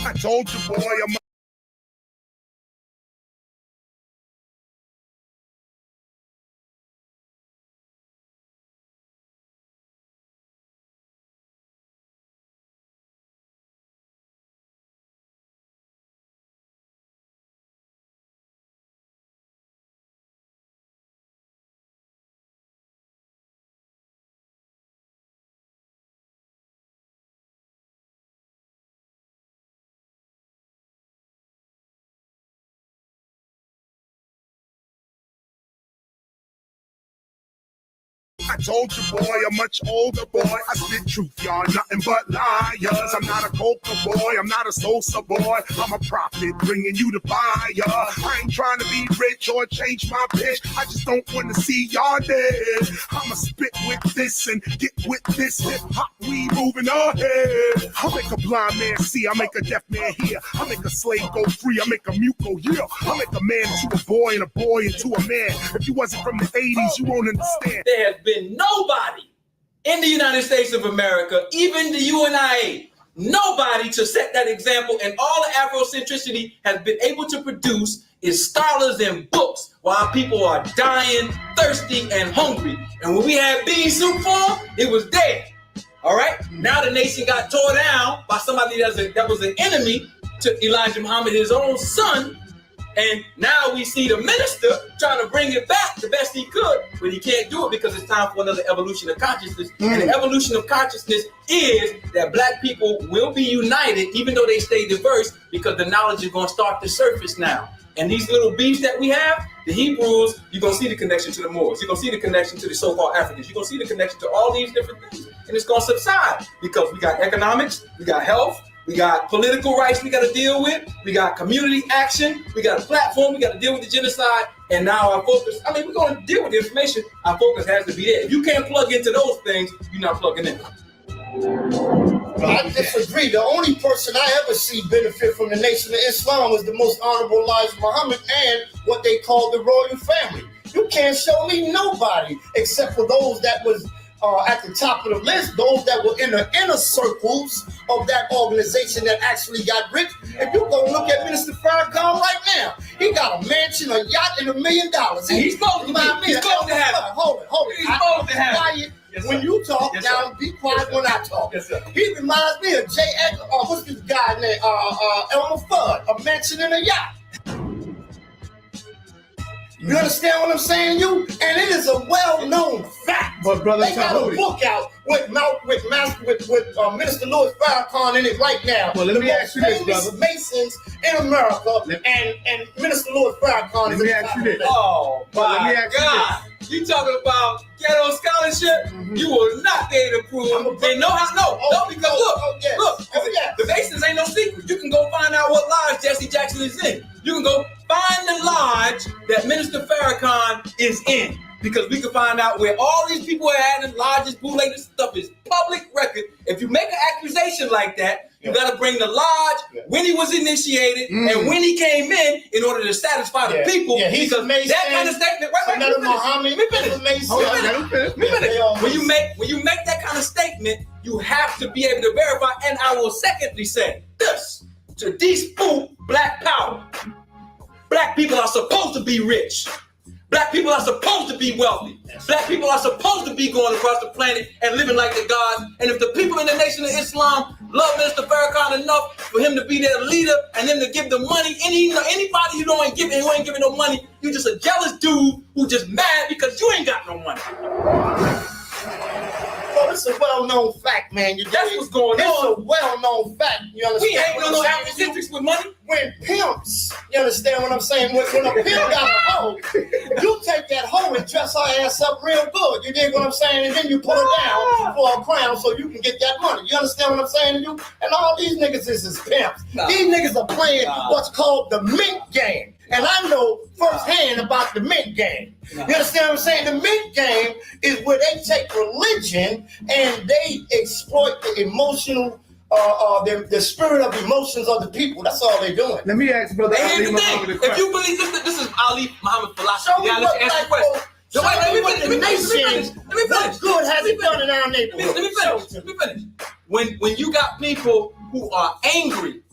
I told you, boy, I'm I told you, boy, a much older boy. I spit truth, y'all, nothing but liars. I'm not a coca boy, I'm not a salsa boy. I'm a prophet bringing you the fire. I ain't trying to be rich or change my pitch. I just don't want to see y'all dead. I'ma spit with this and get with this hip hop. We moving ahead. I make a blind man see, I make a deaf man hear. I make a slave go free, I make a mute go heal. I make a man into a boy and a boy into a man. If you wasn't from the 80s, you won't understand. There has been nobody in the United States of America, even the UNIA, nobody to set that example, and all the Afrocentricity has been able to produce is scholars and books while people are dying, thirsty, and hungry. And when we had bean soup form, it was dead. All right? Now the nation got tore down by somebody that was an enemy to Elijah Muhammad, his own son. And now we see the minister trying to bring it back the best he could, but he can't do it because it's time for another evolution of consciousness. And the evolution of consciousness is that black people will be united, even though they stay diverse, because the knowledge is going to start to surface now. And these little beefs that we have, the Hebrews, you're going to see the connection to the Moors. You're going to see the connection to the so-called Africans. You're going to see the connection to all these different things. And it's going to subside because we got economics, we got health, we got political rights we got to deal with. We got community action. We got a platform. We got to deal with the genocide. And now our focus, I mean, we're going to deal with the information. Our focus has to be there. If you can't plug into those things, you're not plugging in. I disagree. The only person I ever see benefit from the Nation of Islam was the most honorable Elijah Muhammad and what they call the royal family. You can't show me nobody except for those that was at the top of the list, those that were in the inner circles of that organization that actually got rich. If you go look at Minister Farrakhan right now, he got a mansion, a yacht, and $1 million. He's supposed to have it. Hold it. He's supposed to have it. Yes, when you talk, now be quiet when I talk. Yes, sir. He reminds me of J. Edgar, what's this guy named Elmer Fudd, a mansion and a yacht. You understand what I'm saying, you? And it is a well-known fact. But brother, they got a book out with Minister Louis Farrakhan in it right now. Well, let me ask you this, brother. Masons in America, and Minister Louis Farrakhan. Let me ask you this. Oh my God! You talking about ghetto scholarship? Mm-hmm. You will not be able to prove they know how. No, because look, the Masons ain't no secret. You can go find out what lodge Jesse Jackson is in. You can go find the lodge that Minister Farrakhan is in, because we can find out where all these people are at and lodges, bootleggers, stuff is public record. If you make an accusation like that, you got to bring the lodge when he was initiated and when he came in order to satisfy the people. Yeah, he's because amazing. that kind of statement, When you make that kind of statement, you have to be able to verify. And I will secondly say this: to dispute black power. Black people are supposed to be rich. Black people are supposed to be wealthy. Black people are supposed to be going across the planet and living like the gods. And if the people in the Nation of Islam love Minister Farrakhan enough for him to be their leader and them to give them money, anybody who ain't giving no money, you just a jealous dude who just mad because you ain't got no money. Oh, it's a well-known fact, man. That's what's going on. It's a well-known fact. You understand? We ain't no Afrocentrics with money. When pimps, you understand what I'm saying? When a pimp got a hoe, you take that hoe and dress her ass up real good. You dig what I'm saying? And then you put her down for a crown so you can get that money. You understand what I'm saying to you? And all these niggas is pimps. These niggas are playing what's called the mint game. And I know firsthand about the mint game. You understand what I'm saying? The mint game is where they take religion and they exploit the emotional, the spirit of emotions of the people. That's all they're doing. Let me ask Brother Ali Muhammad a question. If you believe this is Ali Muhammad philosophy. Show me what Let me finish. What good has it done in our neighborhood? Let me finish. When you got people who are angry,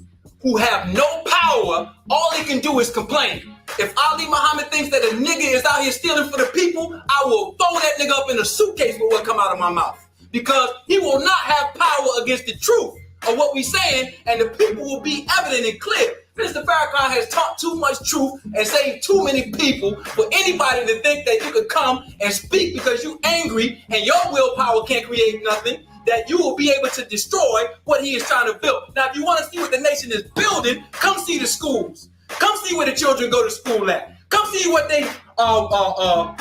who have no power, all they can do is complain. If Ali Muhammad thinks that a nigga is out here stealing for the people, I will throw that nigga up in a suitcase with what come out of my mouth. Because he will not have power against the truth of what we're saying, and the people will be evident and clear. Mr. Farrakhan has taught too much truth and saved too many people for anybody to think that you could come and speak because you angry and your willpower can't create nothing, that you will be able to destroy what he is trying to build. Now, if you want to see what the nation is building, come see the schools. Come see where the children go to school at. Come see what they, all of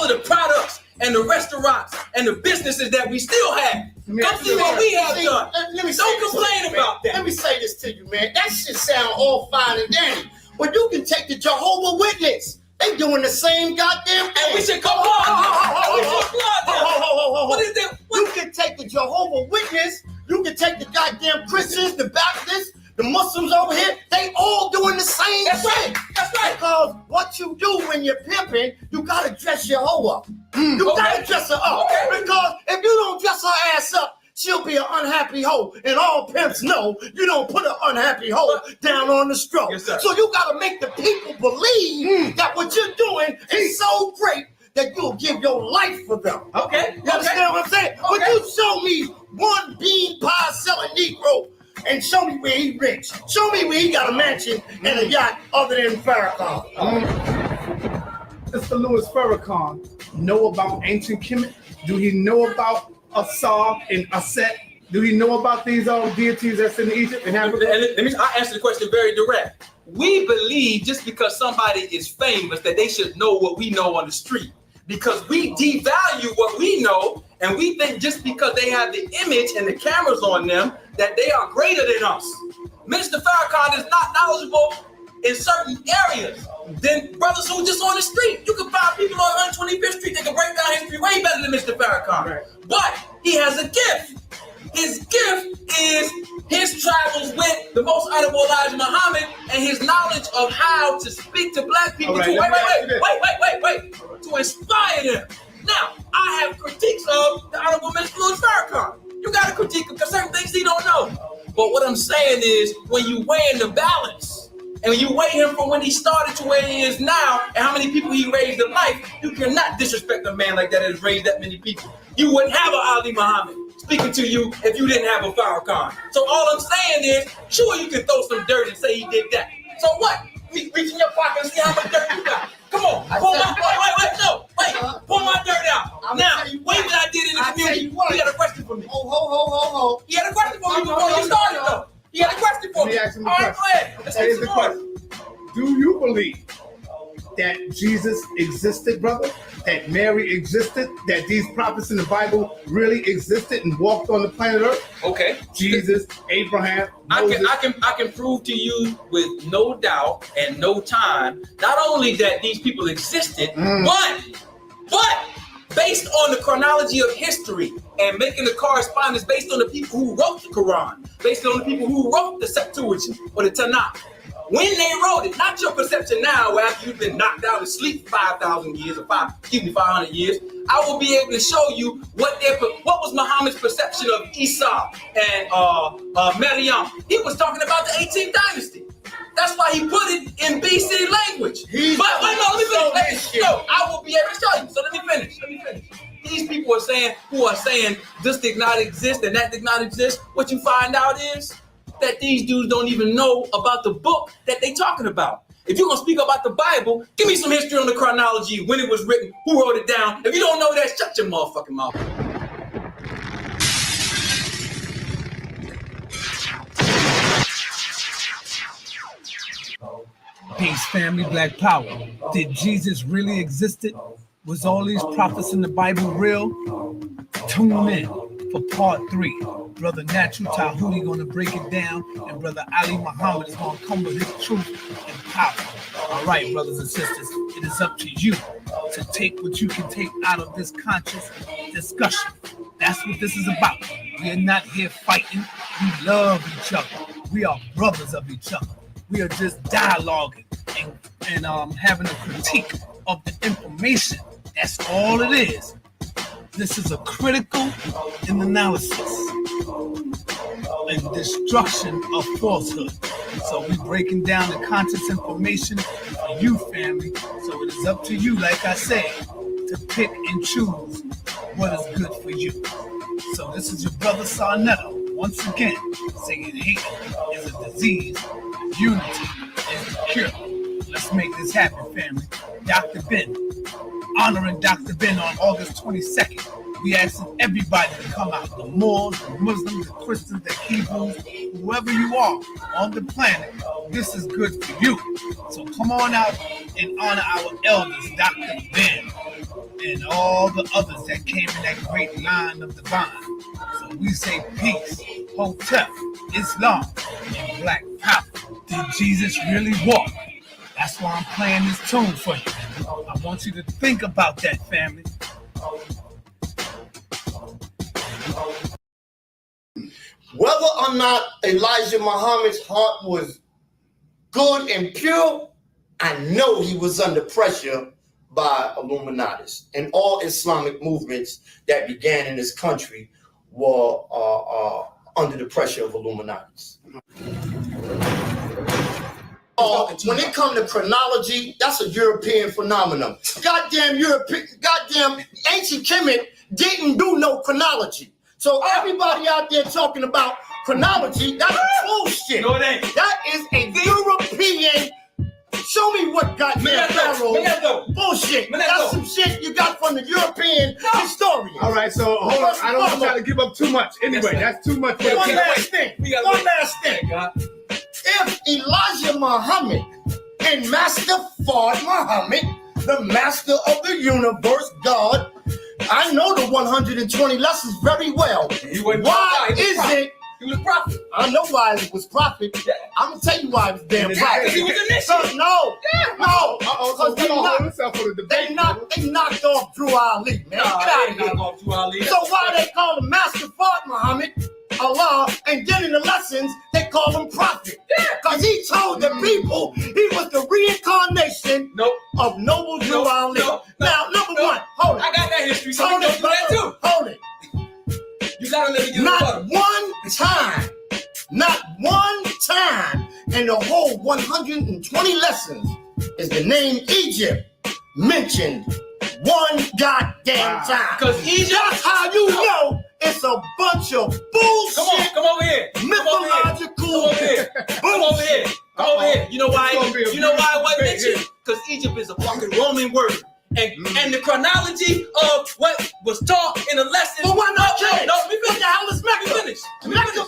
the products and the restaurants and the businesses that we still have. Come see what we have done. Don't complain about that. Let me say this to you, man. That shit sound all fine and dandy. But you can take the Jehovah's Witness. They doing the same goddamn thing. And we should come on. We should applaud them. What is that? You can take the Jehovah's Witness. You can take the goddamn Christians, the Baptists, the Muslims over here. They all doing the same That's thing. right. That's right. Because what you do when you're pimping, you gotta dress your hoe up. You gotta dress her up. Okay. Because if you don't dress her ass up, she'll be an unhappy hoe. And all pimps know you don't put an unhappy hoe down on the stroke. Yes, sir. So you gotta make the people believe that what you're doing is so great that you'll give your life for them. Okay. You understand what I'm saying? But you show me one bean pie selling Negro and show me where he rich. Show me where he got a mansion and a yacht other than Farrakhan. Mr. Louis Farrakhan know about ancient Kemet? Do he know about Asar and Aset? Do he know about these deities that's in Egypt and Africa? I answer the question very direct. We believe just because somebody is famous that they should know what we know on the street. Because we devalue what we know, and we think just because they have the image and the cameras on them that they are greater than us. Minister Farrakhan is not knowledgeable in certain areas than brothers who just on the street. You can find people on 125th Street that can break down history way better than Mr. Farrakhan. Right. But he has a gift. His gift is his travels with the most honorable Elijah Muhammad and his knowledge of how to speak to black people. Right, wait, to inspire them. Now, I have critiques of the Honorable Minister Louis Farrakhan. You got to critique him because certain things he don't know. But what I'm saying is, when you weigh in the balance, and when you weigh him from when he started to where he is now, and how many people he raised in life, you cannot disrespect a man like that that has raised that many people. You wouldn't have an Ali Muhammad speaking to you if you didn't have a Farrakhan. So all I'm saying is, sure, you can throw some dirt and say he did that. So what? Reach in your pocket and see how much dirt you got. Come on, pull my dirt out. Now, wait what I did in the community. He had a question for me. Ho. He had a question for me before you started, though. He had a question for me. Let me ask him a All right, question. go ahead. Let's Here's get the some more. question. Do you believe that Jesus existed, brother? That Mary existed? That these prophets in the Bible really existed and walked on the planet Earth? Okay. Jesus, Abraham, Moses. I can prove to you with no doubt and no time, not only that these people existed, but based on the chronology of history and making the correspondence based on the people who wrote the Quran, based on the people who wrote the Septuagint or the Tanakh. When they wrote it, not your perception now after you've been knocked out and sleep 5,000 years or 500 years, I will be able to show you what was Muhammad's perception of Isa and Maryam. He was talking about the 18th dynasty. That's why he put it in BC language. Let me finish. No, I will be able to show you. So let me finish. These people who are saying this did not exist and that did not exist. What you find out is that these dudes don't even know about the book that they talking about. If you're gonna speak about the Bible, give me some history on the chronology, when it was written, who wrote it down. If you don't know that, shut your motherfucking mouth. Peace, family, Black Power. Did Jesus really existed? Was all these prophets in the Bible real? Tune in for part 3. Brother Natural Tahuti gonna break it down, and Brother Ali Muhammad is gonna come with his truth and power. All right, brothers and sisters, it is up to you to take what you can take out of this conscious discussion. That's what this is about. We are not here fighting. We love each other. We are brothers of each other. We are just dialoguing and having a critique of the information. That's all it is. This is a critical analysis and destruction of falsehood. So we breaking down the conscious information for you, family. So it is up to you, like I said, to pick and choose what is good for you. So this is your brother Sarnetta, once again, saying hate is a disease, unity is the cure. Let's make this happen, family. Dr. Ben, honoring Dr. Ben on August 22nd. We asking everybody to come out, the Moors, the Muslims, the Christians, the Hebrews, whoever you are on the planet, this is good for you. So come on out and honor our elders, Dr. Ben, and all the others that came in that great line of divine. So we say peace, Hotep, Islam, and Black Power. Did Jesus really walk? That's why I'm playing this tune for you. I want you to think about that, family. Whether or not Elijah Muhammad's heart was good and pure, I know he was under pressure by Illuminatis, and all Islamic movements that began in this country were under the pressure of Illuminatis. When it comes to chronology, that's a European phenomenon. Goddamn ancient Kemet didn't do no chronology. So everybody out there talking about chronology, that's bullshit. No, it ain't. That is a European. Show me what goddamn pharaoh. Bullshit. That's some shit you got from the European historian. All right, so hold on. I don't want to try to give up too much. Anyway, that's too much. One last thing. If Elijah Muhammad and Master Fard Muhammad, the master of the universe, God, I know the 120 lessons very well. Why is it? He was a prophet. I know why it was prophet. Yeah. I'm gonna tell you why it was damn prophet. He was an initiate. No. So they knocked off Drew Ali, man. Get out of here. So why they call him Master Fard Muhammad, Allah, and then in the lessons they call him prophet? Because he told the people he was the reincarnation of Noble Drew Ali. Now, number one, hold it. I got that history, so hold we it, go through that too. Hold it. You gotta let me get not one time in the whole 120 lessons is the name Egypt mentioned one goddamn time. Because Egypt, that's how you know it's a bunch of bullshit. Come over here. Mythological Come over here. You know why? You know why it wasn't mentioned? Because Egypt is a fucking Roman word. And the chronology of what was taught in the lesson. But why not change? No, let me finish. What the hell is Mecca? Let me finish.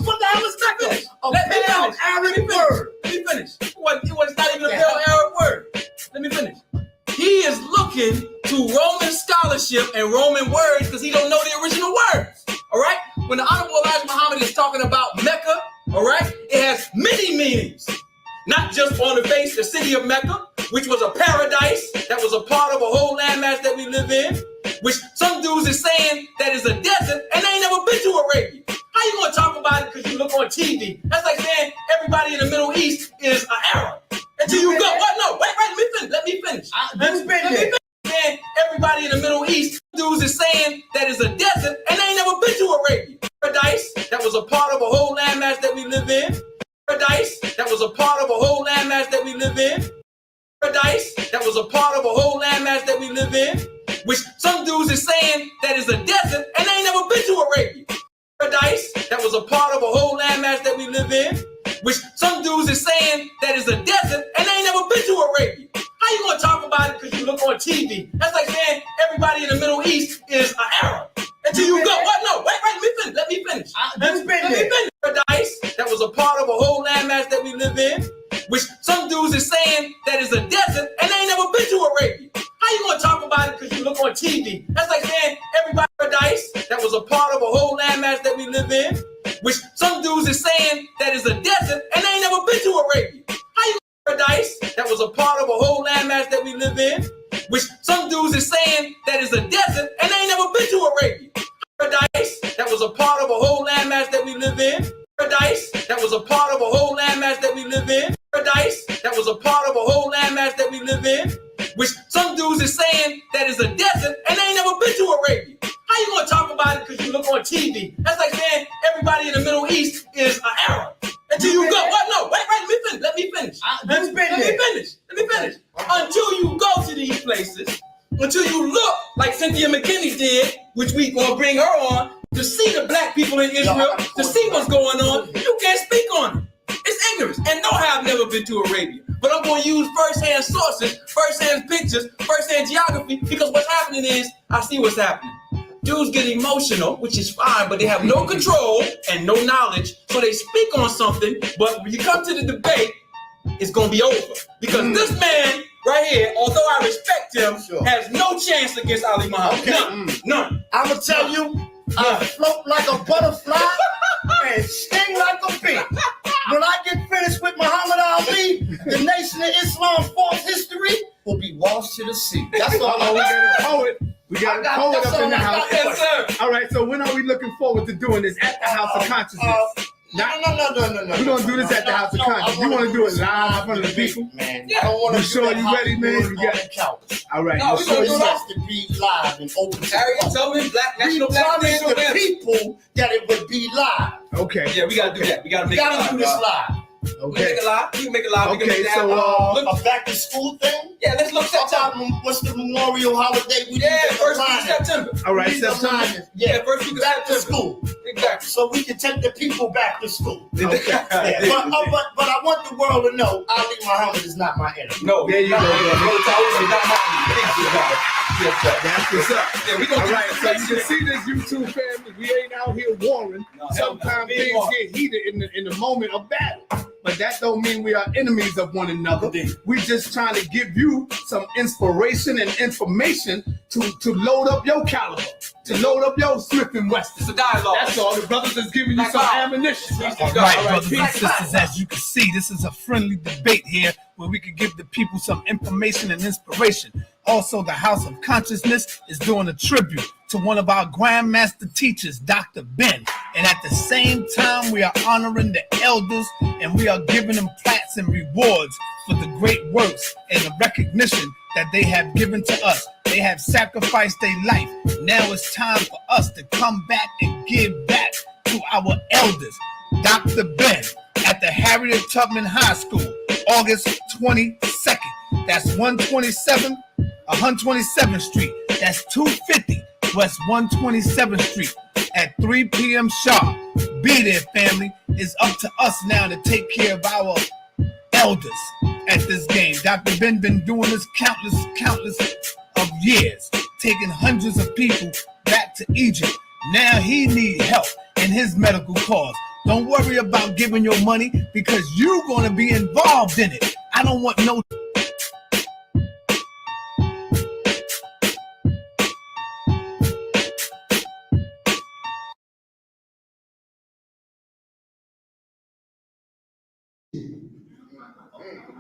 What the hell is Mecca? Let me finish. Arab word. Let me finish. It was not even a pale Arab word. Let me finish. He is looking to Roman scholarship and Roman words because he don't know the original words. All right? When the Honorable Elijah Muhammad is talking about Mecca, all right, it has many meanings. Not just on the face, the city of Mecca, which was a paradise that was a part of a whole landmass that we live in, which some dudes is saying that is a desert and they ain't never been to Arabia. How you gonna talk about it because you look on TV? That's like saying everybody in the Middle East is an Arab. Until you go, what? No, wait, let me finish. Saying everybody in the Middle East, dudes is saying that is a desert and they ain't never been to Arabia. Paradise that was a part of a whole landmass that we live in. Paradise that was a part of a whole landmass that we live in. Paradise that was a part of a whole landmass that we live in, which some dudes is saying that is a desert and they ain't never been to Arabia. Paradise that was a part of a whole landmass that we live in, which some dudes is saying that is a desert and they ain't never been to Arabia. How you gonna talk about it because you look on TV? That's like saying everybody in the Middle East is an Arab. Until you go, what? No, wait, let me finish. Paradise that was a part of a whole landmass that we live in, which some dudes is saying that is a desert and they ain't never been to Arabia. How you gonna talk about it because you look on TV? That's like saying everybody paradise that was a part of a whole landmass that we live in, which some dudes is saying that is a desert and they ain't never been to Arabia. How you paradise that was a part of a whole landmass that we live in, which some dudes is saying that is a desert and they ain't never been to Arabia. Paradise that was a part of a whole landmass that we live in. Paradise that was a part of a whole landmass that we live in. Paradise that was a part of a whole landmass that we live in, which some dudes is saying that is a desert and they ain't never been to Arabia. How you gonna talk about it because you look on TV? That's like saying everybody in the Middle East is an Arab. Until you go, what? No, wait, let me Cynthia McKinney did, which we gonna bring her on, to see the black people in Israel, to see what's going on, you can't speak on it. It's ignorance. And no, I've never been to Arabia. But I'm going to use first-hand sources, first-hand pictures, first-hand geography, because what's happening is, I see what's happening. Dudes get emotional, which is fine, but they have no control and no knowledge, so they speak on something, but when you come to the debate, it's going to be over. Because this man right here, although I respect him, has no chance against Ali Muhammad. Okay. None. I'm going to tell you, I float like a butterfly and sting like a bee. When I get finished with Muhammad Ali, the Nation of Islam's false history will be washed to the sea. That's all. We got a poet. We got a poet up in the house. Yes, sir. All right, so when are we looking forward to doing this at the House of Consciousness? No. We're going to do this at the House of Consciousness. You want to do it live in front of the people? Man, Yeah. I don't want to You sure you ready, man? You got it. All right. No, you we sure gonna you do It ready? has to be live and open to Harriet the public. Tubman, Black We National Black promised National the Dance. people that it would be live. Okay. Yeah, we gotta do that. We gotta We make gotta it do live. this live. We can Okay. make it live. We can make it live. We can Okay, make that so, happen. Look, A back to school thing? yeah, let's look September. What's the Memorial holiday? We Yeah, need to first week of align it. September. All right, We need to September. align it. Yeah, first week of back to September. school. Exactly. So we can take the people back to school. Okay. Yeah, but I want the world to know Ali Muhammad is not my enemy. No, There you go. Yes, sir. That's what's up. Yeah, we gonna All do right, this so next you year. can see this YouTube family. We ain't out here warring. No, Sometimes big things war. get heated in the moment of battle. But that don't mean we are enemies of one another. Indeed. We just trying to give you some inspiration and information to load up your caliber, to load up your Smith and Wesson. It's a dialogue. That's all. The brothers is giving you some ammunition. All right, brothers and sisters, as you can see, this is a friendly debate here where we could give the people some information and inspiration. Also, the House of Consciousness is doing a tribute to one of our Grandmaster teachers, Dr. Ben. And at the same time, we are honoring the elders and we are giving them plaques and rewards for the great works and the recognition that they have given to us. They have sacrificed their life. Now it's time for us to come back and give back to our elders. Dr. Ben at the Harriet Tubman High School, August 22nd. That's 127th Street. That's 250 West 127th Street at 3 p.m. sharp. Be there, family. It's up to us now to take care of our elders at this game. Dr. Ben been doing this countless of years, taking hundreds of people back to Egypt. Now he need help in his medical cause. Don't worry about giving your money because you're going to be involved in it. I don't want no...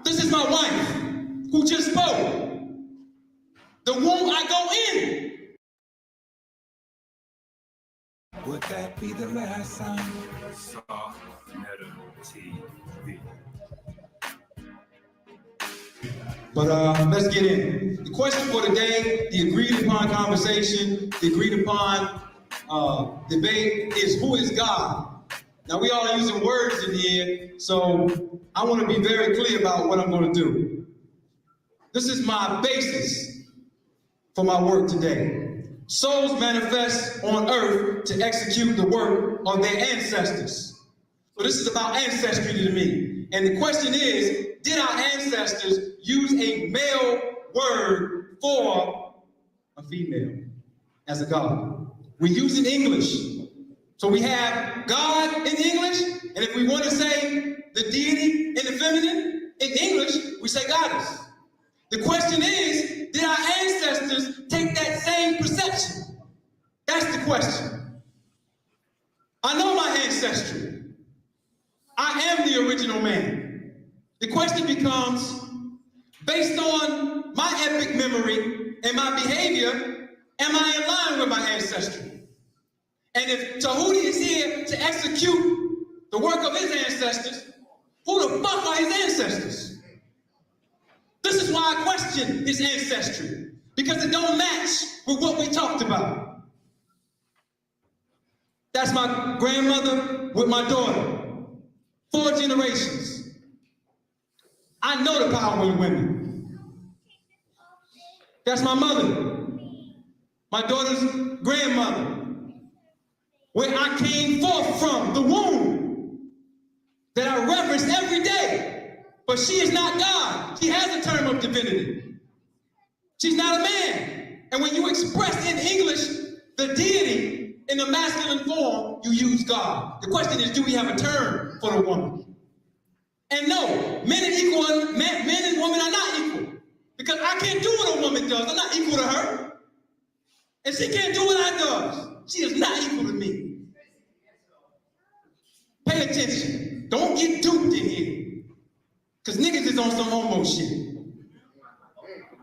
This is my wife who just spoke. The womb I go in. Would that be the last time you saw Meta TV? But let's get in. The question for today, the agreed upon conversation, the agreed upon debate is who is God? Now we all are using words in here, so I want to be very clear about what I'm going to do. This is my basis for my work today. Souls manifest on earth to execute the work of their ancestors. So this is about ancestry to me. And the question is, did our ancestors use a male word for a female as a God? We're using English. So we have God in English, and if we want to say the deity in the feminine, in English, we say goddess. The question is, did our ancestors take that same perception? That's the question. I know my ancestry. I am the original man. The question becomes, based on my epic memory and my behavior, am I in line with my ancestry? And if Tahuti is here to execute the work of his ancestors, who the fuck are his ancestors? This is why I question his ancestry, because it don't match with what we talked about. That's my grandmother with my daughter. 4 generations. I know the power of women. That's my mother. my daughter's grandmother, where I came forth from, the womb, that I reverence every day. But she is not God. She has a term of divinity. She's not a man. And when you express in English the deity in the masculine form, you use God. The question is, do we have a term for the woman? And no, men and women are not equal. Because I can't do what a woman does. I'm not equal to her. And she can't do what I do. She is not equal to me. Pay attention. Don't get duped in here. Because niggas is on some homo shit.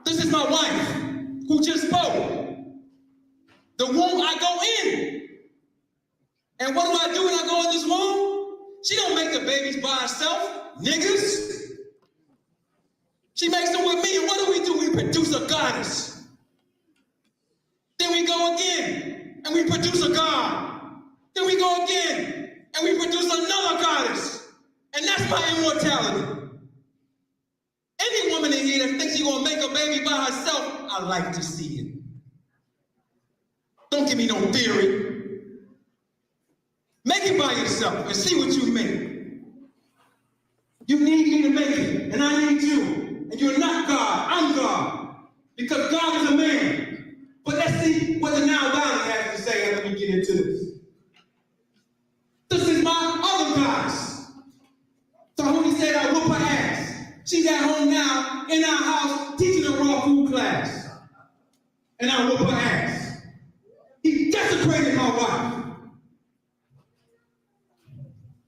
This is my wife who just spoke. The womb I go in. And what do I do when I go in this womb? She don't make the babies by herself, niggas. She makes them with me, and what do? We produce a goddess. Then we go again, and we produce a god. Then we go again, and we produce another goddess. And that's my immortality. Any woman in here that thinks she's gonna make a baby by herself, I like to see it. Don't give me no theory. Make it by yourself and see what you make. You need me to make it, and I need you. And you're not God, I'm God. Because God is a man. But let's see what the Now Valley has to say after we get into this. This is my other goddess. So when he said I whoop her ass, she's at home now, in our house, teaching a raw food class. And I whoop her ass. He desecrated my wife.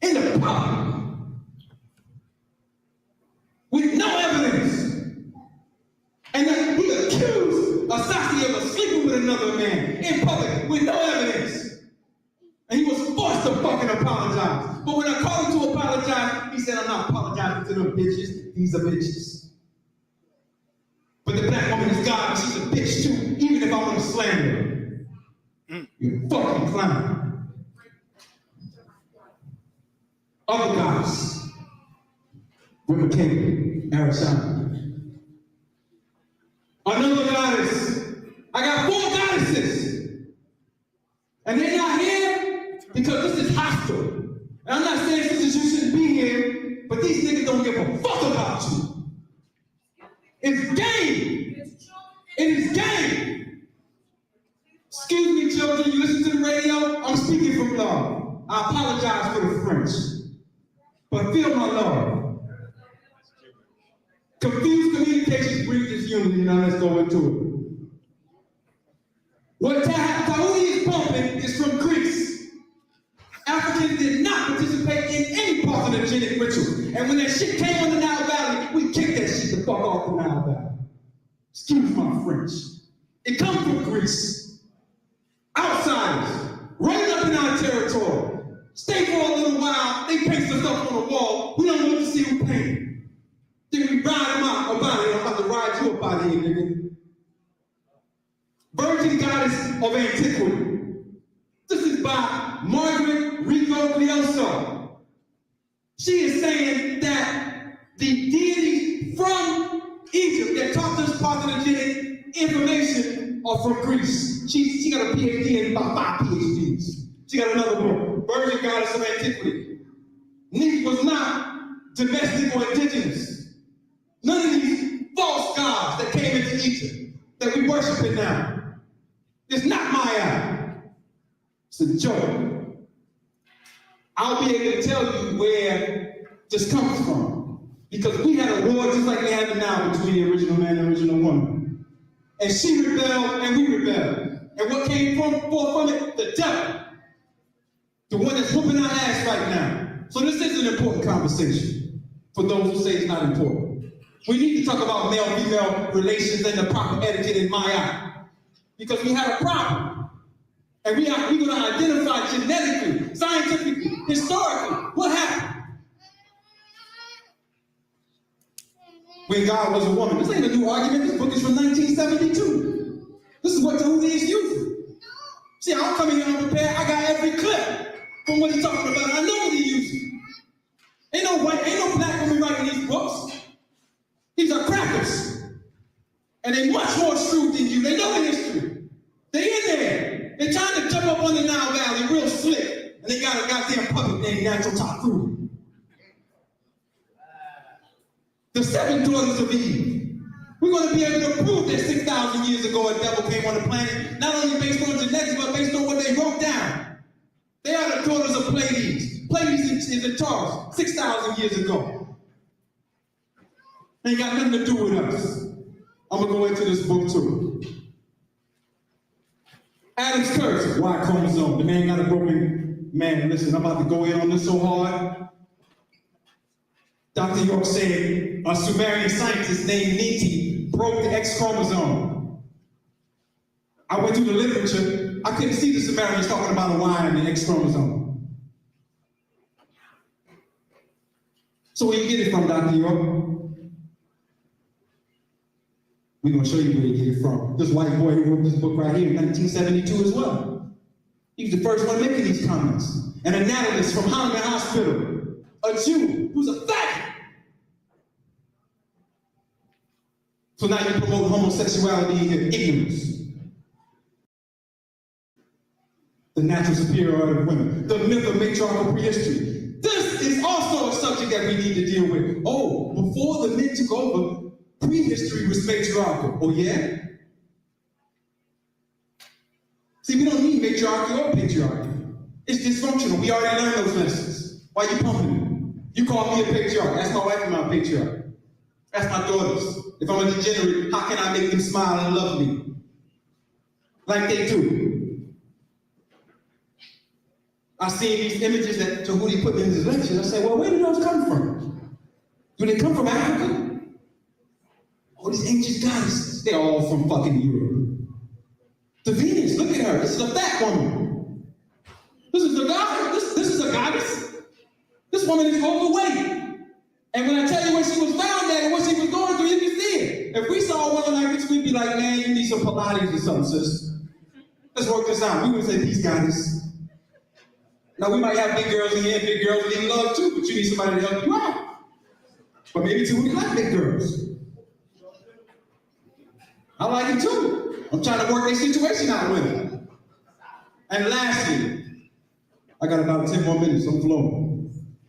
In the public. With no evidence. And then he accused Asasi of sleeping with another man in public with no evidence. And he was forced to fucking apologize. But when I called him to apologize, he said, I'm not apologizing to them bitches. These are bitches. But the black woman is God, and she's a bitch too, even if I want to slander her. You fucking clown. Other guys. River King, Arizona. Another goddess. I got 4 goddesses. And they're not here because this is hostile. And I'm not saying sisters you shouldn't be here, but these niggas don't give a fuck about you. It's game. It is game. Excuse me, children, you listen to the radio? I'm speaking from love. I apologize for the French. But feel my love. Confused communications breeds disunity. Now let's go into it. What Tahuti is pumping is from Greece. Africans did not participate in any part of the genetic ritual. And when that shit came on the Nile Valley, we kicked that shit the fuck off the Nile Valley. Excuse my French. It comes from Greece. Outsiders, running up in our territory. Stay for a little while, they paint some stuff on the wall. We don't want to see them paint. Then we ride them out about it. I'm about to ride you up out of here, nigga. Virgin Goddess of Antiquity. This is by Margaret Rico Glioso. She is saying that the deities from Egypt that taught us parthenogenic information are from Greece. She got a PhD and about 5 PhDs. She got another book, Virgin Goddess of Antiquity. Neith was not domestic or indigenous. None of these false gods that came into Egypt that we worship it now. It's not Maya. It's a joke. I'll be able to tell you where this comes from. Because we had a war just like they have it now between the original man and the original woman. And she rebelled and we rebelled. And what came forth from it? The devil. The one that's whooping our ass right now. So this is an important conversation for those who say it's not important. We need to talk about male-female relations and the proper etiquette in Maya. Because we have a problem. And we're going to identify genetically, scientifically, historically, what happened. When God was a woman. This ain't a new argument. This book is from 1972. This is what Tahuti is using. See, I'm coming here unprepared. I got every clip from what he's talking about. I know what he's using. Ain't no black woman writing these books. These are crackers. And they're much more shrewd than you. They know the history. They in natural tafu. The 7 daughters of Eve. We're going to be able to prove that 6,000 years ago a devil came on the planet, not only based on genetics, but based on what they wrote down. They are the daughters of Pleiades. Pleiades is a Taurus, 6,000 years ago. Ain't got nothing to do with us. I'm going to go into this book too. Adam's curse, Y chromosome. The man got a broken man. Listen, I'm about to go in on this so hard. Dr. York said a Sumerian scientist named Niti broke the X chromosome. I went through the literature. I couldn't see the Sumerians talking about a Y and the X chromosome. So where you get it from, Dr. York? We're going to show you where you get it from. This white boy who wrote this book right here in 1972 as well. He was the first one making these comments. An anatomist from Hollywood Hospital. A Jew who's a faggot. So now you promote homosexuality and ignorance. The natural superiority of women. The myth of matriarchal prehistory. This is also a subject that we need to deal with. Oh, before the men took over, prehistory was matriarchal. Oh yeah? See, we don't need matriarchy or patriarchy. It's dysfunctional. We already learned those lessons. Why you pumping me? You call me a patriarch. That's my wife and my patriarch. That's my daughters. If I'm a degenerate, how can I make them smile and love me? Like they do. I see these images that Tahuti put in his lecture. I say, well, where did those come from? Do they come from Africa? Oh, these ancient goddesses. They're all from fucking Europe. The Venus, look at her. This is a fat woman. This is a goddess. This is a goddess. This woman is overweight. And when I tell you where she was found at and what she was going through, you can see it. If we saw a woman like this, we'd be like, man, you need some Pilates or something, sis. Let's work this out. We would say, peace, goddess. Now, we might have big girls in here, big girls need love too, but you need somebody to help you out. But maybe too, we like big girls. I like it too. I'm trying to work their situation out with them. And lastly, I got about 10 more minutes, I'm flowing.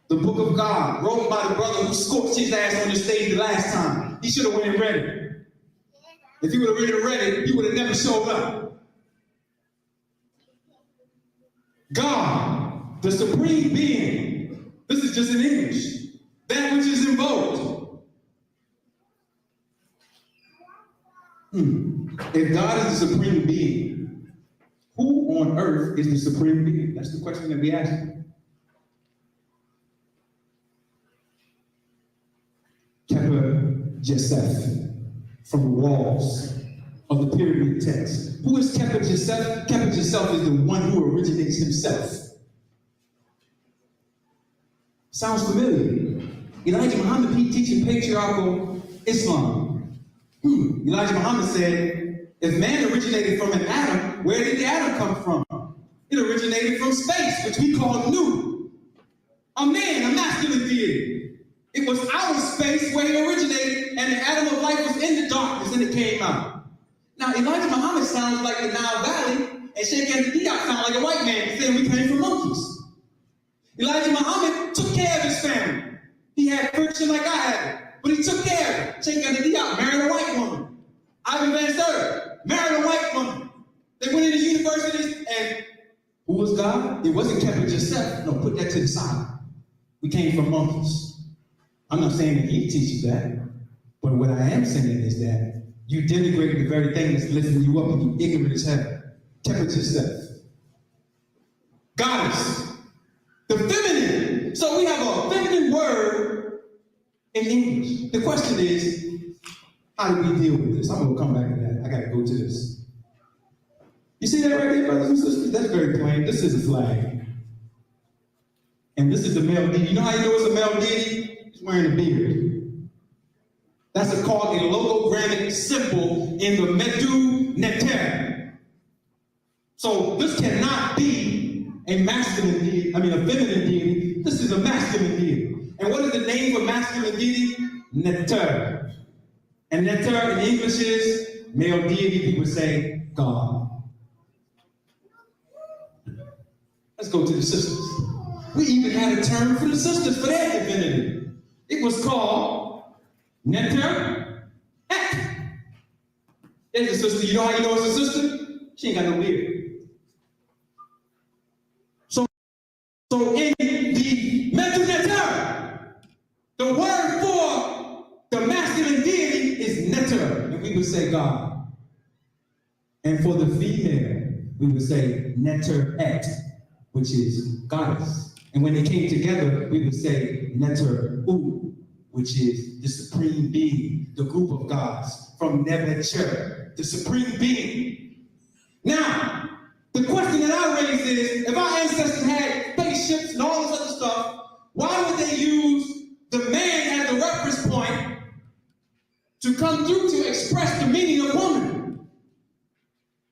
The Book of God, wrote by the brother who scorched his ass on the stage the last time. He should have went and read it. If he would have really read it, he would have never showed up. God, the supreme being. This is just an English. That which is invoked. If God is the supreme being, who on earth is the supreme being? That's the question that we ask. Joseph from the walls of the pyramid text. Who is Kepa Joseph? Kepa Joseph is the one who originates himself. Sounds familiar. Elijah Muhammad teaching patriarchal Islam. Elijah Muhammad said, if man originated from an atom, where did the atom come from? It originated from space, which we call Nu. A man, a masculine deity. It was outer space where it originated, and the atom of life was in the darkness, and it came out. Now, Elijah Muhammad sounds like the Nile Valley, and Sheikh Anthony Diop sounds like a white man saying we came from monkeys. Elijah Muhammad took care of his family. He had friction like I had, but he took care of it. Sheikh Anthony Diop married a white woman. Ivan Van Serre married a white woman. They went into universities, and who was God? It wasn't Kepa Joseph. No, put that to the side. We came from monkeys. I'm not saying that he teaches that, but what I am saying is that you denigrate the very thing that's lifting you up and you ignorant as hell. Kepa Joseph. Goddess. The feminine. So we have a feminine word in English. The question is, how do we deal with this? I'm going to come back to that. I got to go to this. You see that right there, brothers and sisters? That's very plain. This is a flag. And this is the male deity. You know how you know it's a male deity? He's wearing a beard. That's called a logogrammic symbol in the Medu Neter. So this cannot be a masculine deity, a feminine deity. This is a masculine deity. And what is the name for masculine deity? Neter. And Neter in English is male deity. People say God. Let's go to the sisters. We even had a term for the sisters for their divinity. It was called neter. There's a sister. You know how you know it's a sister? She ain't got no beard. So in the neter, the word for the masculine deity is neter, and we would say God. And for the female, we would say neter-et, which is goddess. And when they came together, we would say neter-u, which is the supreme being, the group of gods, from Nebuchadnezzar, the supreme being. Now, the question that I raise is, if our ancestors had spaceships and all this other stuff, why would they use the man as a reference point to come through to express the meaning of woman?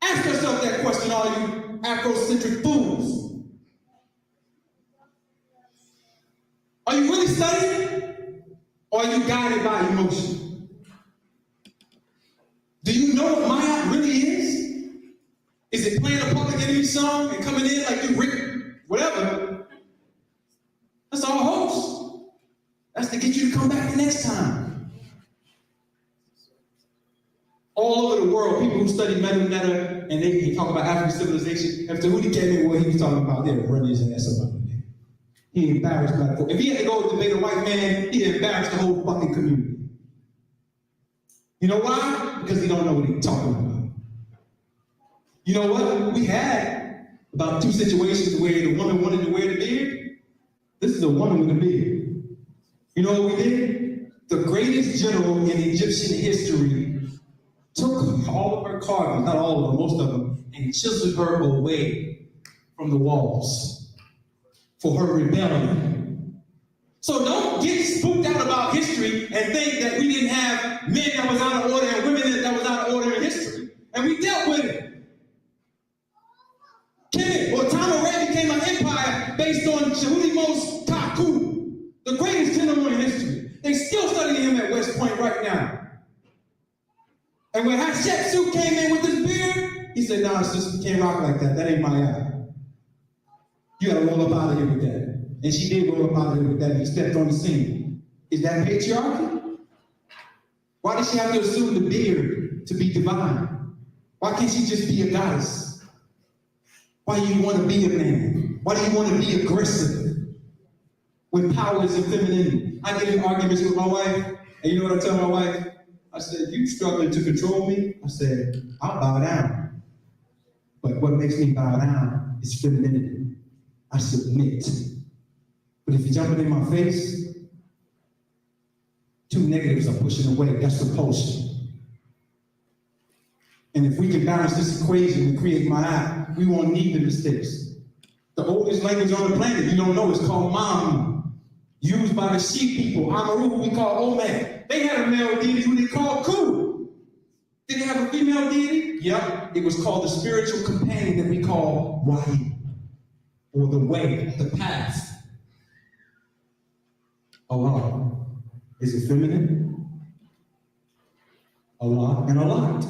Ask yourself that question, all you Afrocentric fools. Are you really studying? Or are you guided by emotion? Do you know what Maya really is? Is it playing a Public Enemy song and coming in like you Rick, whatever? That's all hopes. That's to get you to come back the next time. All over the world, people who study meta, and they talk about African civilization. After Hootie came in, what he was talking about, they're running his ass up. He embarrassed black folk. If he had to go debate a white man, he'd embarrass the whole fucking community. You know why? Because he don't know what he's talking about. You know what? We had about 2 situations where the woman wanted to wear the beard. This is a woman with a beard. You know what we did? The greatest general in Egyptian history took all of her carvings, not all of them, most of them, and chiseled her away from the walls for her rebellion. So don't get spooked out about history and think that we didn't have men that was out of order and women that was out of order in history. And we dealt with it. Kemet, or Tamaray, became an empire based on Shahudimos Taku, the greatest general in history. They still studying him at West Point right now. And when Hatshepsut came in with his beard, he said, "Nah, sister, you can't rock like that. That ain't my eye. You gotta roll up out of here with that." And she did roll up out of here with that, and he stepped on the scene. Is that patriarchy? Why does she have to assume the beard to be divine? Why can't she just be a goddess? Why do you want to be a man? Why do you want to be aggressive when power is in femininity? I get in arguments with my wife, and you know what I tell my wife? I said, "You struggling to control me?" I said, "I'll bow down. But what makes me bow down is femininity. I submit. But if you're jumping in my face, 2 negatives are pushing away. That's repulsion. And if we can balance this equation and create my eye, we won't need the mistakes. The oldest language on the planet, you don't know, it's called Mamu, used by the sheep people. Amaru, who we call Omed. They had a male deity who they called Ku. Did they have a female deity? Yep. It was called the spiritual companion that we call Wahi, or the way, the path. Allah. Is it feminine? Allah and Allah.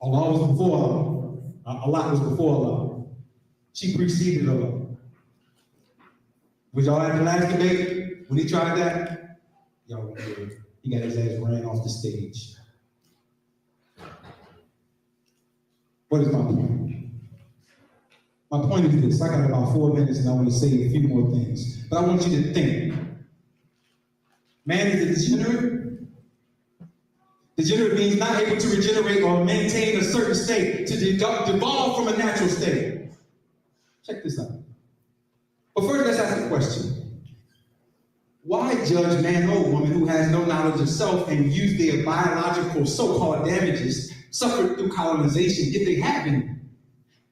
Allah was before Allah. Allah was before Allah. She preceded Allah. Was y'all at the last debate when he tried that? Y'all, he got his ass ran off the stage. What is my point? My point is this. I got about 4 minutes and I want to say a few more things. But I want you to think. Man is a degenerate. Degenerate means not able to regenerate or maintain a certain state, to devolve from a natural state. Check this out. But first, let's ask the question. Why judge man or woman who has no knowledge of self and use their biological so-called damages suffered through colonization, if they have any,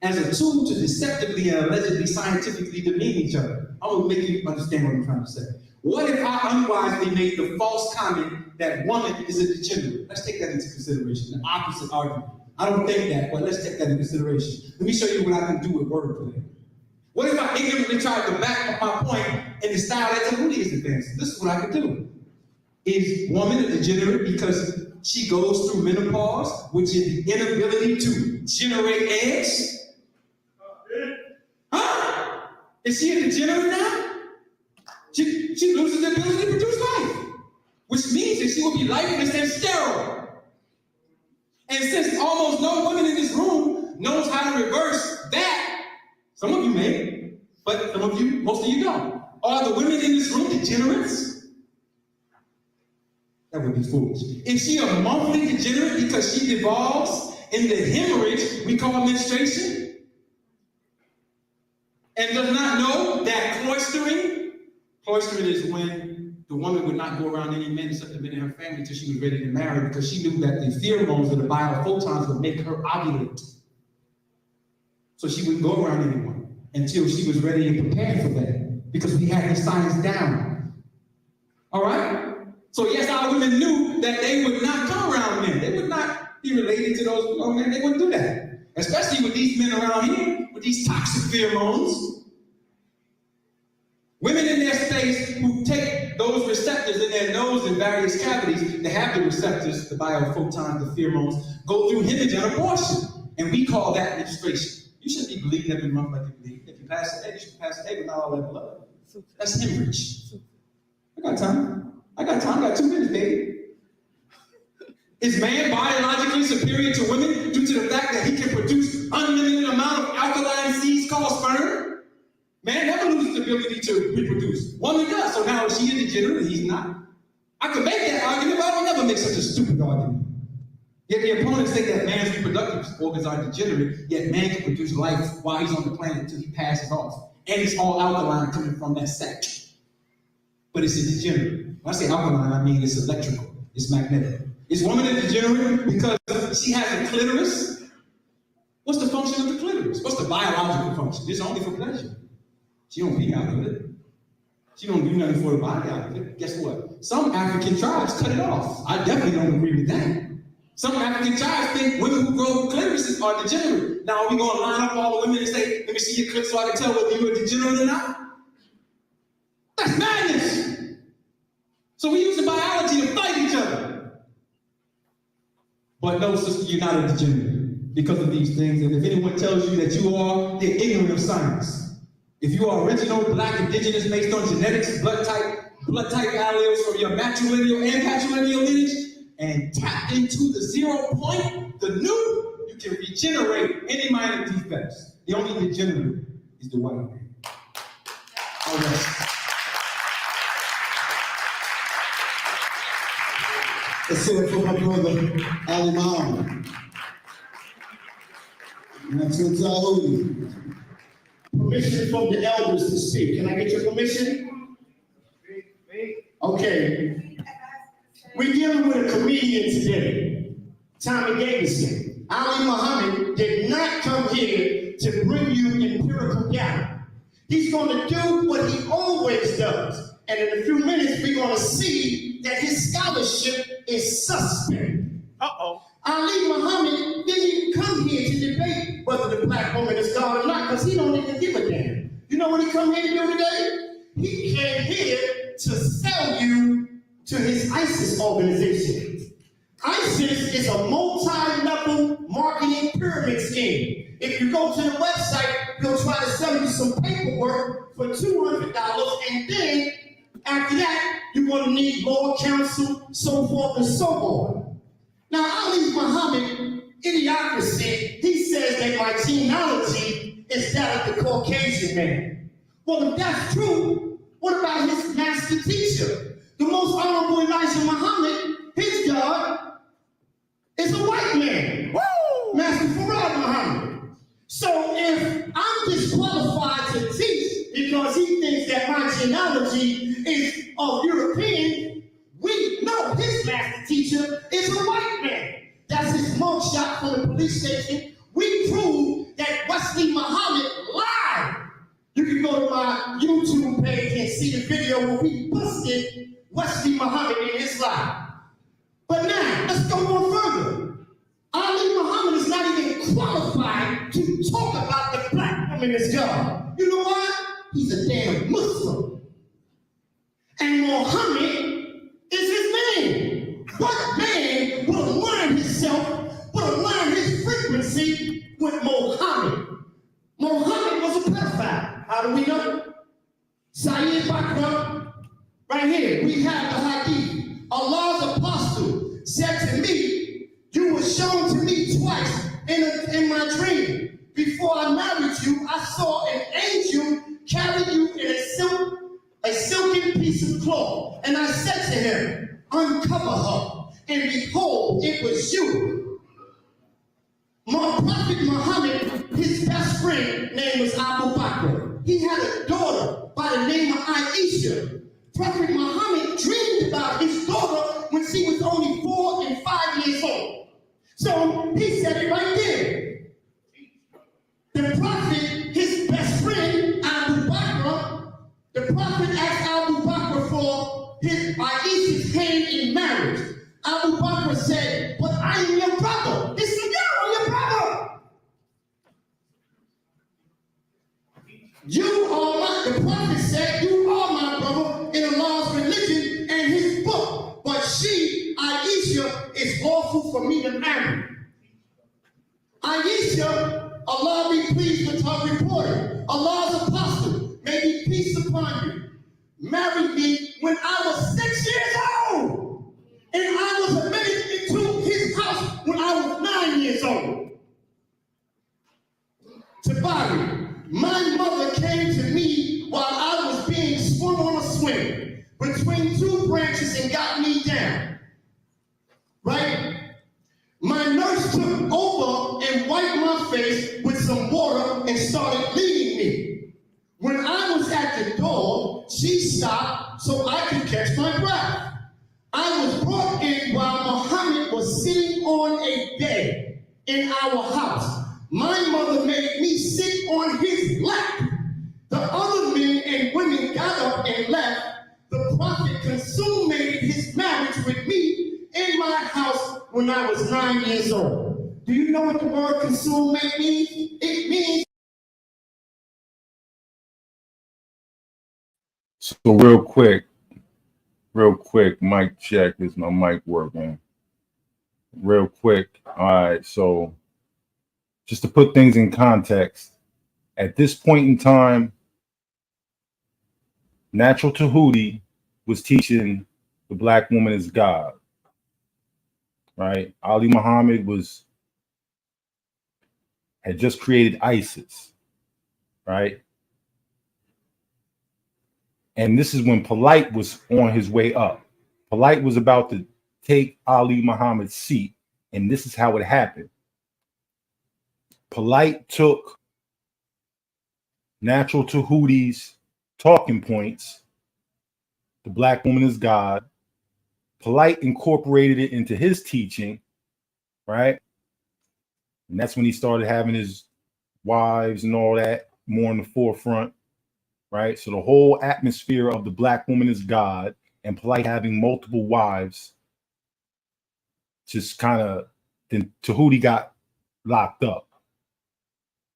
as a tool to deceptively and allegedly scientifically demean each other? I'm going to make you understand what I'm trying to say. What if I unwisely made the false comment that woman is a degenerate? Let's take that into consideration, the opposite argument. I don't think that, but let's take that into consideration. Let me show you what I can do with wordplay. What if I ignorantly tried to back up my point in the style that Tahuti is advancing? This is what I could do. Is woman a degenerate because she goes through menopause, which is the inability to generate eggs? Huh? Is she a degenerate now? She loses the ability to produce life, which means that she will be lifeless and sterile. And since almost no woman in this room knows how to reverse that, some of you may, but some of you, most of you don't. Are the women in this room degenerates? That would be foolish. Is she a monthly degenerate because she devolves in the hemorrhage we call menstruation? And does not know that cloistering is when the woman would not go around any men except the men in her family until she was ready to marry, because she knew that the pheromones of the biophotons would make her ovulate. So she wouldn't go around anyone until she was ready and prepared for that, because we had the science down. All right? So yes, our women knew that they would not come around men. They would not be related to those men. They wouldn't do that. Especially with these men around here, with these toxic pheromones. Women in their space who take those receptors in their nose and various cavities, they have the receptors, the biophotons, the pheromones, go through hemorrhage and abortion. And we call that menstruation. You shouldn't be bleeding every month like you bleed. If you pass the egg, you should pass the egg with not all that blood. That's hemorrhage. I got time. I got 2 minutes, baby. Is man biologically superior to women due to the fact that he can produce unlimited amount of alkaline seeds called sperm? Man never loses the ability to reproduce. Woman does. So now is she a degenerate? He's not. I could make that argument, but I will never make such a stupid argument. Yet the opponents say that man's reproductive organs are degenerate, yet man can produce life while he's on the planet until he passes off. And it's all alkaline coming from that sac. But it's a degenerate. When I say alkaline, I mean it's electrical. It's magnetic. Is woman a degenerate because she has a clitoris? What's the function of the clitoris? What's the biological function? It's only for pleasure. She don't pee out of it. She don't do nothing for the body out of it. Guess what? Some African tribes cut it off. I definitely don't agree with that. Some African tribes think women who grow clitorises are degenerate. Now, are we going to line up all the women and say, let me see your clit so I can tell whether you're a degenerate or not? That's madness. So we use the biology to fight each other. But no, sister, you're not a degenerate because of these things. And if anyone tells you that you are, they're ignorant of science. If you are original, black, indigenous, based on genetics, blood type alleles from your matrilineal and patrilineal lineage, and tap into the 0 point, the new, you can regenerate any minor defects. The only degenerate is the white man. All right. Let's say it for my brother, Albany. Permission from the elders to speak. Can I get your permission? Okay. We're dealing with a comedian today, Tommy Davidson. Ali Muhammad did not come here to bring you empirical data. He's going to do what he always does. And in a few minutes, we're going to see that his scholarship is suspect. Ali Muhammad didn't even come here to debate whether the black woman is God or not, because he don't even give a damn. You know what he come here to do today? He came here to sell you to his ISIS organization. ISIS is a multi-level marketing pyramid scheme. If you go to the website, they'll try to sell you some paperwork for $200, and then after that, you're going to need more counsel, so forth and so on. Now, Ali Muhammad, idiocracy, he says that my genealogy is that of the Caucasian man. Well, if that's true, what about his master teacher? The most honorable Elijah Muhammad, his God, is a white man. Woo! Master Farad Muhammad. So if I'm disqualified to teach because he thinks that my genealogy is of European, we know his master teacher is a white man. That's his mugshot from the police station. We prove that Wesley Muhammad lied. You can go to my YouTube page and see the video where we busted Wesley Muhammad in his lie. But now, let's go one further. Ali Muhammad is not even qualified to talk about the black woman as God. You know why? He's a damn Muslim. And Muhammad is his name. What man will align himself, will align his frequency with Muhammad? Muhammad was a pedophile. How do Now we know Sayyid Bakr, right here, we have the hadith. Allah's apostle said to me, you were shown to me twice in my dream. Before I married you, I saw an angel carry you in a silken piece of cloth. And I said to him, uncover her. And behold, it was you. My Prophet Muhammad, his best friend, name was Abu Bakr. He had a daughter by the name of Aisha. Prophet Muhammad dreamed about his daughter when she was only 4 and 5 years old. So he said it right there. The Prophet, his best friend, Abu Bakr, the Prophet asked Abu Bakr for his Aisha's hand in marriage. Abu Bakr said, but I am your brother. He said, yeah, I'm your brother. You are my, the Prophet said, you are my brother in Allah's religion and his book. But she, Aisha, is lawful for me to marry. Aisha, Allah be pleased with her reporter. Allah's apostle, may be peace upon you, married me when I was 6 years old. And I was admitted into his house when I was 9 years old. Tabari, my mother came to me while I was being swung on a swing between 2 branches and got me down. Right? My nurse took over and wiped my face with some water and started leading me. When I was at the door, she stopped so I could catch my breath. I was brought in while Muhammad was sitting on a bed in our house. My mother made me sit on his lap. The other men and women got up and left. The Prophet consummated his marriage with me in my house when I was 9 years old. Do you know what the word consummate means? It means... So real quick, mic check. Is my mic working? Real quick. All right, so just to put things in context, at this point in time, Natural Tahuti was teaching the black woman is God, right? Ali Muhammad had just created ISIS, right? And this is when Polite was on his way up. Polite was about to take Ali Muhammad's seat, and this is how it happened. Polite took Natural Tahuti's talking points, the black woman is God. Polite incorporated it into his teaching, right? And that's when he started having his wives and all that more in the forefront, right? So the whole atmosphere of the black woman is God and Polite having multiple wives just kind of, then Tahuti got locked up.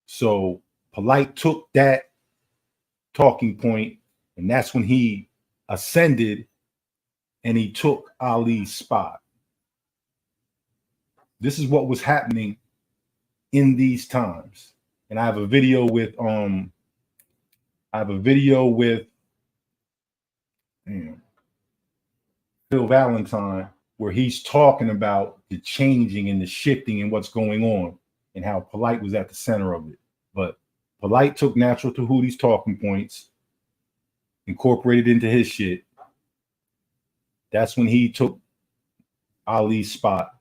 So Polite took that talking point, and that's when he ascended and he took Ali's spot. This is what was happening in these times. And I have a video with Phil Valentine, where he's talking about the changing and the shifting and what's going on and how Polite was at the center of it. But Polite took Natural Tahuti's talking points, incorporated into his shit. That's when he took Ali's spot.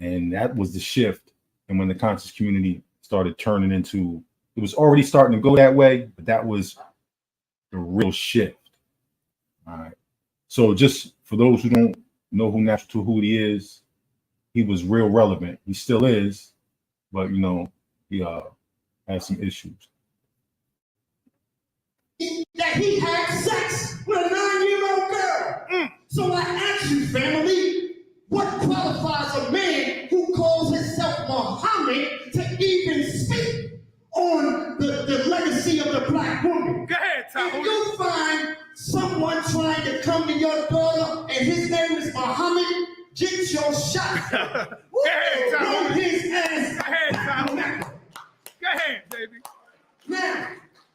And that was the shift. And when the conscious community started turning into, it was already starting to go that way, but that was the real shift. All right. So just for those who don't know who Natural Tahuti is, he was real relevant. He still is, but you know, he had some issues. That he had sex with a 9-year-old girl. So I ask you, family, what qualifies a man who calls himself Muhammad to even speak on the legacy of the black woman? Go ahead, Tahuti. If you find someone trying to come to your daughter and his name is Muhammad, get your shot. Go ahead, Tahuti. His ass. Go ahead, Tahuti. Go ahead, baby. Now,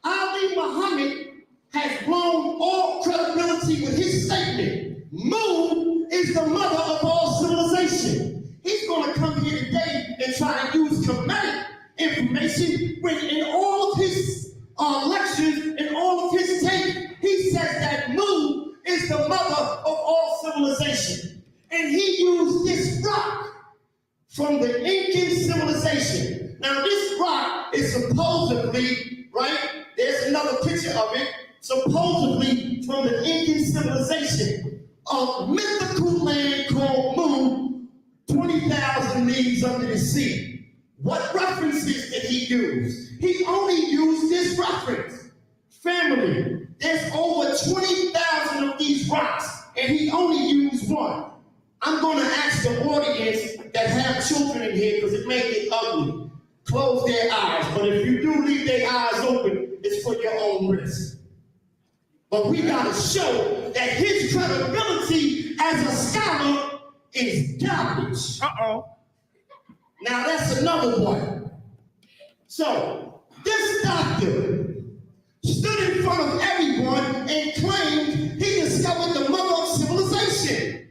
Ali Ali Muhammad has blown all credibility with his statement. Mu is the mother of all civilization. He's going to come here today and try to use comedic information when in all of his lectures, in all of his tape, he says that Mu is the mother of all civilization. And he used this rock from the Incan civilization. Now this rock is supposedly, right, there's another picture of it, supposedly from the Incan civilization, a mythical land called Mu, 20,000 leagues under the sea. What references did he use? He only used this reference. Family, there's over 20,000 of these rocks, and he only used one. I'm going to ask the audience that have children in here, because it may get ugly, close their eyes. But if you do leave their eyes open, it's for your own risk. But we got to show that his credibility as a scholar is garbage. Uh-oh. Now that's another one. So this doctor stood in front of everyone and claimed he discovered the mother of civilization,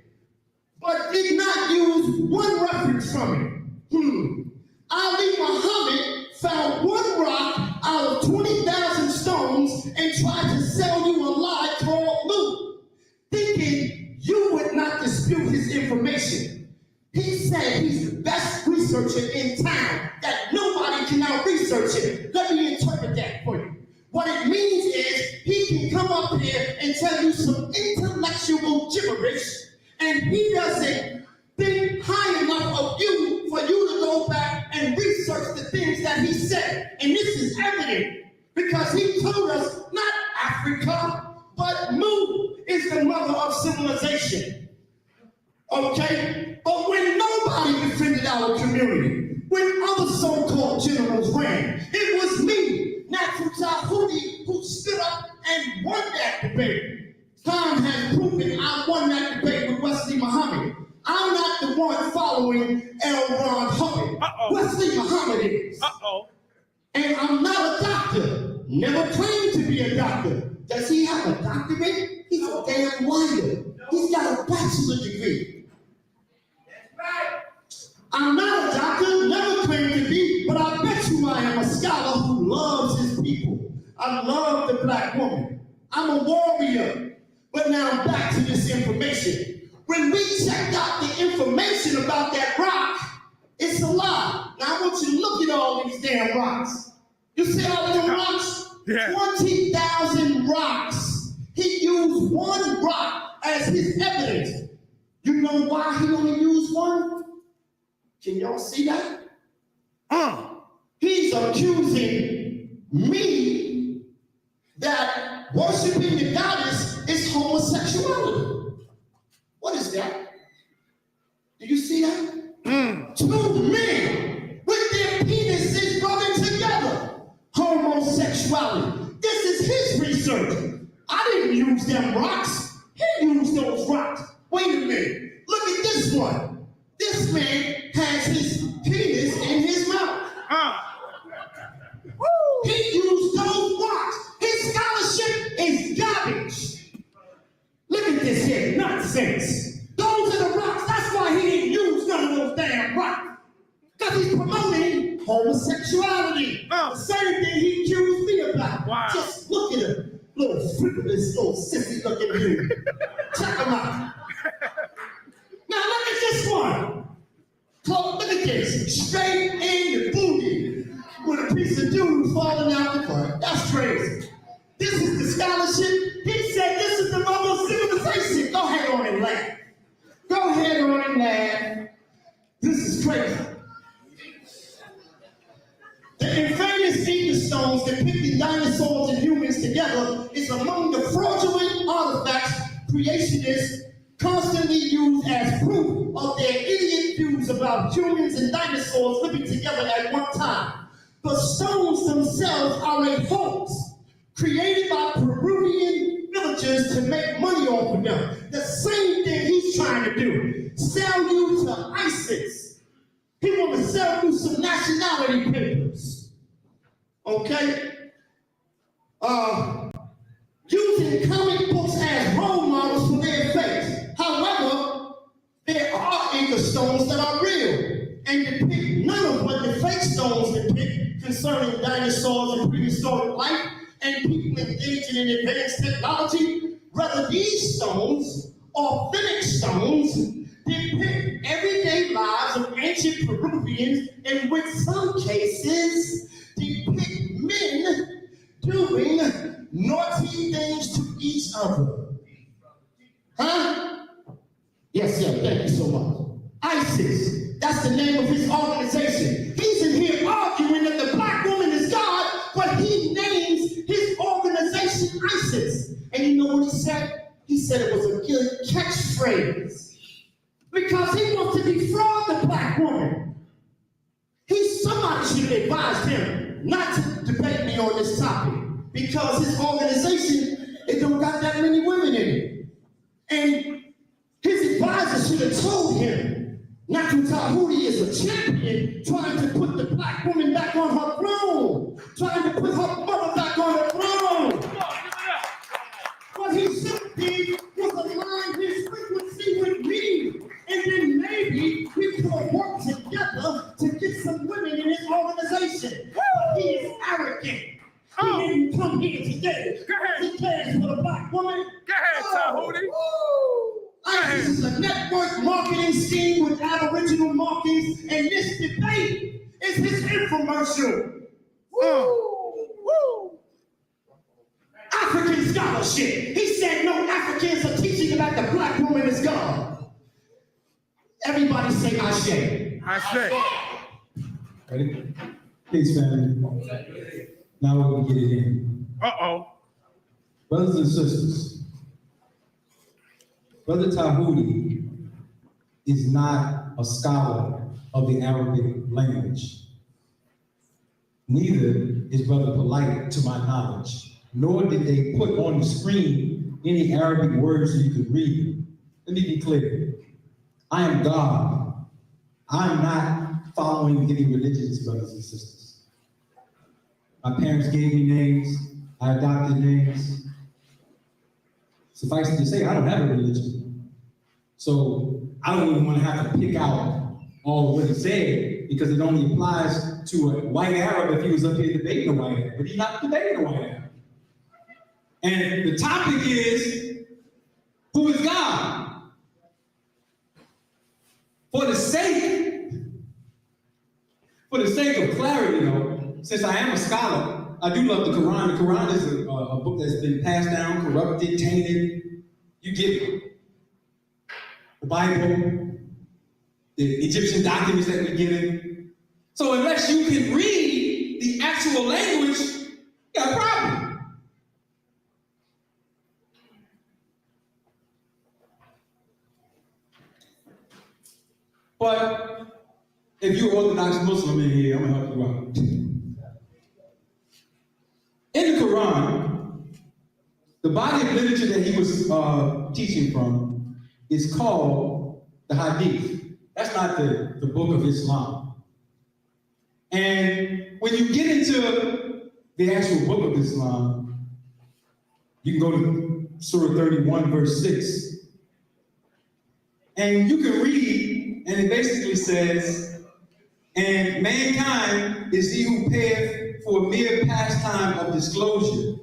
but did not use one reference from it. Ali Muhammad found one rock out of 20,000 stones and tried to sell you a lie called Mu, thinking you would not dispute his information. He said he's the best researcher in town, that nobody can out-research it. Let me interpret that for you. What it means is he can come up here and tell you some intellectual gibberish, and he doesn't think high enough of you for you to go back and research the things that he said. And this is evident because he told us not Africa, but Mu is the mother of civilization. Okay? But when nobody defended our community, when other so-called generals ran, it was me, Natural Tahudi, who stood up and won that debate. Time has proven I won that debate with Wesley Muhammad. I'm not the one following L. Ron Hubbard. Wesley Muhammad is. And I'm not a doctor. Never claimed to be a doctor. Does he have a doctorate? He's a damn liar. He's got a bachelor's degree. I'm not a doctor, never claimed to be, but I bet you I am a scholar who loves his people. I love the black woman. I'm a warrior. But now back to this information. When we checked out the information about that rock, it's a lie. Now I want you to look at all these damn rocks. You see all them rocks? Yeah. 20,000 rocks. He used one rock as his evidence. You know why he only used one? Can y'all see that? He's accusing me that worshiping the goddess is homosexuality. What is that? Do you see that? Two men with their penises rubbing together. Homosexuality. This is his research. I didn't use them rocks. He used those rocks. Wait a minute. Look at this one. This man has his penis in his mouth. He used those rocks. His scholarship is garbage. Look at this here, nonsense. Those are the rocks. That's why he didn't use none of those damn rocks. Because he's promoting homosexuality. The same thing he accused me about. Wow. Just look at him. Little frivolous, little sissy looking dude. Check him out. Now look at this one. Look at this. Straight in the booty with a piece of dude falling out the front. That's crazy. This is the scholarship. He said this is the mother of civilization. Go ahead on and laugh. Go ahead on and laugh. This is crazy. The infamous Inca stones depicting dinosaurs and humans together is among the fraudulent artifacts creationists constantly use as proof of their idiot views about humans and dinosaurs living together at one time. The stones themselves are a hoax created by Peruvian villagers to make money off of them. The same thing he's trying to do. Sell you to ISIS. He wants to sell you some nationality papers. Okay? using comic books as role models for their faith. However, there are anchor stones that are real and depict none of what the fake stones depict concerning dinosaurs and prehistoric life and people engaging in advanced technology. Rather, these stones, authentic stones, depict everyday lives of ancient Peruvians, in which some cases depict men doing naughty things to each other. Huh? Yes, thank you so much. ISIS, that's the name of his organization. He's in here arguing that the black woman is God, but he names his organization ISIS. And you know what he said? He said it was a good catchphrase. Because he wants to defraud the black woman. Somebody should have advised him not to debate me on this topic, because his organization, it don't got that many women in it. And his advisor should have told him Naku Tahuti is a champion trying to put the black woman back on her throne, trying to put her mother back on her throne. What he should be was align his frequency with me, and then maybe we could work together to get some women in his organization. But he is arrogant. He didn't come here today. He cares for the black woman. Go ahead, Tahuti. This is a network marketing scheme with aboriginal markings, and this debate is his infomercial. African scholarship. He said no Africans are teaching that the black woman is God. Everybody say Ashe. Ashe. Ready? Peace, family. Now we're going to get it in. Uh-oh. Brothers and sisters, Brother Tahuti is not a scholar of the Arabic language. Neither is Brother Polite, to my knowledge. Nor did they put on the screen any Arabic words so you could read. Let me be clear. I am God. I'm not following any religions, brothers and sisters. My parents gave me names. I adopted names. Suffice it to say, I don't have a religion. So I don't even want to have to pick out all of what he said, because it only applies to a white Arab if he was up here debating a white Arab. But he's not debating a white Arab. And the topic is, who is God? For the sake of clarity, though, since I am a scholar, I do love the Quran. The Quran is a book that's been passed down, corrupted, tainted. You get it. The Bible, the Egyptian documents that we're given. So unless you can read the actual language, you got a problem. But if you're Orthodox Muslim in here, I'm gonna help you out. In the Quran, the body of literature that he was teaching from is called the Hadith. That's not the book of Islam. And when you get into the actual book of Islam, you can go to Surah 31, verse 6. And you can read, and it basically says, and mankind is he who payeth for mere pastime of disclosure,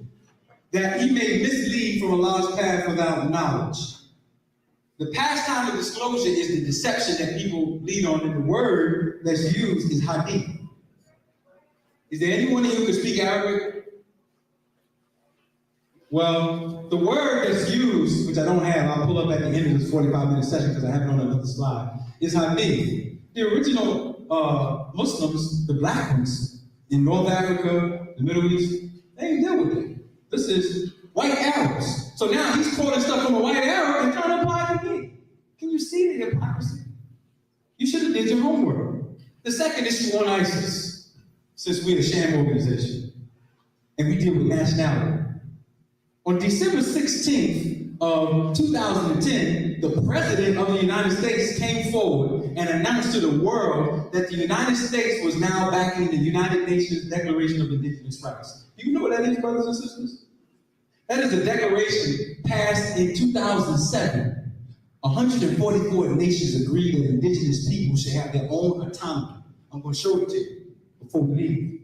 that he may mislead from Allah's path without knowledge. The pastime of disclosure is the deception that people lead on, and the word that's used is hadith. Is there anyone here who can speak Arabic? Well, the word that's used, which I don't have, I'll pull up at the end of this 45-minute session because I have it on another slide, is hadith. The original Muslims, the black ones, in North Africa, the Middle East, they didn't deal with it. This is white Arabs. So now he's quoting stuff from a white Arab and trying to apply it to me. Can you see the hypocrisy? You should have did your homework. The second issue on ISIS, since we're a sham organization, and we deal with nationality. On December 16th of 2010, the President of the United States came forward and announced to the world that the United States was now backing the United Nations Declaration of Indigenous Rights. Do you know what that is, brothers and sisters? That is a declaration passed in 2007. 144 nations agreed that indigenous people should have their own autonomy. I'm going to show it to you before we leave.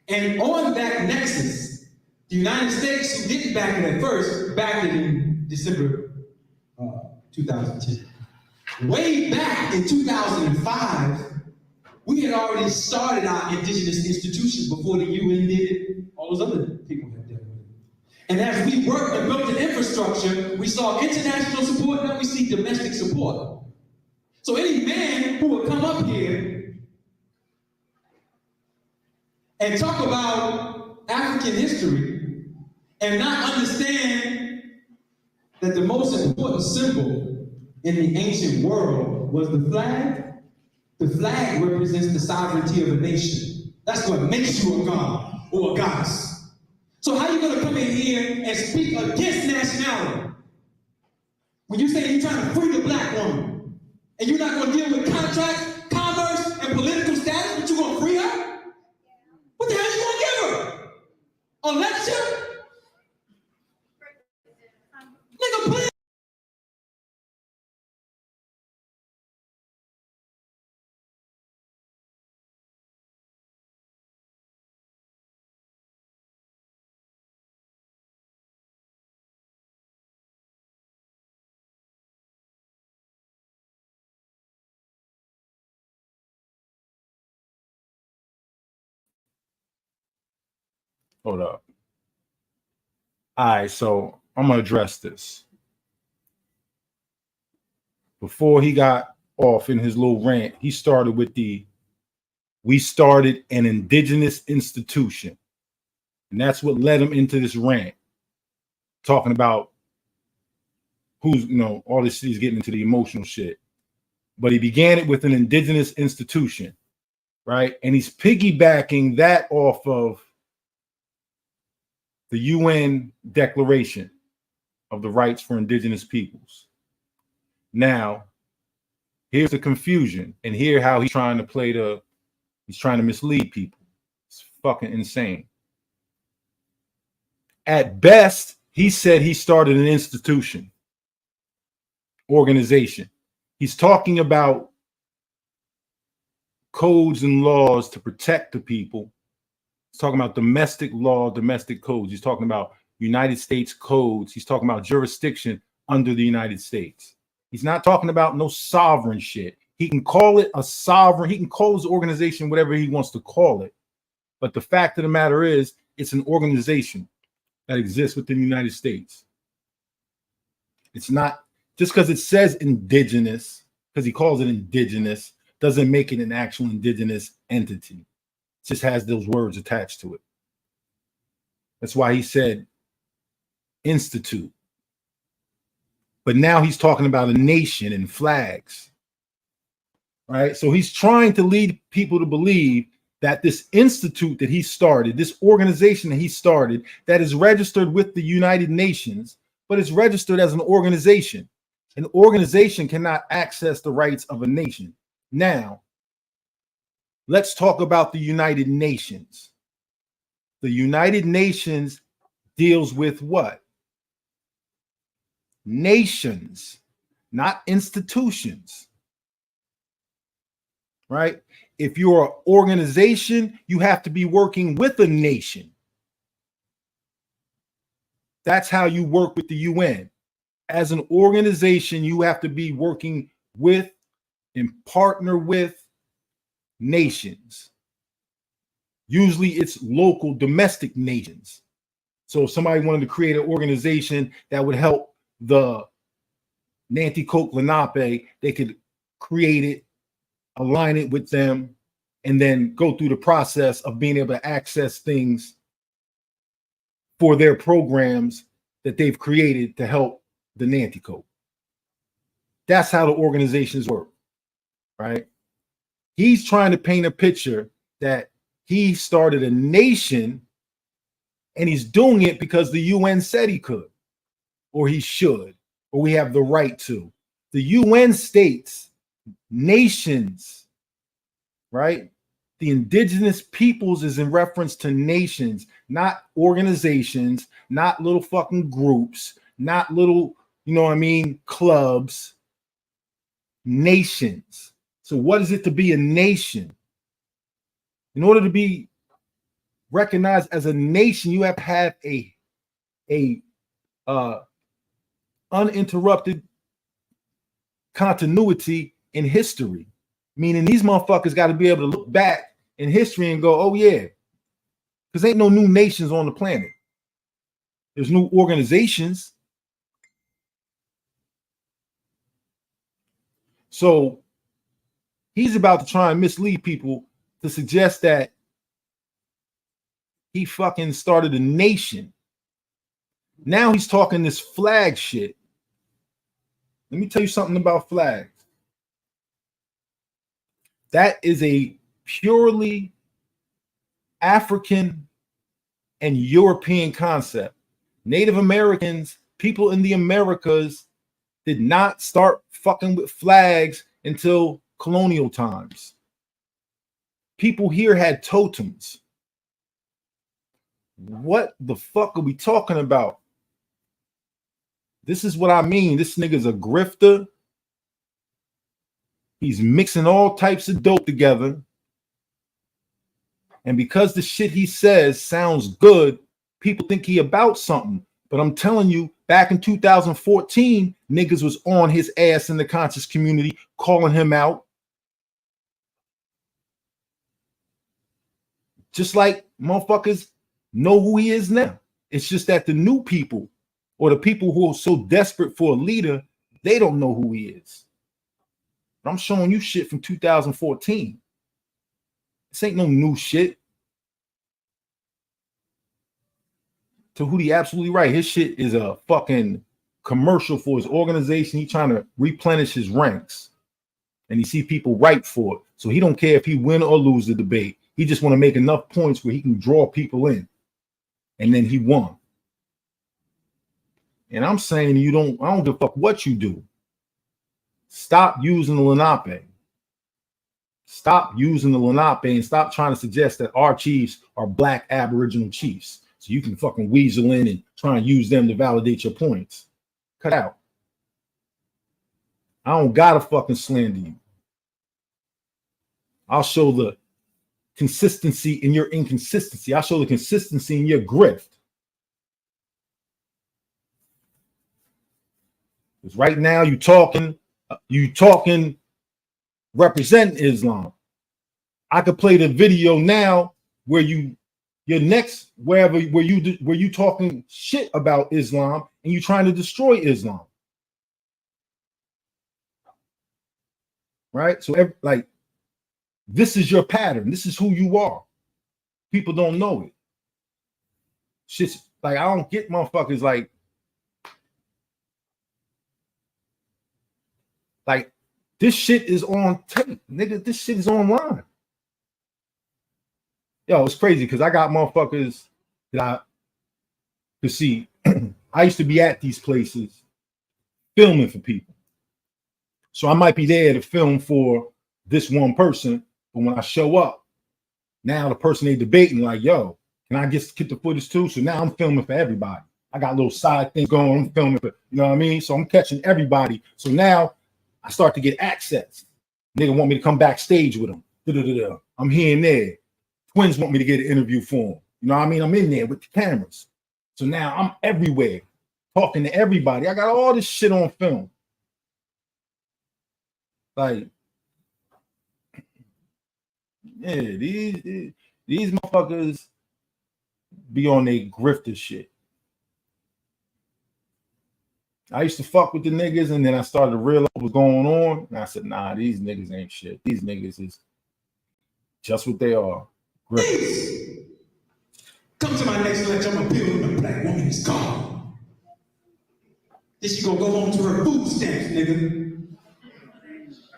And on that nexus, the United States, who didn't back it at first, backed it in December 2010. Way back in 2005, we had already started our indigenous institutions before the UN did it. All those other people had done it. And as we worked and built the infrastructure, we saw international support, now we see domestic support. So any man who would come up here and talk about African history and not understand that the most important symbol in the ancient world was the flag represents the sovereignty of a nation. That's what makes you a god or a goddess. So how are you going to come in here and speak against nationality? When you say you're trying to free the black woman, and you're not going to deal with contracts, commerce, and political status, but you're going to free her? What the hell are you going to give her? A lecture? Nigga, please. Hold up. All right, so I'm gonna address this. Before he got off in his little rant, he started with we started an indigenous institution. And that's what led him into this rant, talking about who's, all this shit, he's getting into the emotional shit. But he began it with an indigenous institution, right? And he's piggybacking that off of the UN Declaration of the Rights for Indigenous Peoples. Now, here's the confusion, and here how he's trying to mislead people. It's fucking insane. At best, he said he started an institution, organization. He's talking about codes and laws to protect the people. He's talking about domestic law, domestic codes. He's talking about United States codes. He's talking about jurisdiction under the United States. He's not talking about no sovereign shit. He can call it a sovereign. He can call his organization whatever he wants to call it. But the fact of the matter is, it's an organization that exists within the United States. It's not just because it says indigenous, because he calls it indigenous, doesn't make it an actual indigenous entity. It just has those words attached to it. That's why he said institute. But now he's talking about a nation and flags. Right? So he's trying to lead people to believe that this institute that he started, this organization that he started, that is registered with the United Nations, but it's registered as an organization. An organization cannot access the rights of a nation. Now, let's talk about the United Nations. The United Nations deals with what? Nations, not institutions. Right? If you're an organization, you have to be working with a nation. That's how you work with the UN. As an organization, you have to be working with and partner with nations. Usually it's local, domestic nations. So if somebody wanted to create an organization that would help the Nanticoke Lenape, they could create it, align it with them, and then go through the process of being able to access things for their programs that they've created to help the Nanticoke. That's how the organizations work, right? He's trying to paint a picture that he started a nation and he's doing it because the UN said he could, or he should, or we have the right to. The UN states nations, right? The indigenous peoples is in reference to nations, not organizations, not little fucking groups, not little, you know what I mean, clubs, nations. So what is it to be a nation? In order to be recognized as a nation, you have to have a uninterrupted continuity in history. Meaning these motherfuckers got to be able to look back in history and go, oh yeah, because ain't no new nations on the planet. There's new organizations. So he's about to try and mislead people to suggest that he fucking started a nation. Now he's talking this flag shit. Let me tell you something about flags. That is a purely African and European concept. Native Americans, people in the Americas, did not start fucking with flags until colonial times. People here had totems. What the fuck are we talking about? This is what I mean. This nigga's a grifter. He's mixing all types of dope together. And because the shit he says sounds good, people think he about something. But I'm telling you, back in 2014, niggas was on his ass in the conscious community, calling him out. Just like motherfuckers know who he is now. It's just that the new people, or the people who are so desperate for a leader, they don't know who he is. But I'm showing you shit from 2014. This ain't no new shit. Tahuti absolutely right. His shit is a fucking commercial for his organization. He trying to replenish his ranks. And he see people ripe for it. So he don't care if he win or lose the debate. He just want to make enough points where he can draw people in. And then he won. And I'm saying I don't give a fuck what you do. Stop using the Lenape. Stop using the Lenape and stop trying to suggest that our chiefs are black Aboriginal chiefs. So you can fucking weasel in and try and use them to validate your points. Cut out. I don't gotta fucking slander you. I'll show the consistency in your inconsistency. I'll show the consistency in your grift. Because right now you talking represent Islam. I could play the video now where your next where you talking shit about Islam and you trying to destroy Islam. Right? So like this is your pattern. This is who you are. People don't know it. Shit's like I don't get motherfuckers like this shit is on tape, nigga. This shit is online. Yo, it's crazy because I got motherfuckers that I could see. I used to be at these places filming for people. So I might be there to film for this one person, but when I show up, now the person they debating like, yo, can I get the footage too? So now I'm filming for everybody. I got little side things going. I'm filming for, you know what I mean? So I'm catching everybody. So now I start to get access. Nigga want me to come backstage with them. I'm here and there. Twins want me to get an interview for them. You know what I mean? I'm in there with the cameras. So now I'm everywhere talking to everybody. I got all this shit on film. Like, yeah, these motherfuckers be on their grifter shit. I used to fuck with the niggas, and then I started to realize what was going on. And I said, nah, these niggas ain't shit. These niggas is just what they are. Grifters. Come to my next lecture. I'm gonna build when a black woman is gone. Then she gonna go home to her food stamps, nigga,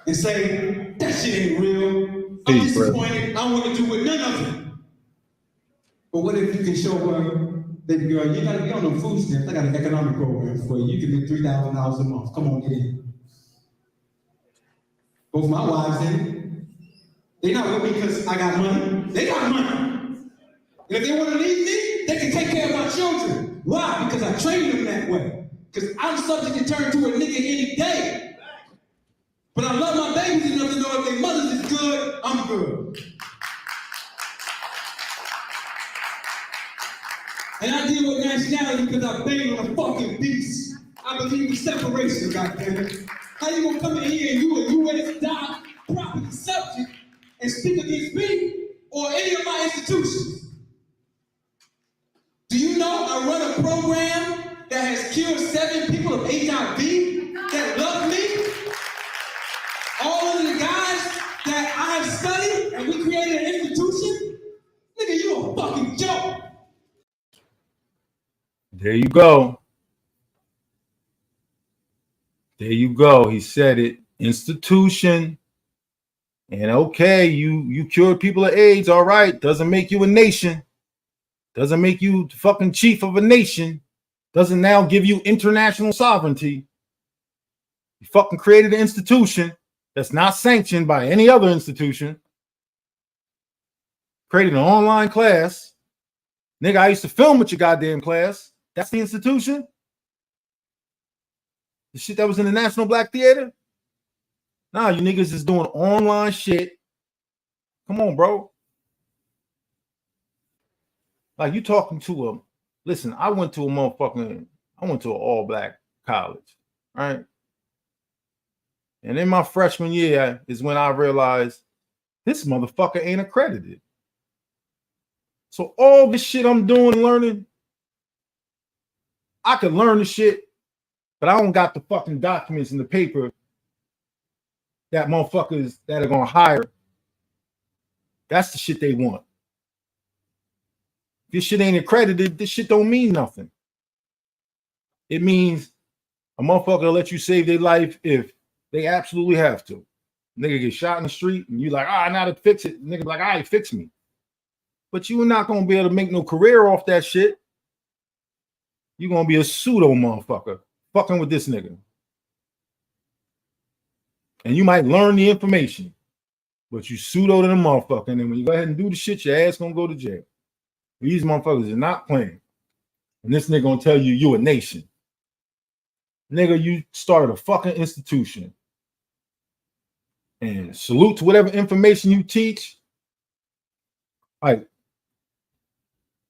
and say, that shit ain't real. I'm disappointed. I don't want to do with none of it. But what if you can show her, baby girl, you gotta be on no food stamps. I got an economic program for you. You can make $3,000 a month. Come on, get in. Both my wives in. They not with me because I got money. They got money. And if they want to leave me, they can take care of my children. Why? Because I trained them that way. Because I'm subject to turn to a nigga any day. But I love my babies enough to know if their mothers is good, I'm good. And I deal with nationality because I bang on a fucking beast. I believe in separation, goddammit. How you gonna come in here and you a U.S. doc, property subject, and speak against me or any of my institutions? Do you know I run a program that has cured 7 people of HIV that love me? All of the guys that I have studied and we created an institution? Nigga, you a fucking joke. There you go. There you go. He said it. Institution. And okay, you cured people of AIDS. All right. Doesn't make you a nation. Doesn't make you the fucking chief of a nation. Doesn't now give you international sovereignty. You fucking created an institution that's not sanctioned by any other institution. Created an online class. Nigga, I used to film with your goddamn class. That's the institution? The shit that was in the National Black Theater? Nah, you niggas is doing online shit. Come on, bro. Like you talking to a, listen, I went to an all-black college, right? And in my freshman year is when I realized this motherfucker ain't accredited. So all this shit I'm doing, learning, I can learn the shit, but I don't got the fucking documents in the paper that motherfuckers that are gonna hire. That's the shit they want. If this shit ain't accredited, this shit don't mean nothing. It means a motherfucker will let you save their life if they absolutely have to. Nigga get shot in the street and you like, I know how to fix it. Nigga be like, all right, fix me. But you're not gonna be able to make no career off that shit. You're gonna be a pseudo motherfucker fucking with this nigga. And you might learn the information, but you pseudo to the motherfucker. And then when you go ahead and do the shit, your ass gonna go to jail. These motherfuckers are not playing. And this nigga gonna tell you you a nation. Nigga, you started a fucking institution. And salute to whatever information you teach. Like,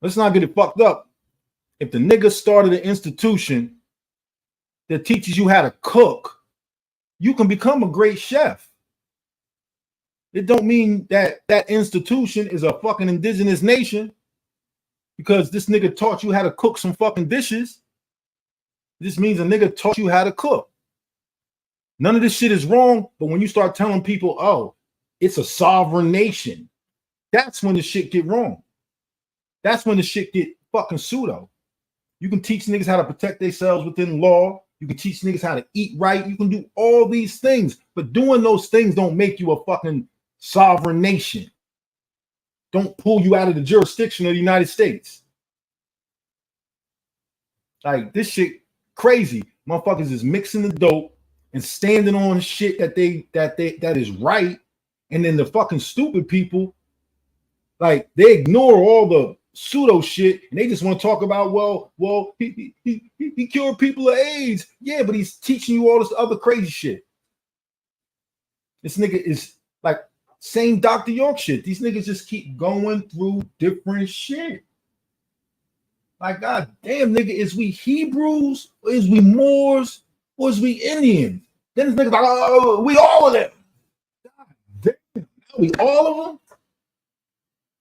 let's not get it fucked up. If the nigga started an institution that teaches you how to cook, you can become a great chef. It don't mean that that institution is a fucking indigenous nation because this nigga taught you how to cook some fucking dishes. This means a nigga taught you how to cook. None of this shit is wrong, but when you start telling people, oh, it's a sovereign nation, that's when the shit get wrong. That's when the shit get fucking pseudo. You can teach niggas how to protect themselves within law. You can teach niggas how to eat right. You can do all these things, but doing those things don't make you a fucking sovereign nation. Don't pull you out of the jurisdiction of the United States. Like this shit crazy. Motherfuckers is mixing the dope and standing on shit that is right. And then the fucking stupid people, like they ignore all the pseudo shit and they just want to talk about, well, he cured people of AIDS. Yeah, but he's teaching you all this other crazy shit. This nigga is like same Dr. York shit. These niggas just keep going through different shit. Like, god damn, nigga, is we Hebrews, or is we Moors, or is we Indians? Then this nigga's like, oh, we all of them. God damn, we all of them?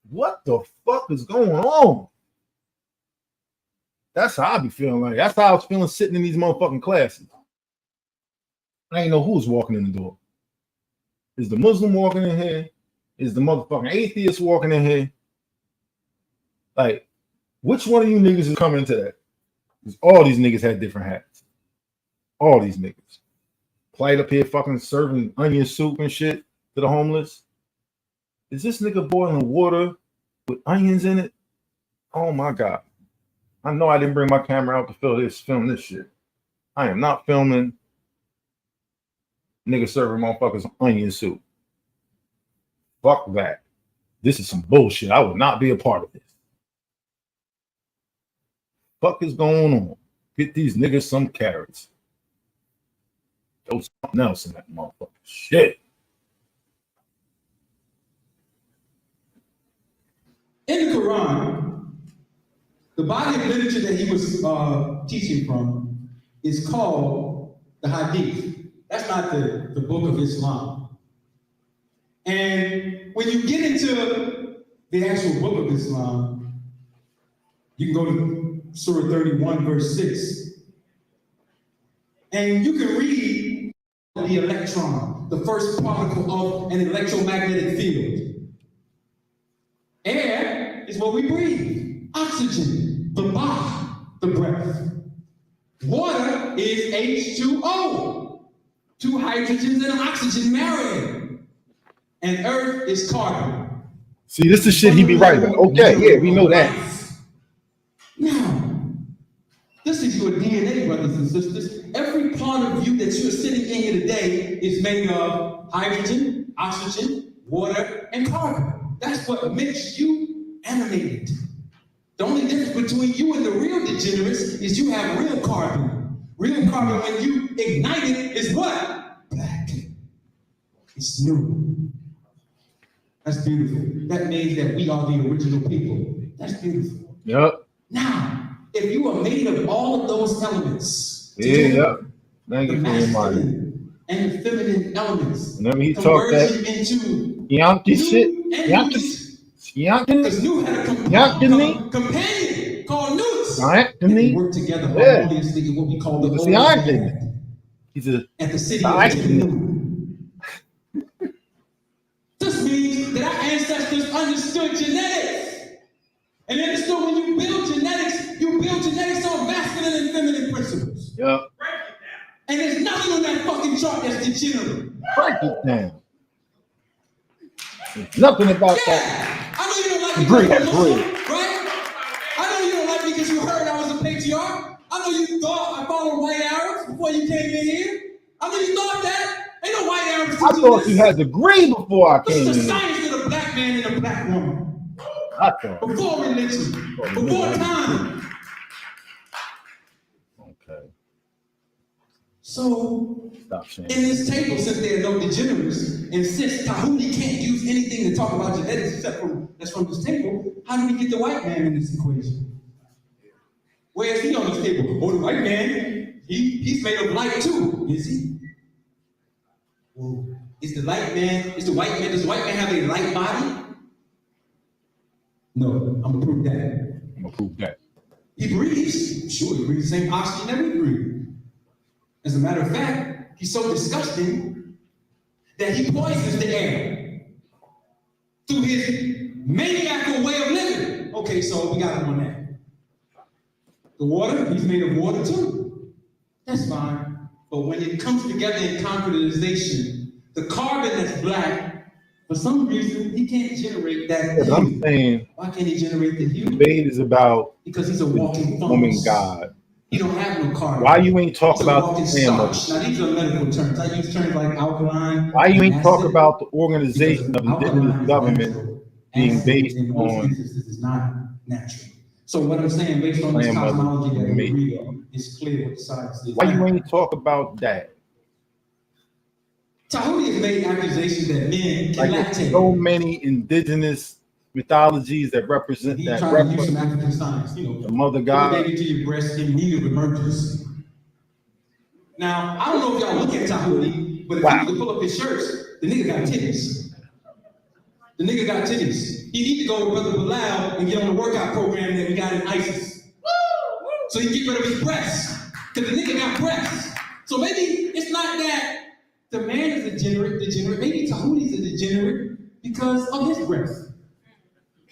What the fuck is going on? That's how I be feeling like. That's how I was feeling sitting in these motherfucking classes. I ain't know who was walking in the door. Is the Muslim walking in here? Is the motherfucking atheist walking in here? Like, which one of you niggas is coming into that? Because all these niggas had different hats. All these niggas. Plight up here fucking serving onion soup and shit to the homeless. Is this nigga boiling water with onions in it? Oh my God. I know I didn't bring my camera out to film this shit. I am not filming nigga serving motherfuckers onion soup. Fuck that. This is some bullshit. I would not be a part of this. fuck is going on? Get these niggas some carrots. Throw something else in that motherfucker. Shit. In the Quran, the body of literature that he was teaching from is called the Hadith. That's not the book of Islam. And when you get into the actual book of Islam, you can go to Surah 31, verse 6. And you can read the electron, the first particle of an electromagnetic field. Air is what we breathe. Oxygen, the breath. Water is H2O. 2 hydrogens and an oxygen marrying. And earth is carbon. See, this is shit he be right about. Okay, yeah, we know that. Now, this is your DNA, brothers and sisters. Every part of you that you're sitting in here today is made of hydrogen, oxygen, water, and carbon. That's what makes you animated. The only difference between you and the real degenerates is you have real carbon. Real carbon, when you ignite it, is what? Black. It's new. That's beautiful. That means that we are the original people. That's beautiful. Yep. Now, if you are made of all of those elements, Yeah. Thank the you for reminding. masculine and the feminine elements, Whenever he talked that into Yankee shit, Yankee, because New had a companion called Newt. They work together harmoniously in what we call the overstand. He's a at the city of New. This means that our ancestors understood genetics. And they understood when you build genetics on masculine and feminine principles. Yep. And there's nothing on that fucking chart that's degenerate. Break it down. There's nothing about that. I know you don't like me Agree, because agree. you're Muslim, right? I know you don't like me because you heard I was a patriarch. I know you thought I followed white Arabs before you came in here. I know you thought that. Ain't no white Arabs teaching I thought this. you had to agree before I came This is in. the science of the black man and the black woman. I thought. Before religion. Before time. Okay. So, Stop saying. in this table, since there are no degenerates, and since Tahuti can't use anything to talk about genetics except that's from this table, how do we get the white man in this equation? Where is he on this table? Oh, the white man, he's made of light too, is he? Well, does the white man have a light body? No, I'm gonna prove that. I'm gonna prove that. He breathes. Sure, he breathes the same oxygen that we breathe. As a matter of fact, he's so disgusting that he poisons the air through his maniacal way of living. Okay, so we got him on that. The water, he's made of water too. That's fine. But when it comes together in concretization, the carbon that's black, for some reason, he can't generate that. Because I'm saying, why can't he generate the hue? debate is about Because he's a walking woman fungus. God. He don't have no carbon. Why you ain't talk He's a about walking the starch. family? Now these are medical terms. I use terms like alkaline. Why you ain't acid, talk about the organization of because indigenous alkaline government natural. being Acid based in most on instances is not natural. So what I'm saying, based on this grandmother cosmology that we made. read on, it's clear what the science is. Why you ain't talk about that? Tahuti has made accusations that men can Like there's lactate. so many indigenous mythologies that represent He that trying to use some reference African science, you know. the mother Put a God. baby to your breast in need of emergency. Now, I don't know if y'all look at Tahuti, but if Wow. you can pull up his shirts, the nigga got titties. The nigga got titties. He need to go to Brother Bilal and get on the workout program that we got in ISIS. So he can get rid of his breasts. Because the nigga got breasts. So maybe it's not that the man is a degenerate. Maybe Tahuti's a degenerate because of his breasts.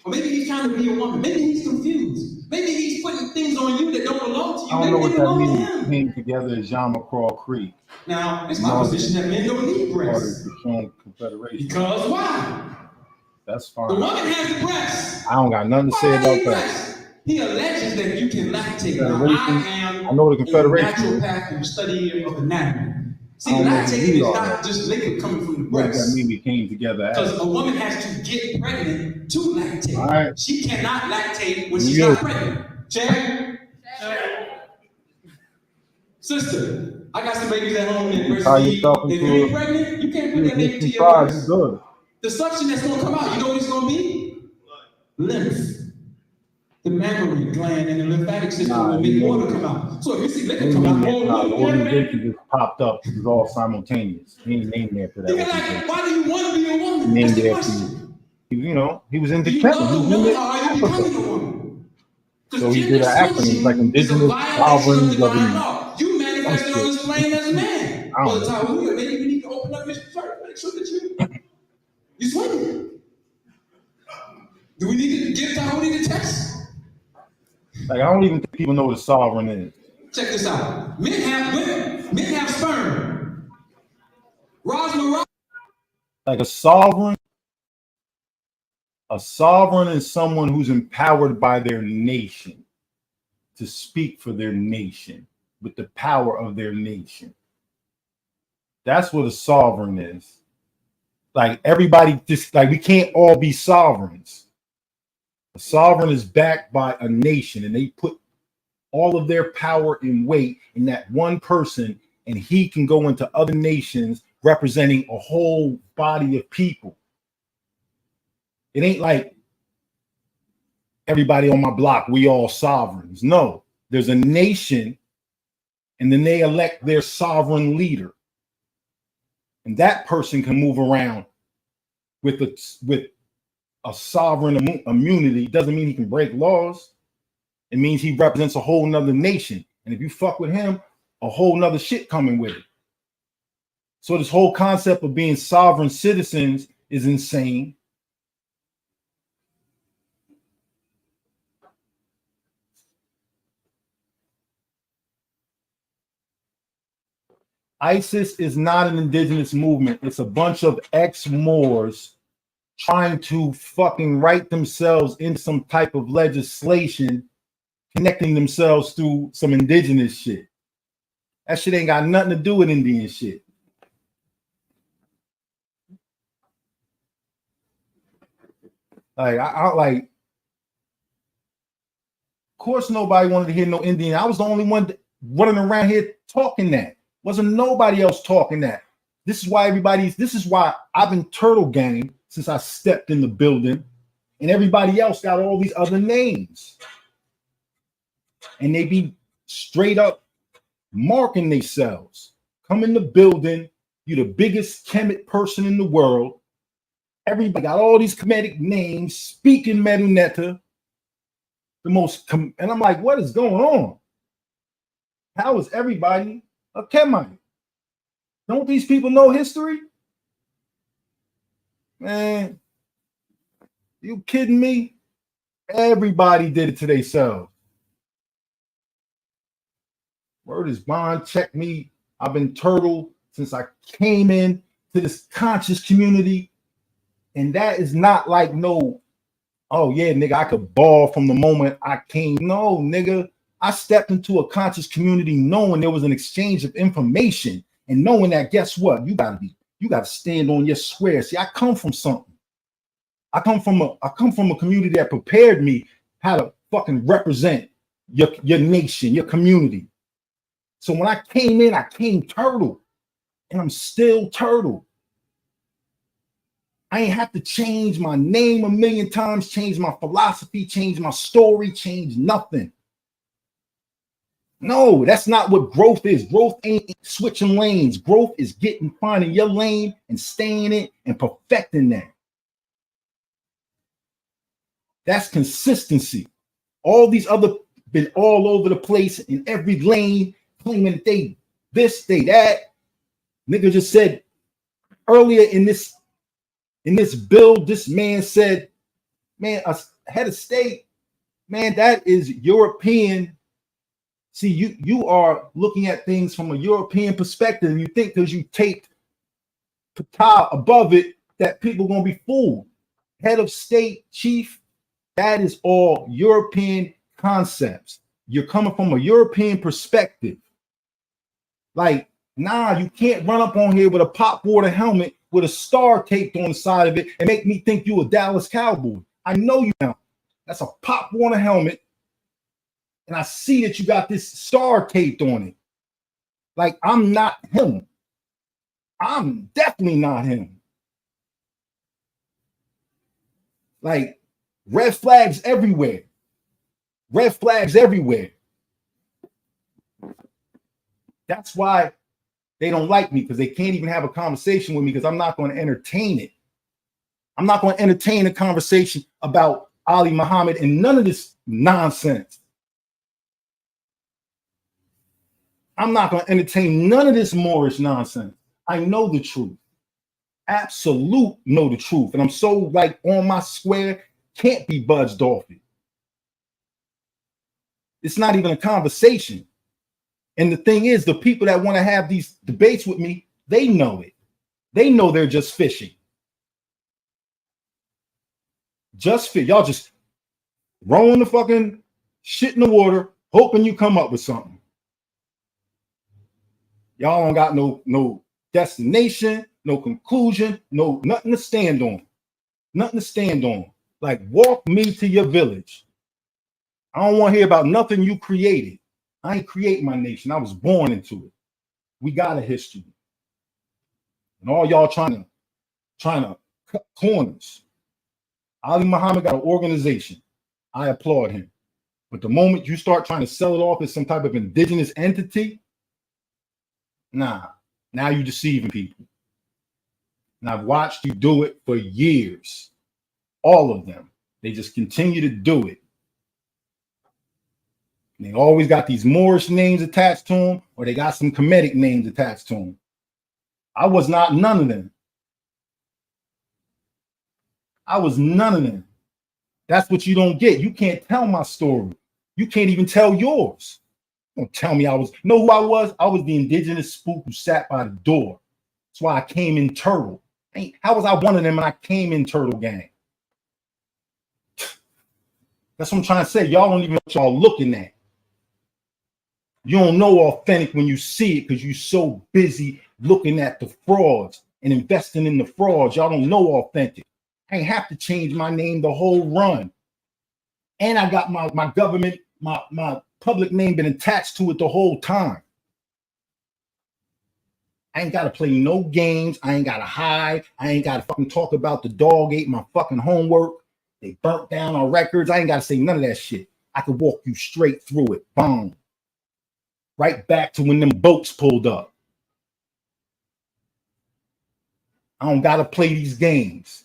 Or maybe he's trying to be a woman. Maybe he's confused. Maybe he's putting things on you that don't belong to you. I don't know Maybe what they that belong to means. him. Came together as John McCraw Creek, Now, it's my position that men don't need part of breasts. the Strong Confederation. Because why? That's The fine. woman has the breasts. I don't got nothing to say Why about need that. breasts? He alleges that you can lactate. Now, Confederation. I I know the am Confederation a is. naturopath and study of anatomy. See, I don't know what lactating we is are. not just liquid coming from the What does that breast. mean we came together Because as? a woman has to get pregnant to lactate. All right. She cannot lactate when New she's York. not pregnant. Check. Sister, I got some babies at home that Tie breastfeed. yourself If into you're a pregnant, you can't put that baby to your tribe, breast. you good. The suction that's gonna come out, you know what it's gonna be? Lymph. The mammary gland and the lymphatic system will make water come out. So if you see liquor come out, The organization just popped up. It was all simultaneous. He ain't named after that. You're like, why do you want to be a woman? That's the question. He was in Do you Deconstructing. love the woman or are you becoming a woman? So he did an acronym, like indigenous sovereigns of the You manifested on this plane as a man. I don't know. Tahuti, maybe we need to open up Mr. Church, make sure that you sweating. Do we need to give Tahuti the test? Like, I don't even think people know what a sovereign is. Check this out. Men have women. Men have sperm. Rosalind. Like a sovereign is someone who's empowered by their nation to speak for their nation with the power of their nation. That's what a sovereign is. Like, everybody just, like, we can't all be sovereigns. A sovereign is backed by a nation, and they put all of their power and weight in that one person, and he can go into other nations representing a whole body of people. It ain't like everybody on my block, we all sovereigns. No, there's a nation, and then they elect their sovereign leader. And that person can move around with a sovereign immunity. Doesn't mean he can break laws. It means he represents a whole nother nation. And if you fuck with him, a whole nother shit coming with it. So this whole concept of being sovereign citizens is insane. ISIS is not an indigenous movement. It's a bunch of ex-Moors trying to fucking write themselves in some type of legislation, connecting themselves through some indigenous shit. That shit ain't got nothing to do with Indian shit. Like, of course nobody wanted to hear no Indian. I was the only one running around here talking that. Wasn't nobody else talking that. This is why I've been Turtle Gang since I stepped in the building, and everybody else got all these other names. And they be straight up marking themselves. Come in the building, you're the biggest Kemet person in the world. Everybody got all these Kemetic names, speaking Meduneta, and I'm like, what is going on? How is everybody a Kemite? Don't these people know history? Man, you kidding me? Everybody did it to themselves. Word is bond. Check me. I've been Turtle since I came in to this conscious community. And that is not like no, oh yeah, nigga, I could ball from the moment I came. No, nigga, I stepped into a conscious community knowing there was an exchange of information and knowing that, guess what? You gotta stand on your square. See, I come from something. I come from a community that prepared me how to fucking represent your nation, your community. So when I came in, I came Turtle, and I'm still Turtle. I ain't have to change my name a million times, change my philosophy, change my story, change nothing. No, that's not what growth is. Growth ain't switching lanes. Growth is finding your lane and staying in it and perfecting that. That's consistency. All these other been all over the place in every lane, claiming that they this, they that. Nigga just said earlier in this bill, this man said, man, a head of state, man, that is European. See, you are looking at things from a European perspective, and you think because you taped Pata above it that people are gonna be fooled. Head of state, chief, that is all European concepts. You're coming from a European perspective. Like, nah, you can't run up on here with a pop water helmet with a star taped on the side of it and make me think you a Dallas Cowboy. I know you now. That's a pop water helmet. And I see that you got this star taped on it. Like, I'm not him. I'm definitely not him. Like, red flags everywhere. Red flags everywhere. That's why they don't like me, because they can't even have a conversation with me, because I'm not going to entertain it. I'm not going to entertain a conversation about Ali Muhammad and none of this nonsense. I'm not going to entertain none of this Moorish nonsense. I know the truth. Absolute know the truth. And I'm so like on my square, can't be budged off it. It's not even a conversation. And the thing is, the people that want to have these debates with me, they know it. They know they're just fishing. Y'all just throwing the fucking shit in the water, hoping you come up with something. Y'all don't got no destination, no conclusion, nothing to stand on. Nothing to stand on. Like, walk me to your village. I don't want to hear about nothing you created. I ain't create my nation. I was born into it. We got a history. And all y'all trying to cut corners. Ali Muhammad got an organization. I applaud him. But the moment you start trying to sell it off as some type of indigenous entity, nah, now you're deceiving people. And I've watched you do it for years. All of them. They just continue to do it. And they always got these Moorish names attached to them, or they got some Kemetic names attached to them. I was not none of them. I was none of them. That's what you don't get. You can't tell my story. You can't even tell yours. Don't tell me I was. You know who I was? I was the indigenous spook who sat by the door. That's why I came in Turtle. How was I one of them when I came in Turtle Gang? That's what I'm trying to say. Y'all don't even know what y'all looking at. You don't know authentic when you see it because you're so busy looking at the frauds and investing in the frauds. Y'all don't know authentic. I ain't have to change my name the whole run. And I got my government, my public name been attached to it the whole time. I ain't got to play no games. I ain't got to hide. I ain't got to fucking talk about the dog ate my fucking homework. They burnt down our records. I ain't got to say none of that shit. I could walk you straight through it. Boom. Right back to when them boats pulled up. I don't got to play these games.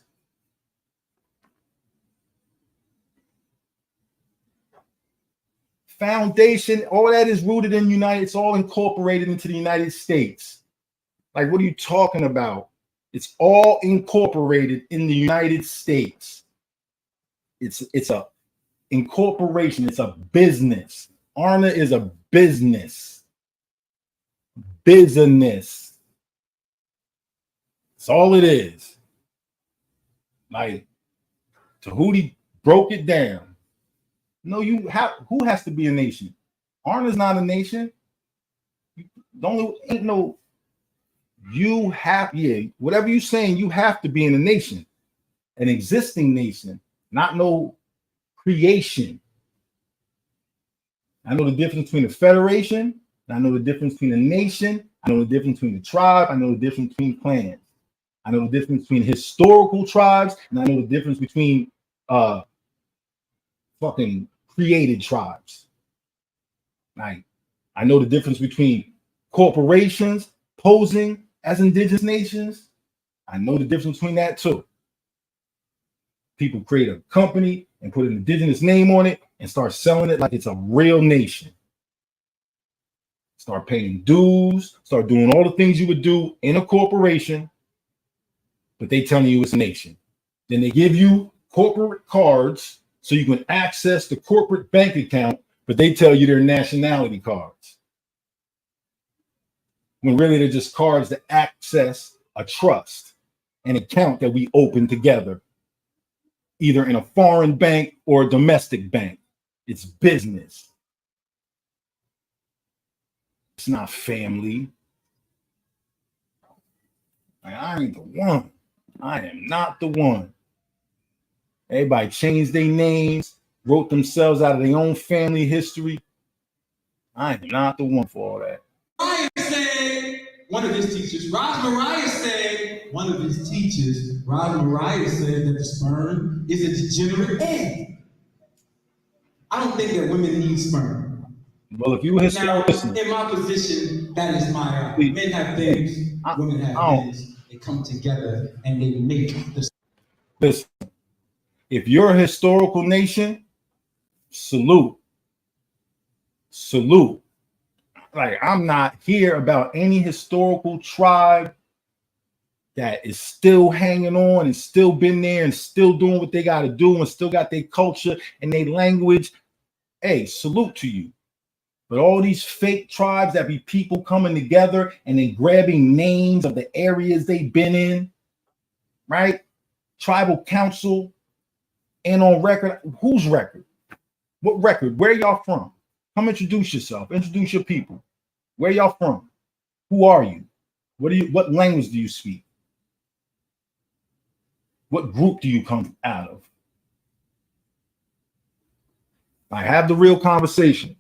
Foundation, all that is rooted in United. It's all incorporated into the United States. Like, what are you talking about? It's all incorporated in the United States. It's a incorporation. It's a business. ARNA is a business. Business. That's all it is. Like, Tahuti broke it down. No, who has to be a nation? ARNA's not a nation. You have, whatever you're saying, you have to be in a nation, an existing nation, not no creation. I know the difference between a federation. I know the difference between a nation. I know the difference between the tribe. I know the difference between clans. I know the difference between historical tribes, and I know the difference between fucking created tribes. Like, I know the difference between corporations posing as indigenous nations. I know the difference between that too. People create a company and put an indigenous name on it and start selling it like it's a real nation. Start paying dues, start doing all the things you would do in a corporation, but they telling you it's a nation. Then they give you corporate cards so you can access the corporate bank account, but they tell you they're nationality cards. When really they're just cards to access a trust, an account that we open together, either in a foreign bank or a domestic bank. It's business. It's not family. I ain't the one. I am not the one. Everybody changed their names, wrote themselves out of their own family history. I am not the one for all that. I am saying one of his teachers, Raj Mariah said, one of his teachers, Raj Mariah said that the sperm is a degenerate egg. I don't think that women need sperm. Well, if you Now, listen, in my position, that is my men have things, women have things. They come together and they make the. Listen, if you're a historical nation, salute. Like, I'm not here about any historical tribe that is still hanging on and still been there and still doing what they got to do and still got their culture and their language. Hey, salute to you. But all these fake tribes that be people coming together and then grabbing names of the areas they've been in, right? Tribal council and on record. Whose record? What record? Where y'all from? Come introduce yourself. Introduce your people. Where y'all from? Who are you? What language do you speak? What group do you come out of? I have the real conversation.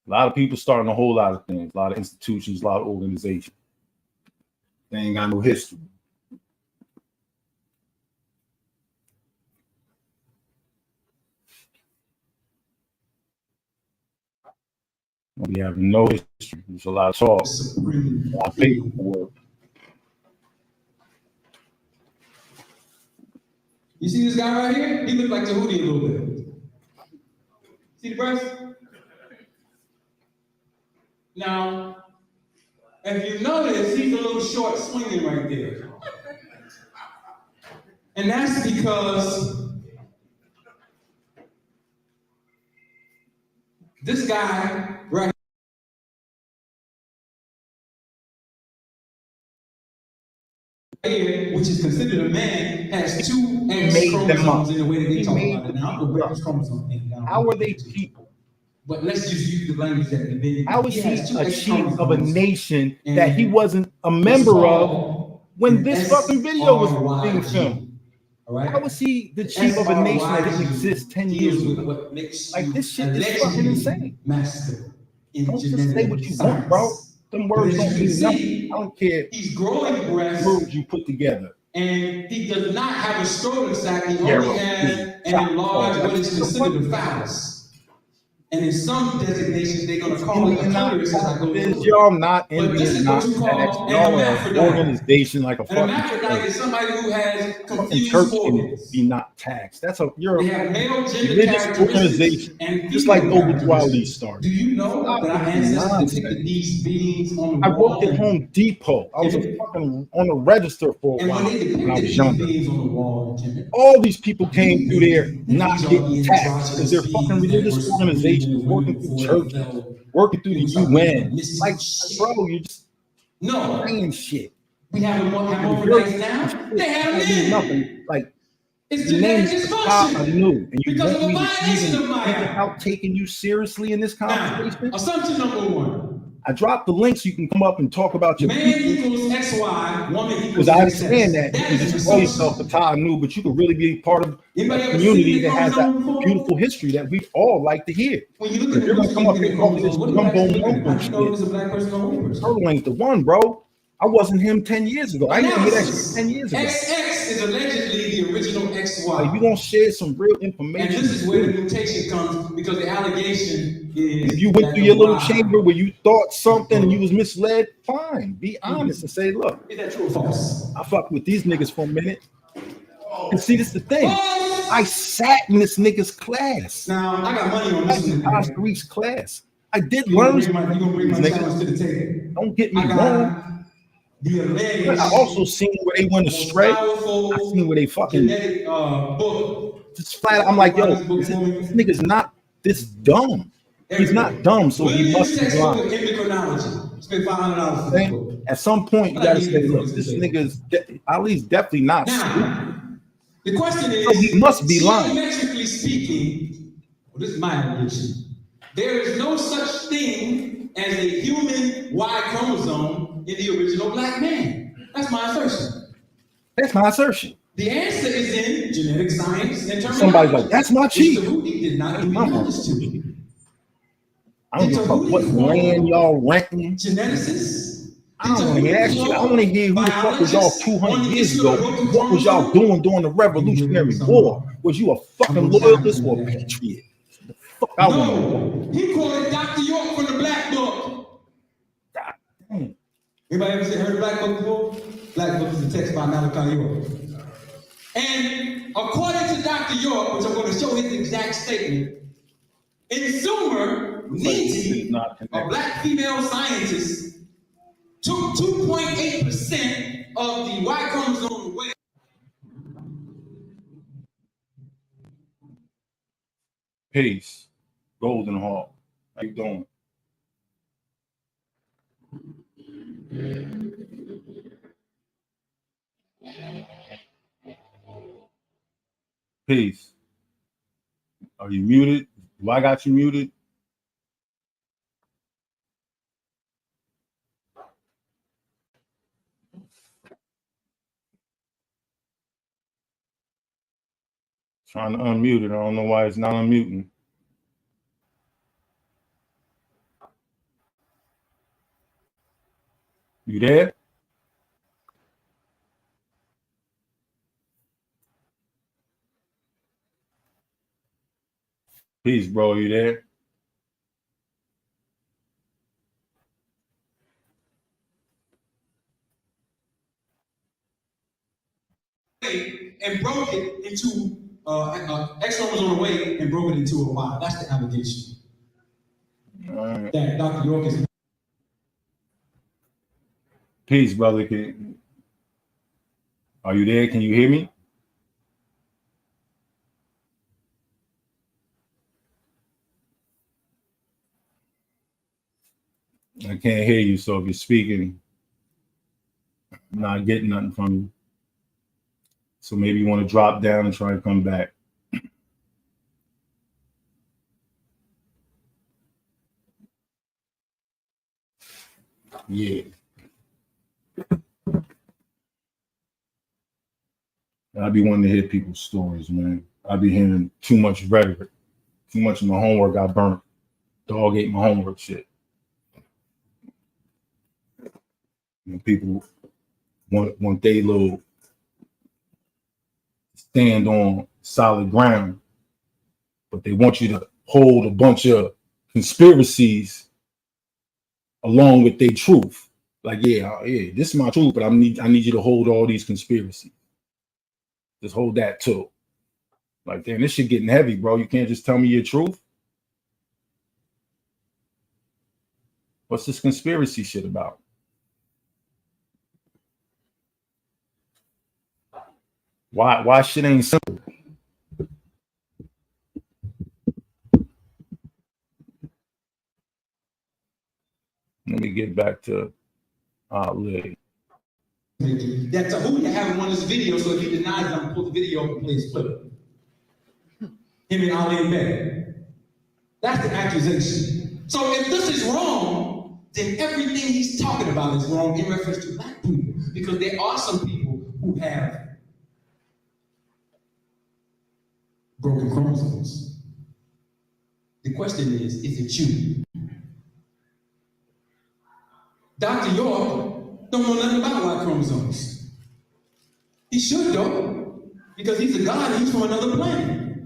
A lot of people starting a whole lot of things, a lot of institutions, a lot of organizations. They ain't got no history. We have no history. There's a lot of talk, a lot of paperwork. You see this guy right here? He looked like Tahuti a little bit. See the breast? Now, if you notice, he's a little short swinging right there. And that's because this guy right here, which is considered a man, has two X chromosomes in the way that they talk about it now. The X chromosome thing down. How are they people? But let's just use the language that the How is he a chief of a nation that he wasn't a member of when this fucking video was being filmed? How was he the chief of a nation that didn't exist 10 years ago? Like, this shit is fucking insane. Don't just say what you want, bro. Them words don't mean nothing. I don't care. He's growing breasts. Words you put together. And he does not have a scrotum sac. He only has an enlarged what is considered a phallus. And in some designations, they're going to call it a clitoris as I go through. Y'all not Indian, not y'all an organization like a fucking hermaphrodite is somebody who has confused church organs. be not taxed. That's you're They a have male gender religious organization, and just like Overstand started. Do you know that our ancestors depicted these beings on the I wall? worked at Home Depot. I was fucking on the register for a while when I was younger. All these people came through there not getting taxed because they're fucking religious organizations working through churches, working through the UN. Like, bro, you're just saying shit. We have hermaphrodites now. They have nothing. Like, it's your name genetic is dysfunction. Anu, and you Because want of me a to violation even of Maya. think about taking you seriously in this conversation? Now, assumption number one. I dropped the link so you can come up and talk about your Man people. equals XY, woman equals Because I understand that you can is just call yourself a Anu, but you could really be part of a community that has that beautiful history that we all like to hear. When you look If at you're gonna come up and call me this gumbo shit, a black person on Turtle ain't the one, bro. I wasn't him 10 years ago. I didn't hear that shit 10 years ago. XX is allegedly the original XY. Like, you gonna share some real information. And this is where the mutation comes because the allegation is. If you went through your little chamber where you thought something and you was misled, fine. Be honest and say, look, is that true or false? I fucked with these niggas for a minute. And see, this is the thing. I sat in this nigga's class. Now, I got money on this one. Pastor Reek's class. I did learn. You're gonna bring my challenge to the table. Don't get me wrong. But I also seen where they went astray. I seen where they fucking just flat. I'm like, yo, this nigga's not this dumb. He's not dumb, so he must be blind. Spend $500 for the book. At some point, you gotta say, look, this nigga's Ali's definitely not stupid. The question is, so he must be lying. Geometrically speaking, well, this is my prediction. There is no such thing as a human Y chromosome in the original black man. That's my assertion. That's my assertion. The answer is in genetic science and terminology. Somebody's like, that's my chief. Mr. Rudy did not do justice to. I don't give a fuck what land y'all renting. Geneticists. I don't want to hear that shit. I want to hear who the fuck was y'all 200 years ago. What was y'all doing during the Revolutionary War? Was you a fucking loyalist or a patriot? The fuck I want to know. He called it Dr. York from the Black Book. God damn. Anybody ever heard of Black Book before? Black Book is a text by Malachi York. And according to Dr. York, which I'm going to show his exact statement, in Sumer, Niti, a black female scientist, took 2.8% of the Y chromosome away. Peace. Golden Hawk. How you doing? Peace. Are you muted? Do I got you muted? Trying to unmute it. I don't know why it's not unmuting. You there? Peace, bro. You there? And broke it into X chromosome away and broke it into a Y. That's the allegation. Right. That Dr. York is. Peace, brother. Are you there? Can you hear me? I can't hear you, so if you're speaking, I'm not getting nothing from you. So maybe you want to drop down and try and come back. Yeah. I be wanting to hear people's stories, man. I be hearing too much rhetoric. Too much of my homework got burnt. Dog ate my homework shit. And people want they little stand on solid ground, but they want you to hold a bunch of conspiracies along with their truth. Like, yeah, this is my truth, but I need you to hold all these conspiracies. Just hold that too. Like, damn, this shit getting heavy, bro. You can't just tell me your truth. What's this conspiracy shit about? Why shit ain't simple? Let me get back to Liddy. That Tahuti having one of his videos, so if he denies it, I'm gonna pull the video up and play his clip. Him and Ali in bed. That's the accusation. So if this is wrong, then everything he's talking about is wrong in reference to black people, because there are some people who have broken chromosomes. The question is it you? Dr. York don't know nothing about Y chromosomes. He should though, because he's a god and he's from another planet.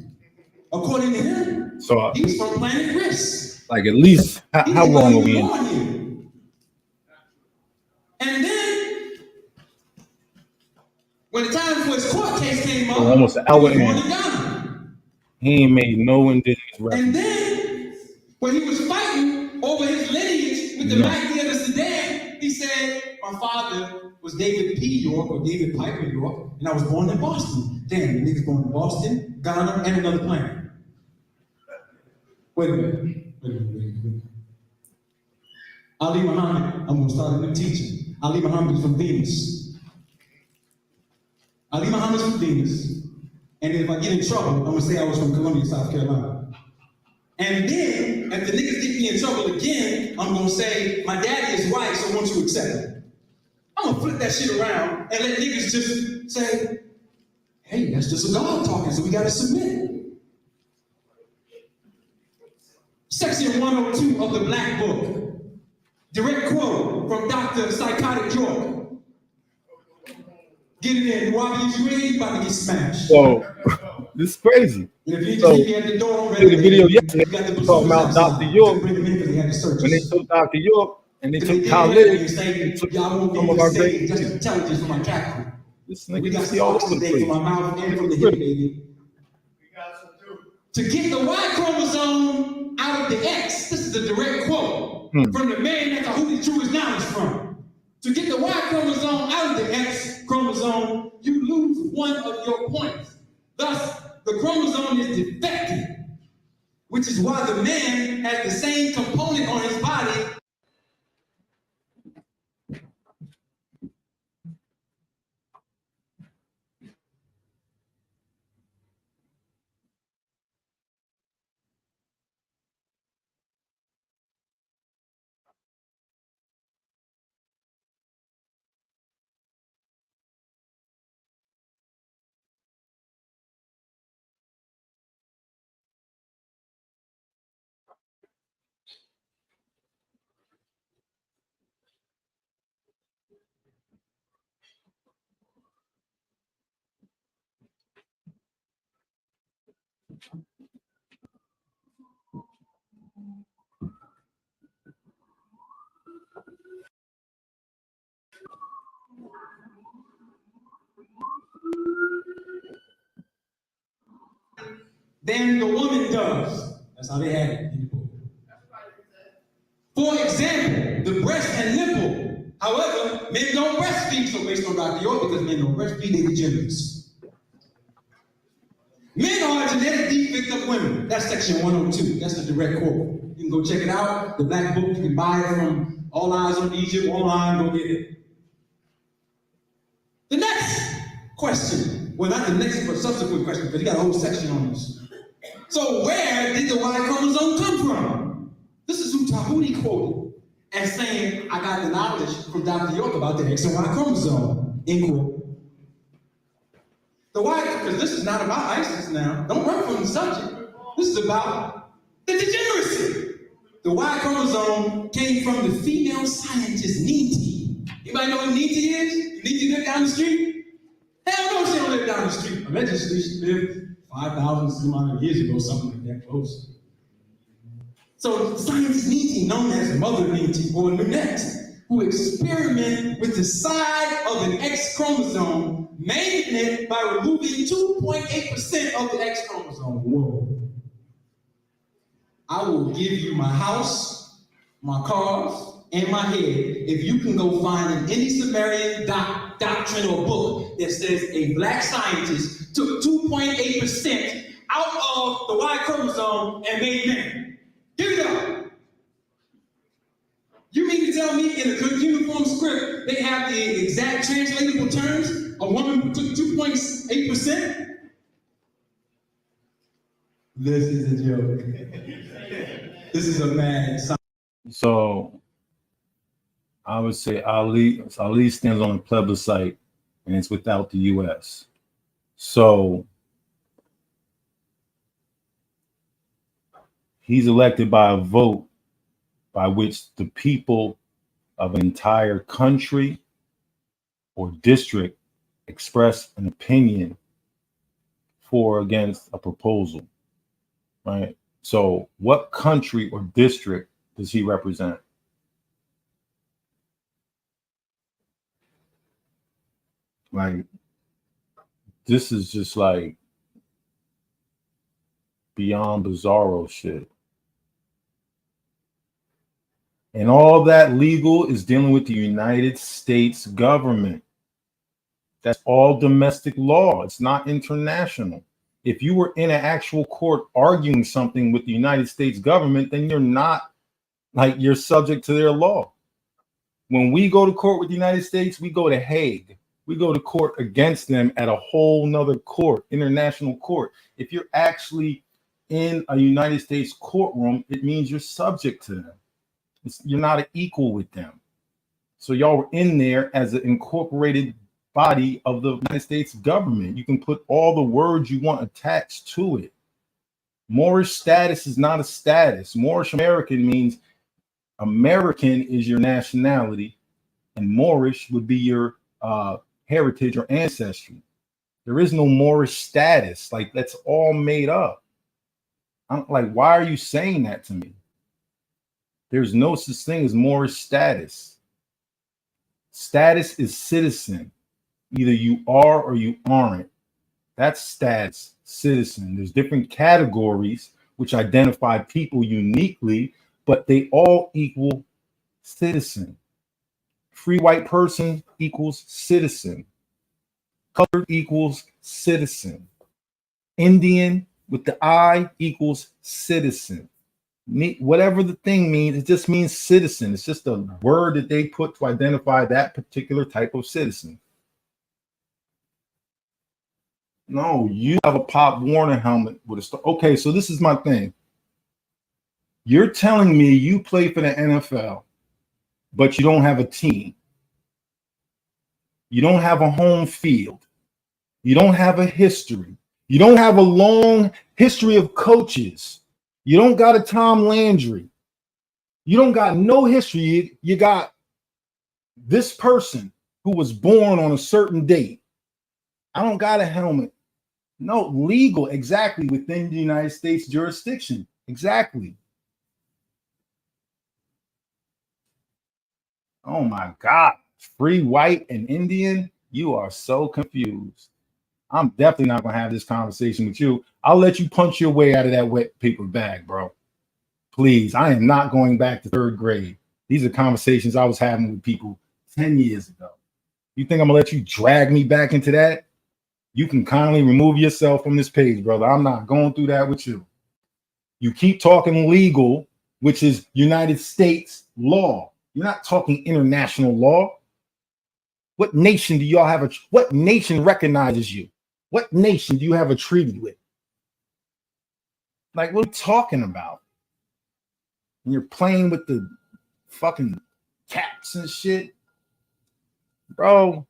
According to him, so he's from planet Risk. Like at least how long are we in? And then when the time for his court case came up, so almost an hour in. He ain't made no indigenous reference. And then when he was fighting over his lineage with the Mahdi of the Sudan, he said, my father was David P. York or David Piper York, and I was born in Boston. Damn, the nigga's born in Boston, Ghana, and another planet. Wait a minute. Ali Muhammad, I'm going to start a new teaching. Ali Muhammad is from Venus. Ali Muhammad is from Venus. And if I get in trouble, I'm going to say I was from Colonial, South Carolina. And then, if the niggas get me in trouble again, I'm going to say, my daddy is white, so won't you accept it? I'm gonna flip that shit around and let niggas just say, hey, that's just a God talking, so we gotta submit. Section 102 of the Black Book. Direct quote from Dr. Psychotic York. Get it in, Wabi, you ain't about to get smashed. So this is crazy. If you So, just at the door, the video yesterday talking about Dr. York. When they took Dr. York and they took Khalid, they took some of our great just intelligence from our capital. This We nigga got see all over some the today place. from my mouth and from the hip, baby. To get the Y chromosome out of the X, this is a direct quote from the man that Tahuti drew his knowledge from. To get the Y chromosome out of the X chromosome, you lose one of your points. Thus, the chromosome is defective, which is why the man has the same component on his body. Than the woman does. That's how they had it in the book. For example, the breast and nipple. However, men don't breastfeed, so based on Dr. York, because men don't breastfeed, they degenerates. Men are a genetic defect of women. That's section 102. That's the direct quote. You can go check it out. The Black Book, you can buy it from All Eyes on Egypt, online, go get it. The next question, well, not the next, but subsequent question, because you got a whole section on this. So where did the Y chromosome come from? This is who Tahuti quoted as saying, I got the knowledge from Dr. York about the X and Y chromosome, end quote. The Y, because this is not about ISIS now. Don't run from the subject. This is about the degeneracy. The Y chromosome came from the female scientist Niti. Anybody know who Niti is? Niti lived down the street? Hell no, she don't live down the street. Allegedly, she lived 5,000 some amount of years ago, something like that close. So scientist Niti, known as the mother Niti or Nunette, who experiment with the side of an X chromosome, made it by removing 2.8% of the X chromosome. Whoa. I will give you my house, my cars, and my head if you can go find an any Sumerian doctrine or book that says a black scientist took 2.8% out of the Y chromosome and made men. Give it up. You mean to tell me in a good uniform script they have the exact translatable terms? A woman took 2.8%? This is a joke. This is a mad science. So I would say Ali stands on a plebiscite, and it's without the U.S. So he's elected by a vote by which the people of an entire country or district express an opinion for or against a proposal, right? So what country or district does he represent? Like, this is just like beyond bizarro shit. And all that legal is dealing with the United States government. That's all domestic law. It's not international. If you were in an actual court arguing something with the United States government, then you're not, like, you're subject to their law. When we go to court with the United States, we go to Hague. We go to court against them at a whole nother court, international court. If you're actually in a United States courtroom, it means you're subject to them. You're not an equal with them. So y'all were in there as an incorporated body of the United States government. You can put all the words you want attached to it. Moorish status is not a status. Moorish American means American is your nationality, and Moorish would be your heritage or ancestry. There is no Moorish status. Like, that's all made up. I'm like, why are you saying that to me? There's no such thing as Moorish status. Status is citizen. Either you are or you aren't. That's status, citizen. There's different categories which identify people uniquely, but they all equal citizen. Free white person equals citizen. Colored equals citizen. Indian with the I equals citizen. Whatever the thing means, it just means citizen. It's just a word that they put to identify that particular type of citizen. No, you have a Pop Warner helmet with a star. Okay, so this is my thing. You're telling me you play for the NFL, but you don't have a team. You don't have a home field. You don't have a history. You don't have a long history of coaches. You don't got a Tom Landry. You don't got no history. You got this person who was born on a certain date. I don't got a helmet. No, legal, exactly, within the United States jurisdiction. Exactly. Oh my God. Free white and Indian? You are so confused. I'm definitely not going to have this conversation with you. I'll let you punch your way out of that wet paper bag, bro. Please, I am not going back to third grade. These are conversations I was having with people 10 years ago. You think I'm going to let you drag me back into that? You can kindly remove yourself from this page, brother. I'm not going through that with you. You keep talking legal, which is United States law. You're not talking international law. What nation do y'all have? What nation recognizes you? What nation do you have a treaty with? Like, what are you talking about? And you're playing with the fucking caps and shit. Bro,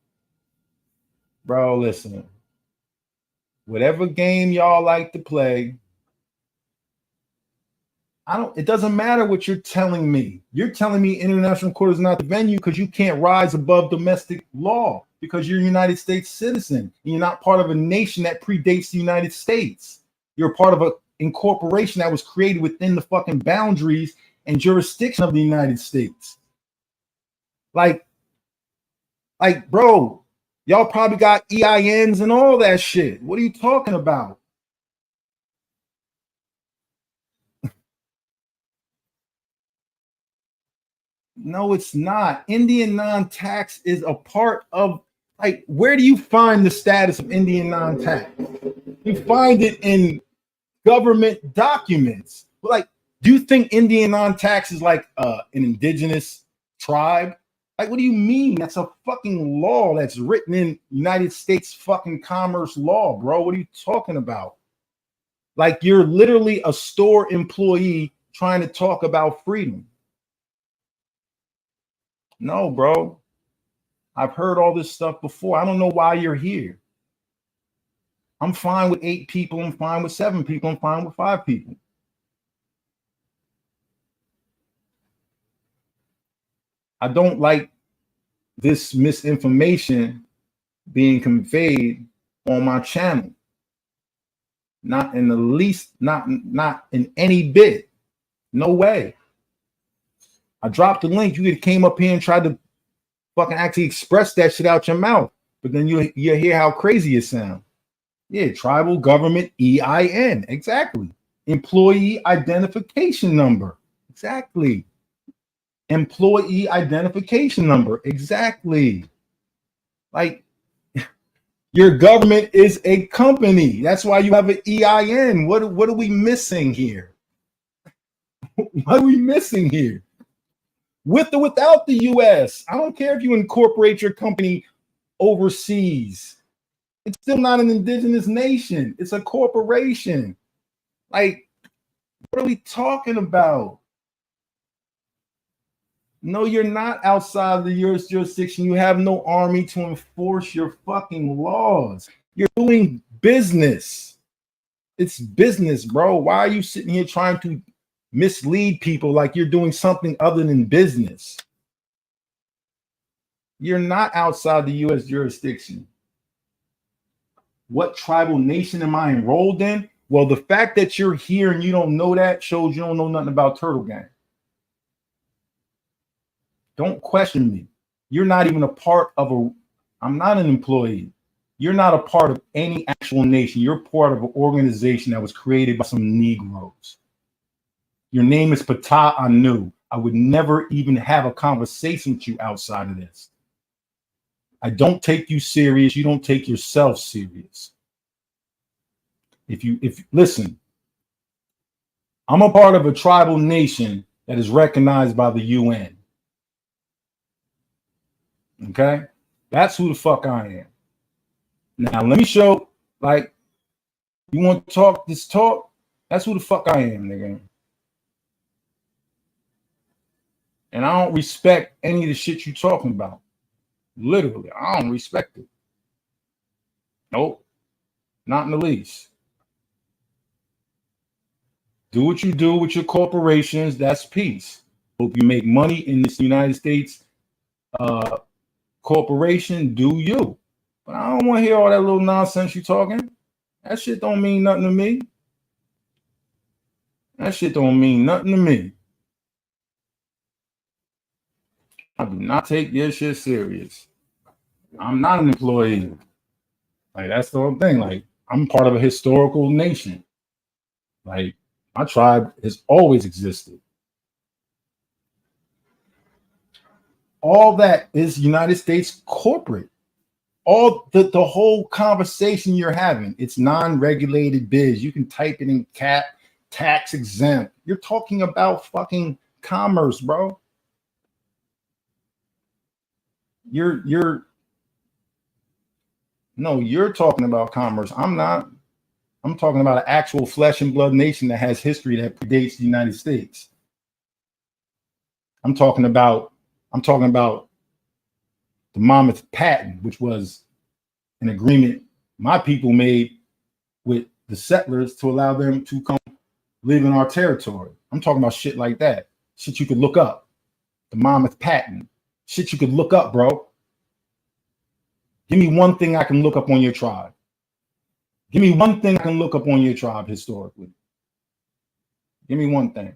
listen. Whatever game y'all like to play, it doesn't matter what you're telling me. You're telling me international court is not the venue because you can't rise above domestic law because you're a United States citizen and you're not part of a nation that predates the United States. You're part of an incorporation that was created within the fucking boundaries and jurisdiction of the United States. Like, bro, y'all probably got EINs and all that shit. What are you talking about? No, it's not. Indian non-tax is a part of, like, where do you find the status of Indian non-tax? You find it in government documents. Like, do you think Indian non-tax is like an indigenous tribe? Like, what do you mean? That's a fucking law that's written in United States fucking commerce law, bro. What are you talking about? Like, you're literally a store employee trying to talk about freedom. No, bro. I've heard all this stuff before. I don't know why you're here. I'm fine with 8 people. I'm fine with 7 people. I'm fine with 5 people. I don't like this misinformation being conveyed on my channel. Not in the least, not in any bit. No way. I dropped the link. You came up here and tried to fucking actually express that shit out your mouth. But then you hear how crazy it sounds. Yeah, tribal government EIN. Exactly. Employee identification number. Exactly. Employee identification number. Exactly. Like, your government is a company. That's why you have an EIN. What are we missing here? What are we missing here? With or without the US. I don't care if you incorporate your company overseas. It's still not an indigenous nation. It's a corporation. Like, what are we talking about? No, you're not outside the U.S. jurisdiction. You have no army to enforce your fucking laws. You're doing business. It's business, bro. Why are you sitting here trying to mislead people like you're doing something other than business? You're not outside the U.S. jurisdiction. What tribal nation am I enrolled in? Well, the fact that you're here and you don't know that shows you don't know nothing about Turtle Gang. Don't question me. You're not even a part of a, I'm not an employee. You're not a part of any actual nation. You're part of an organization that was created by some Negroes. Your name is Ptah Anu. I would never even have a conversation with you outside of this. I don't take you serious. You don't take yourself serious. If listen, I'm a part of a tribal nation that is recognized by the UN. Okay, that's who the fuck I am. Now let me show. Like, you want to talk this talk? That's who the fuck I am, nigga. And I don't respect any of the shit you talking about. Literally, I don't respect it. Nope, not in the least. Do what you do with your corporations. That's peace. Hope you make money in this United States corporation. Do you? But I don't want to hear all that little nonsense you talking. That shit don't mean nothing to me. That shit don't mean nothing to me. I do not take your shit serious. I'm not an employee. Like, that's the whole thing. Like, I'm part of a historical nation. Like, my tribe has always existed. All that is United States corporate. All the whole conversation you're having, it's non-regulated biz. You can type it in cap, tax exempt. You're talking about fucking commerce, bro. You're talking about commerce. I'm not. I'm talking about an actual flesh and blood nation that has history that predates the United States. I'm talking about the Monmouth Patent, which was an agreement my people made with the settlers to allow them to come live in our territory. I'm talking about shit like that. Shit you could look up. The Monmouth Patent. Shit you could look up, bro. Give me one thing I can look up on your tribe. Give me one thing I can look up on your tribe historically. Give me one thing.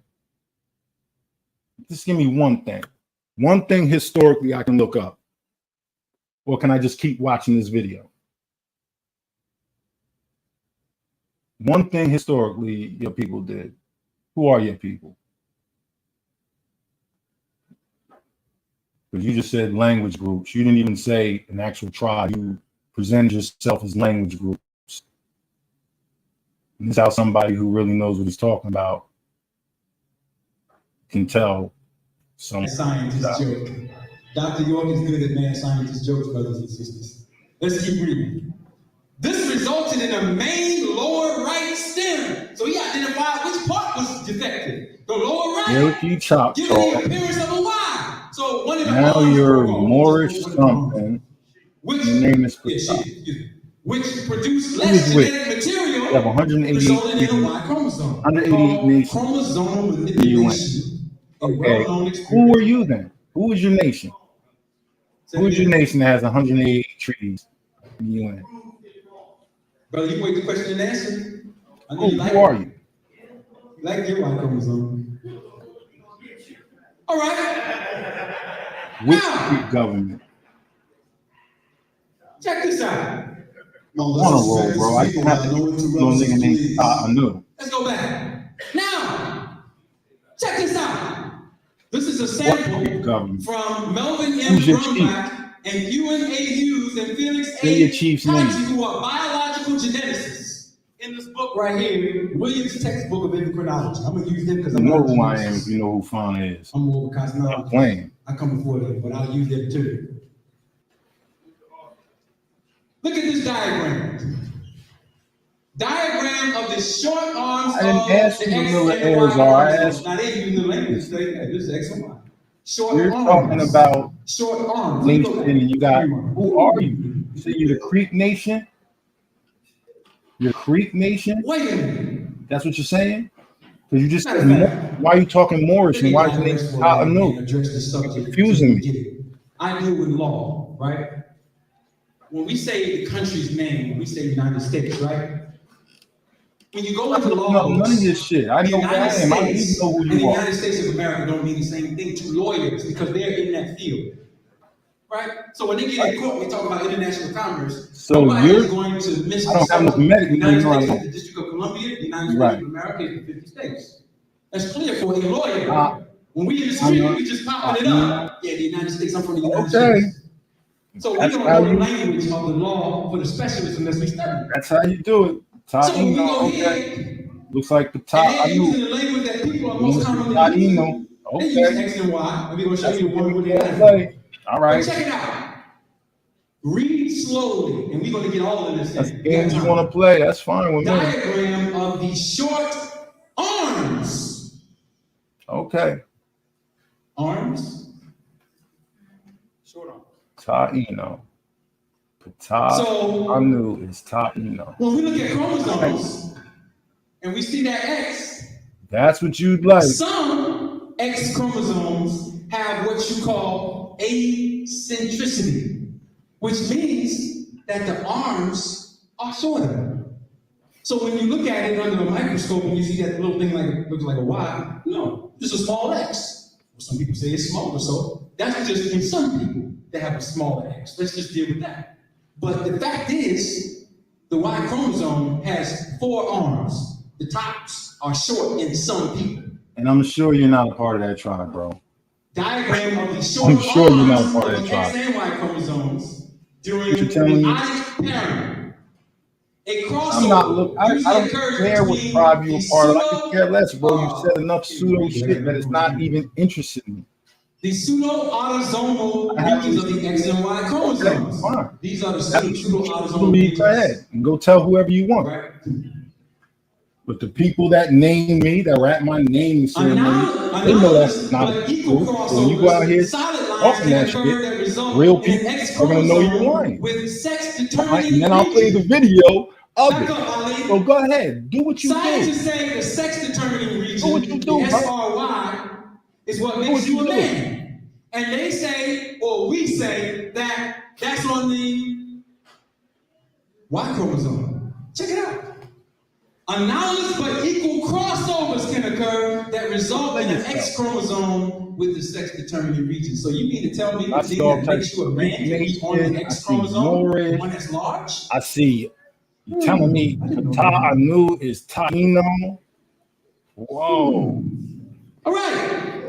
Just give me one thing. One thing historically I can look up. Or can I just keep watching this video? One thing historically your people did. Who are your people? Because you just said language groups. You didn't even say an actual tribe. You presented yourself as language groups. And this is how somebody who really knows what he's talking about can tell some scientist joke. Dr. York is good at mad scientist jokes, brothers and sisters. Let's keep reading. This resulted in a main lower right stem. So he identified which part was defective. The lower right, Milky chop giving the appearance of a Y. So one of the now you're Moorish something. Which, your name is which produced less genetic material. You have 188 nations. Chromosomal manipulation. Okay, who are you then? Who is your nation? Who is your nation that has 188 treaties in the UN? Brother, you wait the question and answer. Who are you? You like your Y chromosome. All right. Which government? Check this out. I'm on a roll, bro. I didn't have to no nigga named I knew. Let's go back. Now, check this out. This is a sample from Melvin M. Brumback and Ewan A. Hughes and Felix A. Tachi, who are biological geneticists. In this book right here, Williams' textbook of chronology. I'm gonna use them because I know who I am. If you know who Fauna is, I'm more cosmology. I'm playing. I come before them, but I'll use them too. Look at this diagram. Diagram of the short arms I didn't ask of you the X who the and the heirs Y are. I chromosomes. asked Now they use the language. This is X and Y. Short You're arms. talking about Short arms. nation, and you got, who are you? You say you're the Creek Nation? You're Creek Nation? Wait a minute. That's what you're saying? Because you just Matter said, of fact, why are you talking Moorish, and why is your name digress for a Ta minute and Anu? address the subject. You're confusing me. Get it. I deal with law, right? When we say the country's name, we say United States, right? When you go into law, none of this shit. I know who I am. I don't even know who and the you are. United States of America don't mean the same thing to lawyers because they're in that field, right? So when they get in court, we talk about international commerce. So nobody's going to miss. I don't have enough medical. The United No, States no. is the District of Columbia. The United Right. States of America is the 50 states. That's clear for a lawyer. When we in the street, we just popping it up. Yeah, the United States. I'm from the United States. So we don't know the language of the law for the specialists unless we study. That's how you do it. So we go here. Looks like the And top. they're using the language that people are most commonly using. They use X and Y. And we're going to show you one with the All right. But check it out. Read slowly, and we're going to get all of this. That's the games you want to play. That's fine with me. Diagram of the short arms. Okay. Arms. Short arms. Taino. Pata Anu is Taino. When we look at chromosomes, and we see that X, that's what you'd like. some X chromosomes have what you call acentricity, which means that the arms are shorter. So when you look at it under a microscope and you see that little thing looks like a Y, no, just a small X. Some people say it's smaller, so that's just in some people that have a smaller X. Let's just deal with that. But the fact is, the Y chromosome has 4 arms. The tops are short in some people. And I'm sure you're not a part of that tribe, bro. Diagram of the short I'm sure you're not a arms part of of that the tribe. X and Y chromosomes during What you telling me? meiotic pairing. A crossover. I'm not looking. I don't care what tribe you're a part of. I could care less, bro. You said enough pseudo shit that it's not even interested in me. The pseudo-autosomal regions of the X and Y chromosomes. Okay, fine. These are the pseudo-autosomal Go regions. ahead and go tell whoever you want. Right. But the people that name me, that were at my naming ceremony, they know that's not true. So when you go out here talking that shit, real people are gonna know you're lying. And then I'll play the video of it. So go ahead, do what you do. Scientists say the sex-determining region, Do what you do, the bro. SRY, is what makes you a man. And they say, or we say, that that's on the Y chromosome. Check it out. Anomalous but equal crossovers can occur that result in an X chromosome with the sex-determining region. So you mean to tell me the thing that makes you a man is on the X chromosome, the one that's large? I see. You telling me Ta Anu is Taino? Whoa. All right.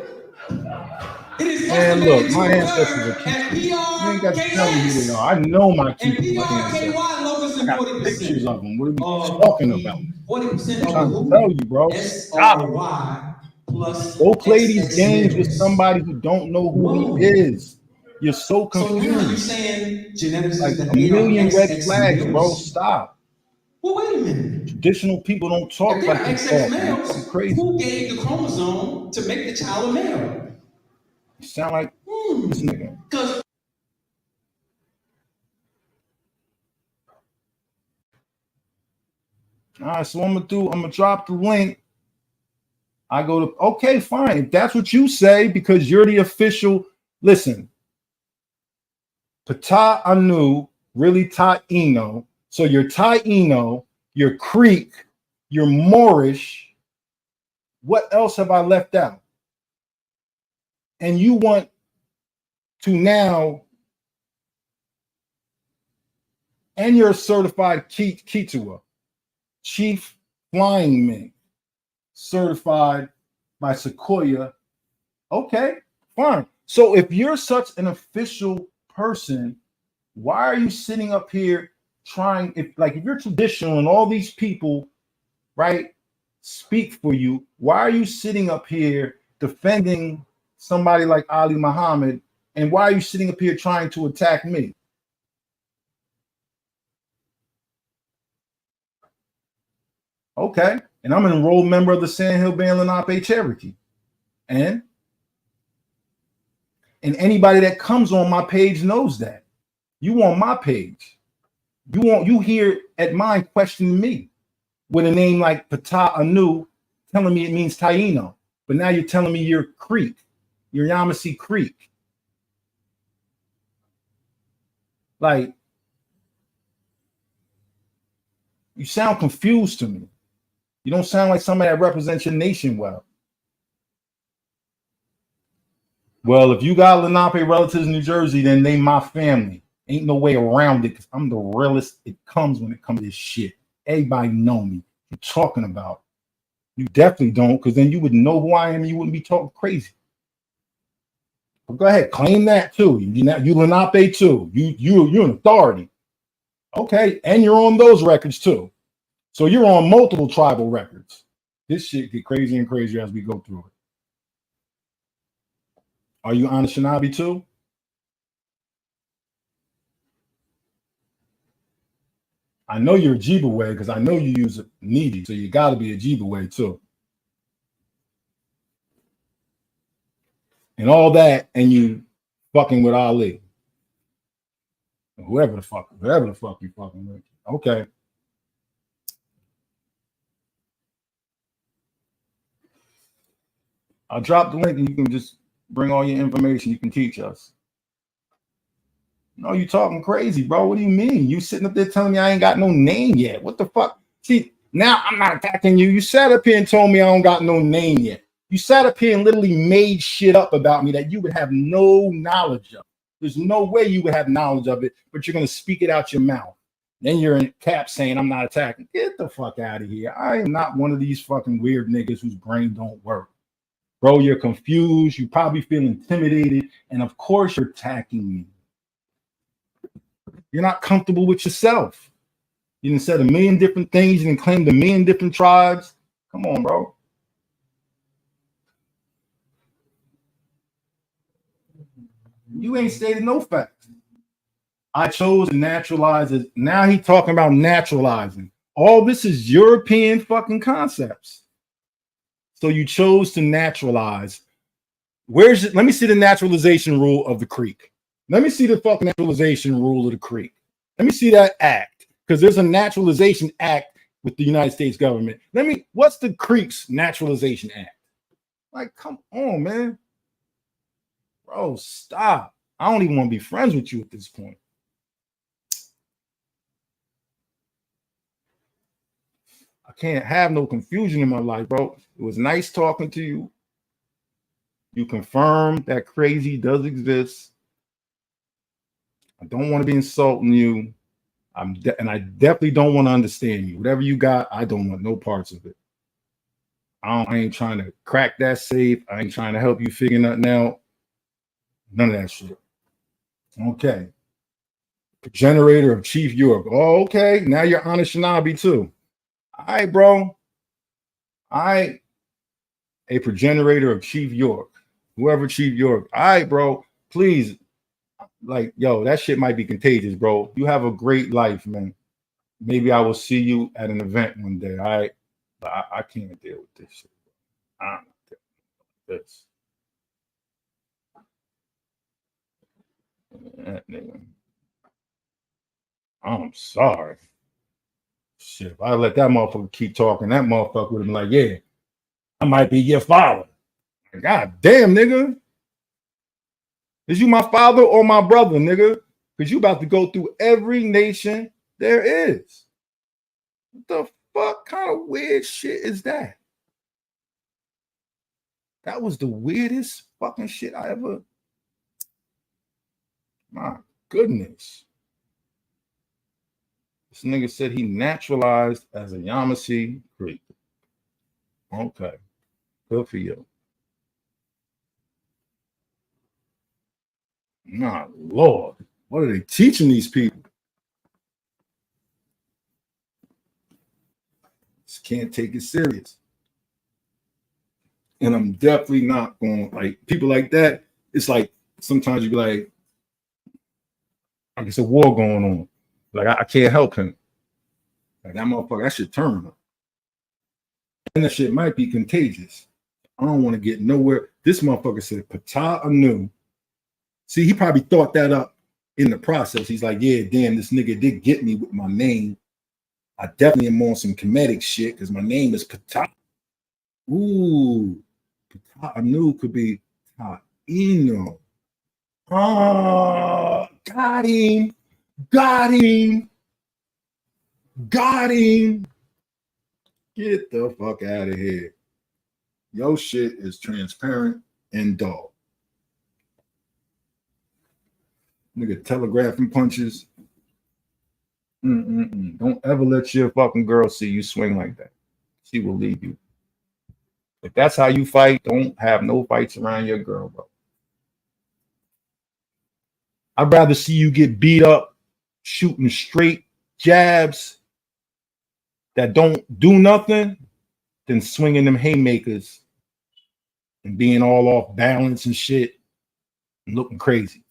It is Man, look, estimated my to ancestors occur are keeping. at You ain't got to tell me who they are. I know my and people. My ancestors. PRKY locus I in got 40%. pictures of them. What are we talking about? 40% I'm trying of to the tell you, bro. Stop. SRY plus Go play these XX games with males. somebody who don't know who he is. You're so So now you're confused. saying genetics Like is that a million they are red XX flags, bro. males? Stop. Well, wait a minute. Traditional people don't talk If they like are this. XX males, It's crazy. who gave the chromosome to make the child a male? You sound like this nigga. Because All right, so I'm gonna drop the link. I go to, okay, fine. If that's what you say, because you're the official, listen. Pata Anu, really Taino. So you're Taino, you're Creek, you're Moorish. What else have I left out? And you want to now, and you're a certified Kitua, Chief Flying Man, certified by Sequoia. Okay, fine. So if you're such an official person, why are you sitting up here trying, if you're traditional and all these people, right, speak for you, why are you sitting up here defending somebody like Ali Muhammad, and why are you sitting up here trying to attack me? Okay, and I'm an enrolled member of the Sand Hill Band Lenape Cherokee. And And anybody that comes on my page knows that. You on my page. You here at mine questioning me with a name like Ptah Anu, telling me it means Taino. But now you're telling me you're Creek. You're Yamasee Creek. Like, you sound confused to me. You don't sound like somebody that represents your nation well. Well, if you got Lenape relatives in New Jersey, then they my family. Ain't no way around it because I'm the realest it comes when it comes to this shit. Everybody know me. You're talking about. You definitely don't, because then you would know who I am and you wouldn't be talking crazy. Well, go ahead, claim that too. You Lenape too. You're an authority. Okay, and you're on those records too. So you're on multiple tribal records. This shit get crazier and crazier as we go through it. Are you Anishinaabe too? I know you're a Ojibwe because I know you use Needy, so you got to be a Ojibwe too. And all that, and you fucking with Ali. Whoever the fuck you fucking with. Okay. I'll drop the link and you can just bring all your information. You can teach us. No, you talking crazy, bro. What do you mean? You sitting up there telling me I ain't got no name yet. What the fuck? See, now I'm not attacking you. You sat up here and told me I don't got no name yet. You sat up here and literally made shit up about me that you would have no knowledge of. There's no way you would have knowledge of it, but you're going to speak it out your mouth. Then you're in cap saying I'm not attacking. Get the fuck out of here. I am not one of these fucking weird niggas whose brain don't work. Bro, you're confused. You probably feel intimidated. And of course you're attacking me. You're not comfortable with yourself. You done said a million different things. You done claimed a million different tribes. Come on, bro. You ain't stated no facts. I chose to naturalize it. Now he talking about naturalizing. All this is European fucking concepts. So you chose to naturalize. Let me see the naturalization rule of the Creek. Let me see the fucking naturalization rule of the Creek. Let me see that act. Because there's a naturalization act with the United States government. What's the Creek's naturalization act? Like, come on, man. Bro, stop. I don't even want to be friends with you at this point. I can't have no confusion in my life, bro. It was nice talking to you. You confirmed that crazy does exist. I don't want to be insulting you. And I definitely don't want to understand you. Whatever you got, I don't want no parts of it. I ain't trying to crack that safe. I ain't trying to help you figure nothing out. None of that shit. Okay. Generator of Chief York. Oh, okay. Now you're Anishinaabe too. All right, bro. A progenitor of Chief York. Whoever Chief York. All right, bro. Please. Like, yo, that shit might be contagious, bro. You have a great life, man. Maybe I will see you at an event one day. All right. But I can't deal with this shit. I'm not dealing with this. That nigga. I'm sorry. Shit, if I let that motherfucker keep talking, that motherfucker would have been like, yeah, I might be your father. God damn, nigga. Is you my father or my brother, nigga? Because you about to go through every nation there is. What the fuck kind of weird shit is that? That was the weirdest fucking shit I ever... My goodness. This nigga said he naturalized as a Yamasee Creek. Okay. Good for you. My Lord. What are they teaching these people? Just can't take it serious. And I'm definitely not going, like, people like that, it's like, sometimes you be like it's a war going on. Like, I can't help him. Like, that motherfucker, that shit turn him. And that shit might be contagious. I don't want to get nowhere. This motherfucker said, Ptah Anu, See, he probably thought that up in the process. He's like, yeah, damn, this nigga did get me with my name. I definitely am on some comedic shit because my name is Pata. Ooh, Pata, I knew it could be Taino. Oh, got him. Got him. Got him. Get the fuck out of here. Your shit is transparent and dull. Nigga telegraphing punches. Don't ever let your fucking girl see you swing like that. She will leave you. If that's how you fight, don't have no fights around your girl, bro. I'd rather see you get beat up shooting straight jabs that don't do nothing than swinging them haymakers and being all off balance and shit and looking crazy.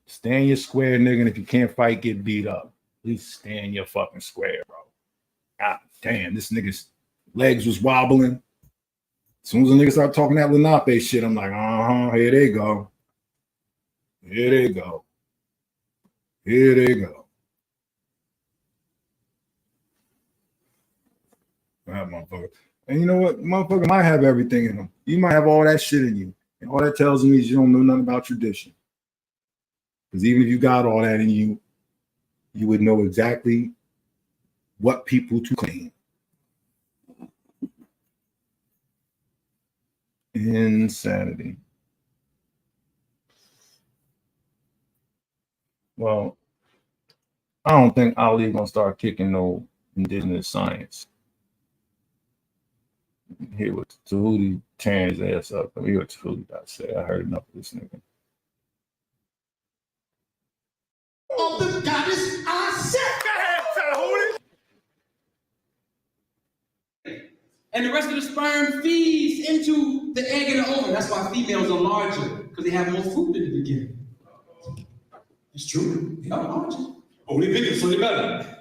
Stay in your square, nigga, and if you can't fight, get beat up. At least stay in your fucking square, bro. God damn, this nigga's legs was wobbling. As soon as the nigga started talking that Lenape shit, I'm like, here they go. Here they go. Here they go. That motherfucker. And you know what? Motherfucker might have everything in him. You might have all that shit in you. And all that tells me is you don't know nothing about tradition. Because even if you got all that in you, you would know exactly what people to claim. Insanity. Well, I don't think Ali gonna start kicking no indigenous science. Hear what Tahuti tearing his ass up. Let me hear what Tahuti got to say. I heard enough of this nigga. Of the goddess I set. Go ahead, Tahuti. And the rest of the sperm feeds into the egg and the ovum. That's why females are larger, because they have more food in the beginning. It's true. They are larger. Only bigger, so they better.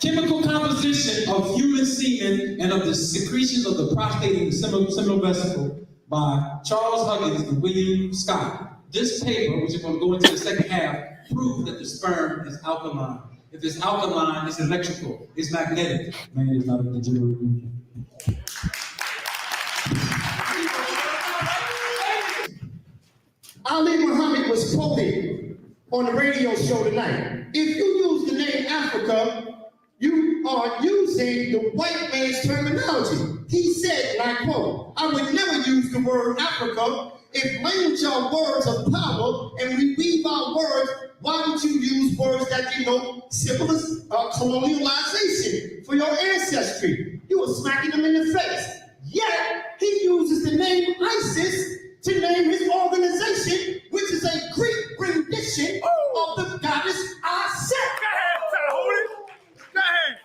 Chemical composition of human semen and of the secretions of the prostate and the seminal vesicle by Charles Huggins and William Scott. This paper, which is going to go into the second half, proves that the sperm is alkaline. If it's alkaline, it's electrical, it's magnetic. Man is not a degenerate. Ali Muhammad was quoted on the radio show tonight. If you use the name Africa, you are using the white man's terminology. He said, and I quote, I would never use the word Africa. If language are words of power and we weave our words, why would you use words that denote colonialization for your ancestry? You were smacking them in the face. Yet, he uses the name ISIS to name his organization, which is a Greek rendition of the goddess Aset. Go ahead, Tahuti. Go ahead.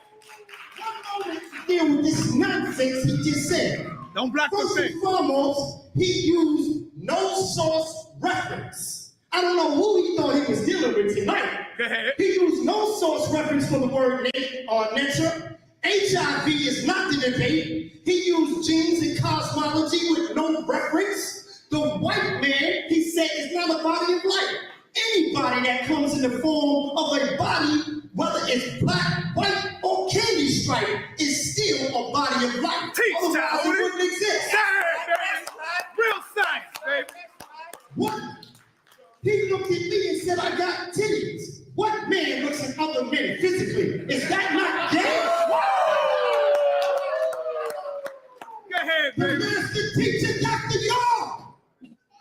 One moment to deal with this nonsense he just said. Don't block the First thing. and foremost, he used no source reference. I don't know who he thought he was dealing with tonight. Go ahead. He used no source reference for the word nature. HIV is not the debate. He used genes and cosmology with no reference. The white man, he said, is not a body of light. Anybody that comes in the form of a body, whether it's black, white, or candy stripe, is still a body of light. Teach, Otherwise, it Tahuti. wouldn't exist. Go ahead, baby. Real science, baby. What? He looked at me and said, I got titties. What man looks at other men physically? Is that not gay? Go ahead, The baby. master teacher, Dr. Yard,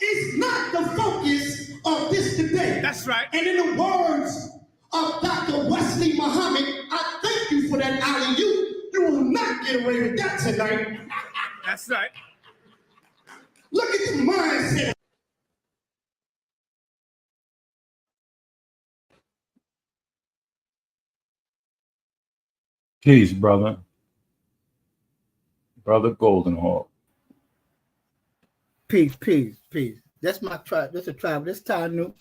is not the focus of this debate. That's right. And in the words of Dr. Wesley Muhammad, I thank you for that alley-oop. You will not get away with that tonight. That's right. Look at the mindset. Peace, brother. Brother Golden Hawk. Peace. That's my tribe. That's a tribe. That's Tanu.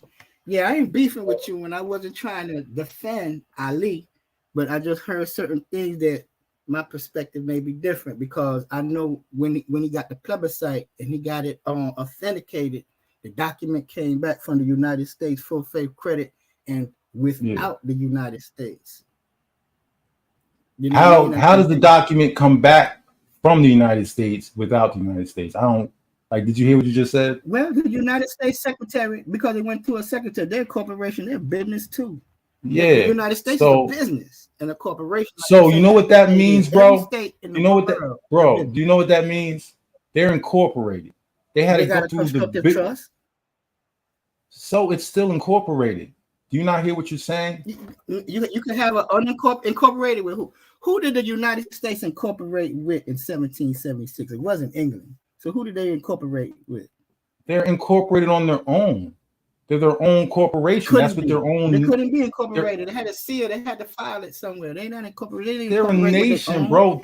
Yeah, I ain't beefing with you when I wasn't trying to defend Ali, but I just heard certain things that my perspective may be different because I know when he got the plebiscite and he got it authenticated, the document came back from the United States, full faith credit, and without the United States. You know how does the document come back from the United States without the United States? I don't like. Did you hear what you just said? Well, the United States secretary, because it went to a secretary, their corporation, their business too. Yeah, the United States is a business and a corporation. So you know what that means, bro? You know what that, bro? Do you know what that means? They're incorporated. They had to go through the trust. So it's still incorporated. Do you not hear what you're saying? You can have an unincorporated with who? Who did the United States incorporate with in 1776? It wasn't England. So who did they incorporate with? They're incorporated on their own. They're their own corporation. That's what their own. They couldn't be incorporated. They had a seal. They had to file it somewhere. They're not incorporated. They're a nation, bro.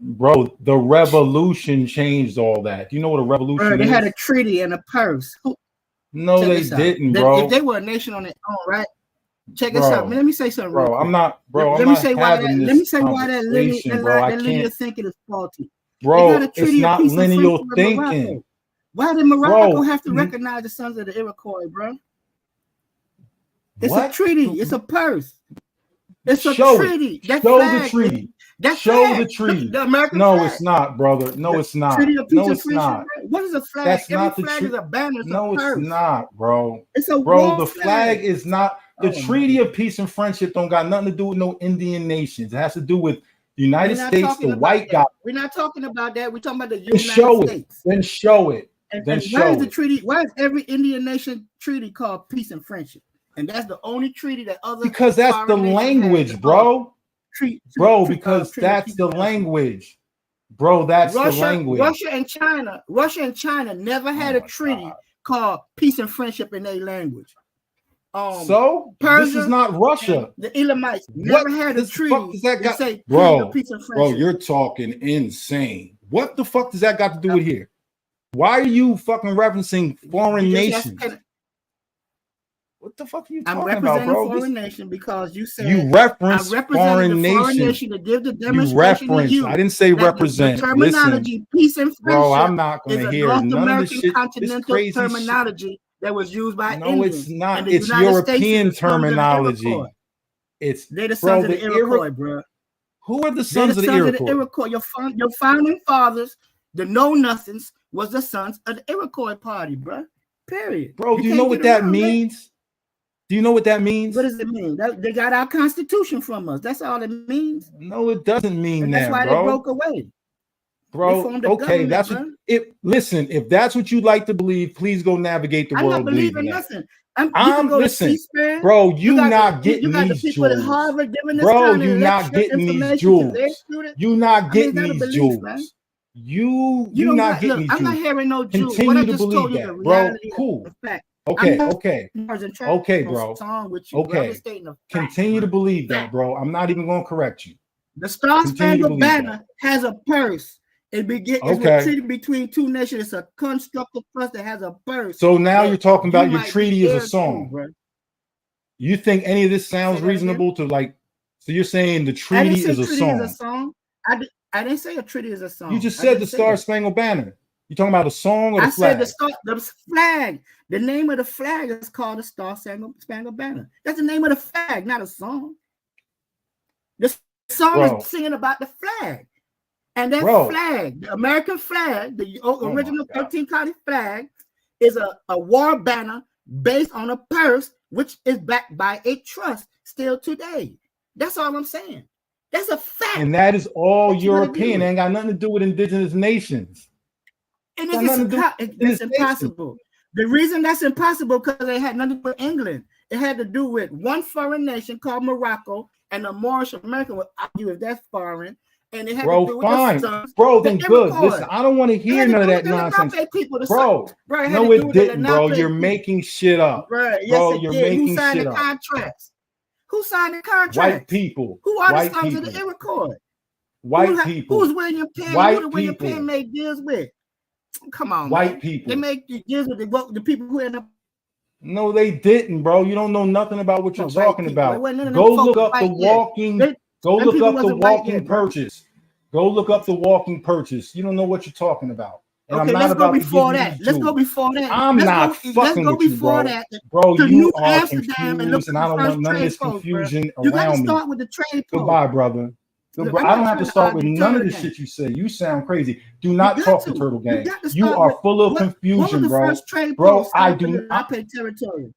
Bro, the revolution changed all that. Do you know what a revolution is? They had a treaty and a purse. No, they didn't, bro. If they were a nation on their own, right? Check this out. Let me say something, bro. I'm not, bro. Let me say why that linear thinking is faulty. Bro, it's not linear thinking. Why did Morocco have to recognize the sons of the Iroquois, bro? It's a treaty. It's a purse. It's a treaty. Show the treaty. Show the treaty. The American flag. It's not, brother. No, it's not. No, it's not. What is a flag? That's Every not the flag is a banner. No, it's not, bro. It's a bro. The flag is not. The Treaty of Peace and Friendship don't got nothing to do with no Indian nations. It has to do with the United States, the white guy. We're not talking about that. We're talking about the United States. Then show it. Then show it. Why is the treaty? Why is every Indian nation treaty called peace and friendship? And that's the only treaty that other because that's the language, bro. Because that's the language, bro. That's the language. Russia and China never had a treaty called peace and friendship in their language. So this is not Russia. The Elamites never had a treaty. Bro, you're talking insane. What the fuck does that got to do with here? Why are you fucking referencing foreign nations? What the fuck are you talking about, bro? I'm representing foreign nation because you said you reference foreign nation to give the demonstration to you. I didn't say represent. The terminology, peace and friendship, bro, I'm not going to hear North none American of this shit. continental This terminology shit. That was used by no, Indians. It's not. It's European terminology. They're the sons of the Iroquois, bro. Who are the sons of the Iroquois? Your founding fathers, the Know Nothings, was the sons of the Iroquois party, bro. Period. Bro, do you know what that means? Do you know what that means? What does it mean? They got our constitution from us. That's all it means. No, it doesn't mean that, that's why bro. They broke away. Bro, okay, that's what listen, if that's what you like to believe, please go navigate the world. I'm not believing nothing. Listen, bro, you not getting these jewels. Bro, you not getting these jewels. You not getting these jewels. You not getting these jewels. I'm not hearing no jewels. Continue to believe that, bro. Cool. Okay, bro. Okay. Continue to believe that, bro. I'm not even going to correct you. The Star-Spangled Banner has a purse. It was treated between two nations. It's a constructed trust that has a purse. So now you're talking about your treaty as a song. You think any of this sounds reasonable to like? So you're saying the treaty is a song? I didn't say a treaty is a song. You just said the Star-Spangled Banner. You talking about a song or the flag? I said the flag. The name of the flag is called the Star-Spangled Banner. That's the name of the flag, not a song. The song is singing about the flag. And that flag, the American flag, the original 13-colony flag, is a war banner based on a purse, which is backed by a trust still today. That's all I'm saying. That's a fact. And that is all European. It ain't got nothing to do with indigenous nations. And it's impossible. The reason that's impossible because it had nothing to do with England. It had to do with one foreign nation called Morocco, and the Moorish American would argue if that's foreign. And it had to do with fine. The bro, then good. Listen, I don't want to hear none of that nonsense. Bro, no, it didn't, bro. You're making shit up. Bro, you're making shit up. Contracts? Who signed the contract? White people. Who are the sons of the Iroquois? White people. Who's William Penn? Who did William Penn make deals with? Come on, white people. They make deals with the people who end up. No, they didn't, bro. You don't know nothing about what you're talking about. Go look up the walking. Go look up the walking purchase. Go look up the walking purchase. You don't know what you're talking about. And Okay, I'm not let's go about to before give you that. these Let's go jewels. before that. I'm not fucking with you, bro. Bro, to you New are Amsterdam and look confused, and at I the don't first want none of this trade post, confusion bro. You got to around me. start with the trade post. Goodbye, brother. Look, Goodbye. I'm I don't not have to trying start to with argue none of the Turtle Gang. shit you say. You sound crazy. Do not got talk to to. Turtle Gang. got to You start are with full of what was confusion, the bro. first trade Bro, post I set do for the not. Lenape territory?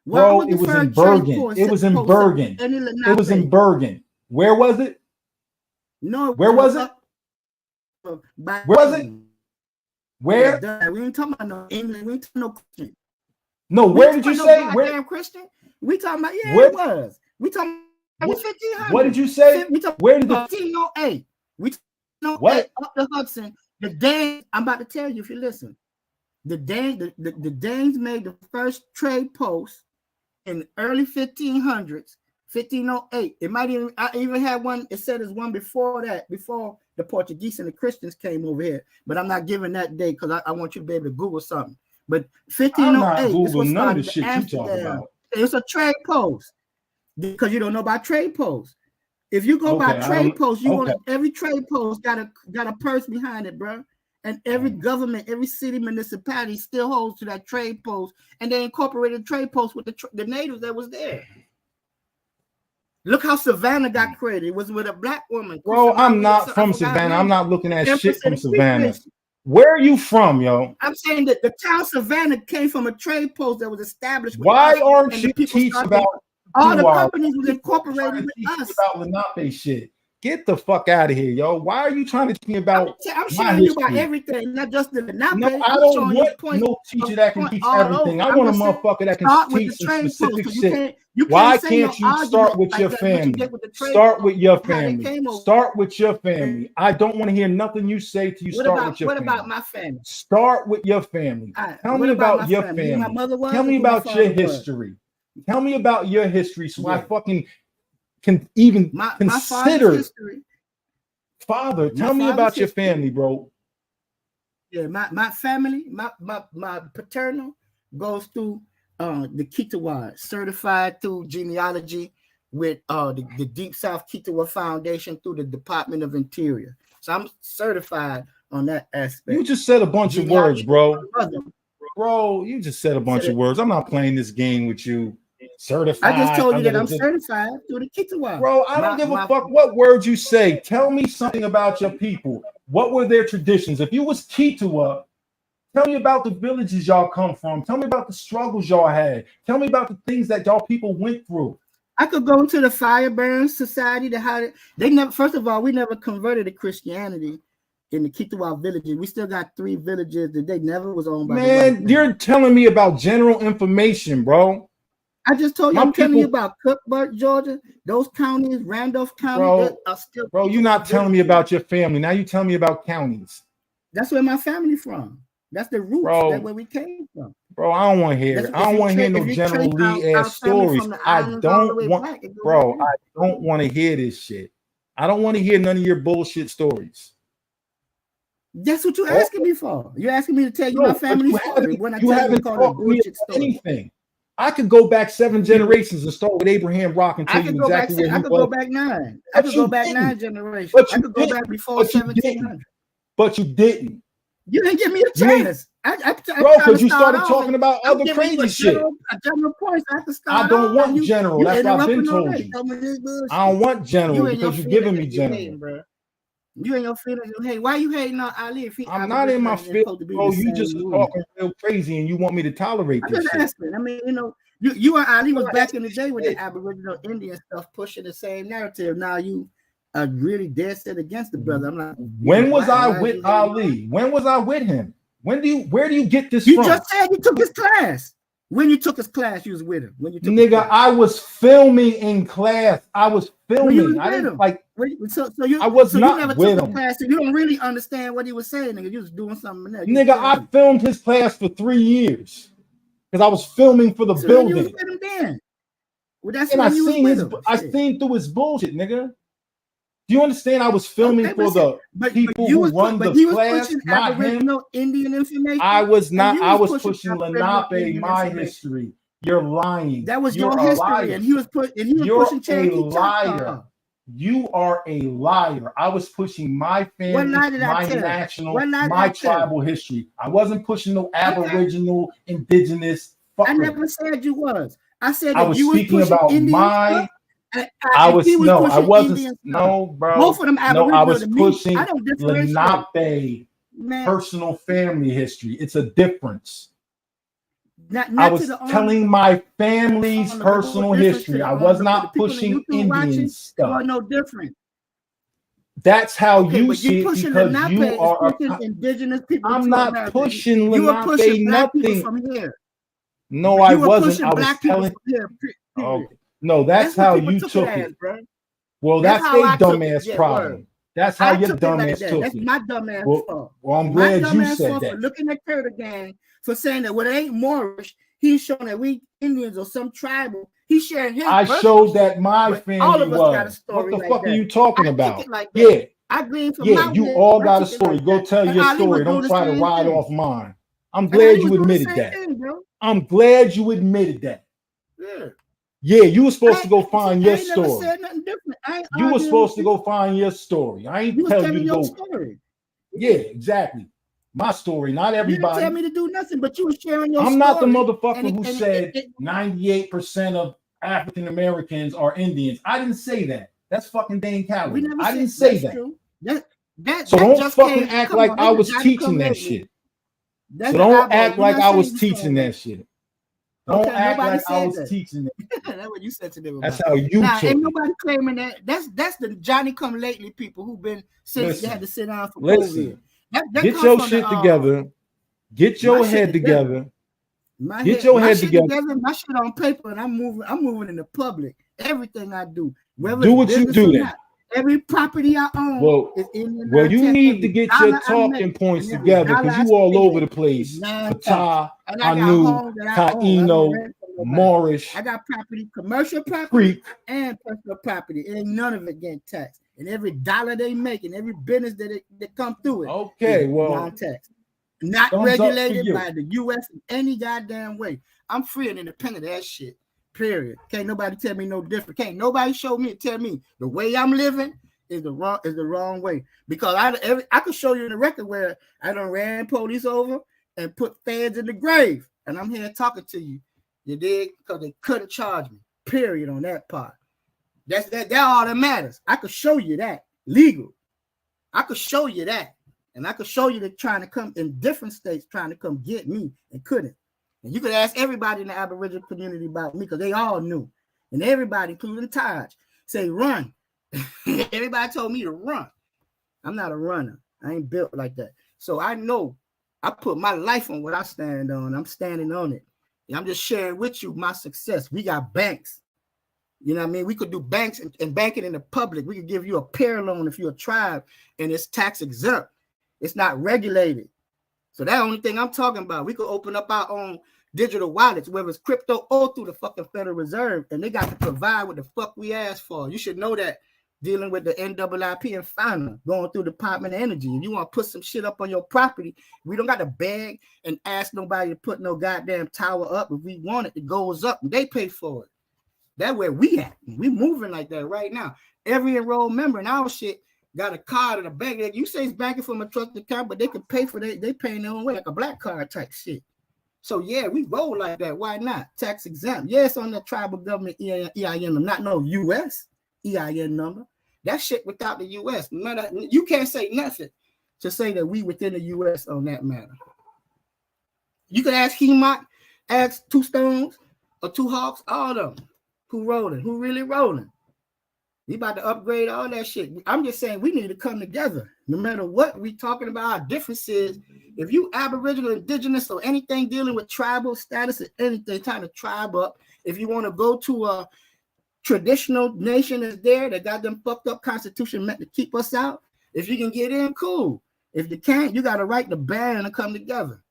Bro, was it the was in first trade Bergen. post It was set in post Bergen. in the It was in Lenape? Bergen. Where was it? No, Where was it? Where was it? Where? Yeah, we ain't talking about no England. We ain't talking no Christian. No, where did you say? Where? Christian? We talking about, yeah, where? It was. We talking about 1500. What did you say? We talking where did the 1508. We talking what? Up the Hudson. The Danes, I'm about to tell you if you listen. The Danes made the first trade post in the early 1500s, 1508. It might even, I even had one, it said there's one before that, before the Portuguese and the Christians came over here. But I'm not giving that date because I want you to be able to Google something. But 1508 is what started the shit you talk about. It's a trade post because you don't know about trade posts. If you go by trade posts, you want every trade post got a purse behind it, bro. And every government, every city, municipality still holds to that trade post, and they incorporated trade post with the natives that was there. Look how Savannah got created. It was with a black woman. Bro, I'm not from Savannah. I'm not looking at shit from Savannah. Where are you from, yo? I'm saying that the town Savannah came from a trade post that was established. Why aren't you teaching about all the companies was incorporated with us? About Lenape shit. Get the fuck out of here, yo. Why are you trying to teach me about I'm showing you about everything, not just the Lenape. No, I don't want no teacher that can teach everything. I want a motherfucker that can teach some specific shit. Why can't you start with your family? Start with your family. Start with your family. I don't want to hear nothing you say till you start with your family. What about my family? Start with your family. Tell me about your family. Tell me about your history. Tell me about your history so I fucking can even consider. Father, tell me about your family, bro. Yeah, my family, my paternal goes through the Kitawa, certified through genealogy with the Deep South Kitawa Foundation through the Department of Interior. So I'm certified on that aspect. You just said a bunch of words, bro. Bro, you just said a bunch of words. I'm not playing this game with you. Certified. I just told you that I'm certified through the Kitawa. Bro, I don't give a fuck what words you say. Tell me something about your people. What were their traditions? If you was Kitawa, tell me about the villages y'all come from. Tell me about the struggles y'all had. Tell me about the things that y'all people went through. I could go into the Fireburn Society to how they never. First of all, we never converted to Christianity in the Kitawa villages. We still got 3 villages that they never was owned by. Man, you're telling me about general information, bro. I just told you, I'm telling you about Cookburg, Georgia, those counties, Randolph County. Bro, you're not telling me about your family. Now you tell me about counties. That's where my family from. That's the roots. That's where we came from. Bro, I don't want to hear it. I don't want to hear no General Lee ass stories. I don't want, bro, I don't want to hear this shit. I don't want to hear none of your bullshit stories. That's what you're asking me for. You're asking me to tell you my family story. When I tell you call it bullshit story. Anything. I could go back 7 generations and start with Abraham Rock and tell you exactly where he was. I could go back 9. I could go back 9 generations. I could go back before 1700. But you didn't. You didn't give me a chance. Bro, because you started talking about other crazy shit. I don't want general. That's what I've been told you. I don't want general because you're giving me general. You and your feelings. Hey, why you hating on Ali? I'm not in my feelings, bro. You just talking real crazy, and you want me to tolerate this shit. Asking. I mean, you and Ali was back in the day with the Aboriginal Indian stuff, pushing the same narrative. Now you are really dead set against the brother. I'm not. When was I with Ali? When was I with him? Where do you get this from? You just said you took his class. When you took his class, you was with him. When you took nigga, I was filming in class. I was filming. I didn't like. I was not with him. Class, so you don't really understand what he was saying, nigga. You was doing something else. Nigga, I filmed his class for 3 years because I was filming for the building. You was with him then. Well, that's and I seen through his bullshit, nigga. Do you understand? I was filming for the people who run the class, not him. Indian information. I was not. I was pushing Lenape, my history. You're lying. That was your history, and he was pushing Cherokee. You're a liar. You are a liar. I was pushing my family, my national, my tribal history. I wasn't pushing no Aboriginal, indigenous. I never said you was. I said I was speaking about my. I wasn't. No, bro. Both of them no, I was pushing I don't Lenape personal family history. It's a difference. Not I was telling my family's personal history. I was not pushing Indian stuff. No different. That's how you see it because you are indigenous people. I'm not pushing Lenape nothing. From here. No, I wasn't. I was telling. Oh, no, that's how you took it. Well, that's their dumbass problem. That's how your dumbass took it. That's my dumbass fault. Well, I'm glad you said that. For looking at TURTLEGANG for saying that what ain't Moorish, he's showing that we Indians or some tribal. He's sharing his. I showed that my family all of us was. Got a story what the like fuck that. are you talking about? Like yeah, I glean from yeah. You all got a story. Go tell your story. Don't try to ride off mine. I'm glad you admitted that. I'm glad you admitted that. Yeah. Yeah, you were supposed to go find your story. You were supposed to go find your story. I ain't tell you to go. Story. Yeah, exactly. My story, not everybody. You didn't tell me to do nothing, but you were sharing your story. I'm not the motherfucker who said 98% of African Americans are Indians. I didn't say that. That's fucking Dane Cowley. I didn't say that. So don't fucking act like I was teaching that shit. So don't act like I was teaching that shit. Don't act like I was teaching that. That's what you said to them. That's how you took it. Ain't nobody claiming that. That's the Johnny come lately people who've been since they had to sit down for COVID. That get your shit together. Get your head together. Get your head together. My shit on paper, and I'm moving in the public. Everything I do. Do what you do then. Every property I own is in the you need to get your talking points together because you all over the place. Pata, Anu, Taino, Moorish. I got property, commercial property, and personal property. Ain't none of it getting taxed. And every dollar they make and every business that come through it. Okay, well, non-tax. Not regulated by the U.S. in any goddamn way. I'm free and independent of that shit. Period. Can't nobody tell me no different. Can't nobody tell me the way I'm living is the wrong way. Because I could show you in the record where I done ran police over and put feds in the grave. And I'm here talking to you. You dig? Because they couldn't charge me. Period on that part. That's all that matters. I could show you that. Legal. I could show you that. And I could show you that trying to come in different states trying to come get me and couldn't. And you could ask everybody in the Aboriginal community about me because they all knew. And everybody, including Taj, say run. Everybody told me to run. I'm not a runner. I ain't built like that. So I know I put my life on what I stand on. I'm standing on it. And I'm just sharing with you my success. We got banks. You know what I mean? We could do banks and banking in the public. We could give you a pair loan if you're a tribe and it's tax exempt. It's not regulated. So that's the only thing I'm talking about. We could open up our own digital wallets, whether it's crypto or through the fucking Federal Reserve, and they got to provide what the fuck we asked for. You should know that dealing with the NAAIP and FINA, going through Department of Energy. If you want to put some shit up on your property, we don't got to beg and ask nobody to put no goddamn tower up. If we want it, it goes up and they pay for it. That's where we at. We moving like that right now. Every enrolled member in our shit got a card at a bank. You say it's banking from a trusted account, but they can pay for they paying their own way, like a black card type shit. So yeah, we roll like that. Why not? Tax exempt. Yes, on the tribal government EIN number, not no US EIN number. That shit without the US. You can't say nothing to say that we within the US on that matter. You could ask Hemok, ask Two Stones or Two Hawks, all of them. Who rolling? Who really rolling? We about to upgrade all that shit. I'm just saying we need to come together. No matter what we talking about, our differences. If you Aboriginal, Indigenous, or anything dealing with tribal status or anything, trying to tribe up. If you want to go to a traditional nation that's there that got them fucked up constitution meant to keep us out. If you can get in, cool. If you can't, you got a right to band and come together.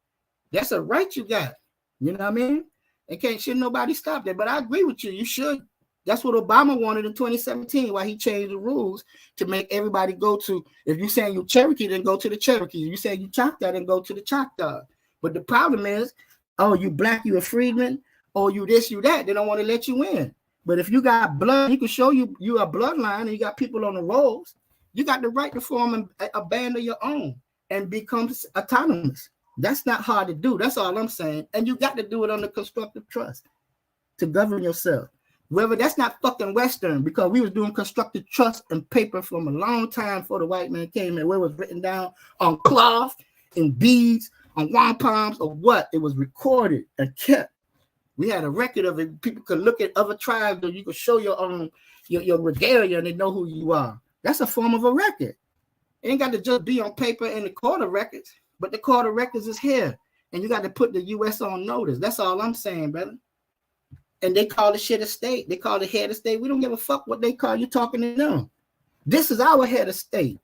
That's a right you got. You know what I mean? And should nobody stop that. But I agree with you. You should. That's what Obama wanted in 2017, why he changed the rules to make everybody go to, if you're saying you Cherokee, then go to the Cherokee. If you say you Choctaw, then go to the Choctaw. But the problem is, oh, you black, you a freedman, or you this, you that, they don't want to let you in. But if you got blood, he can show you a bloodline and you got people on the rolls. You got the right to form a band of your own and become autonomous. That's not hard to do. That's all I'm saying. And you got to do it under constructive trust to govern yourself. Whether that's not fucking Western, because we was doing constructive trust and paper from a long time before the white man came in, where it was written down on cloth, in beads, on wampums, or what. It was recorded and kept. We had a record of it. People could look at other tribes, or you could show your own your regalia, and they know who you are. That's a form of a record. It ain't got to just be on paper in the court of records, but the court of records is here, and you got to put the U.S. on notice. That's all I'm saying, brother. And they call the shit a state. They call the head of state. We don't give a fuck what they call you talking to them. This is our head of state.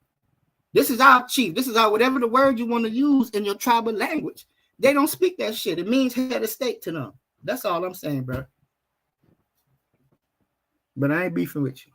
This is our chief. This is our whatever the word you want to use in your tribal language. They don't speak that shit. It means head of state to them. That's all I'm saying, bro. But I ain't beefing with you.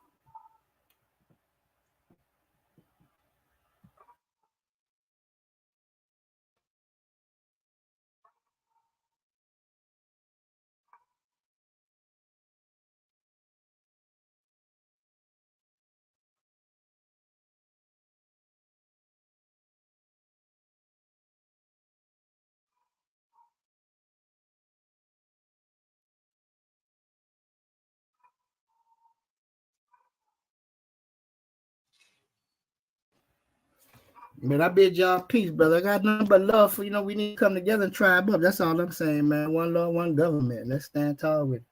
Man, I bid y'all peace, brother. I got nothing but love for, we need to come together and tribe up. That's all I'm saying, man. One law, one government. Let's stand tall with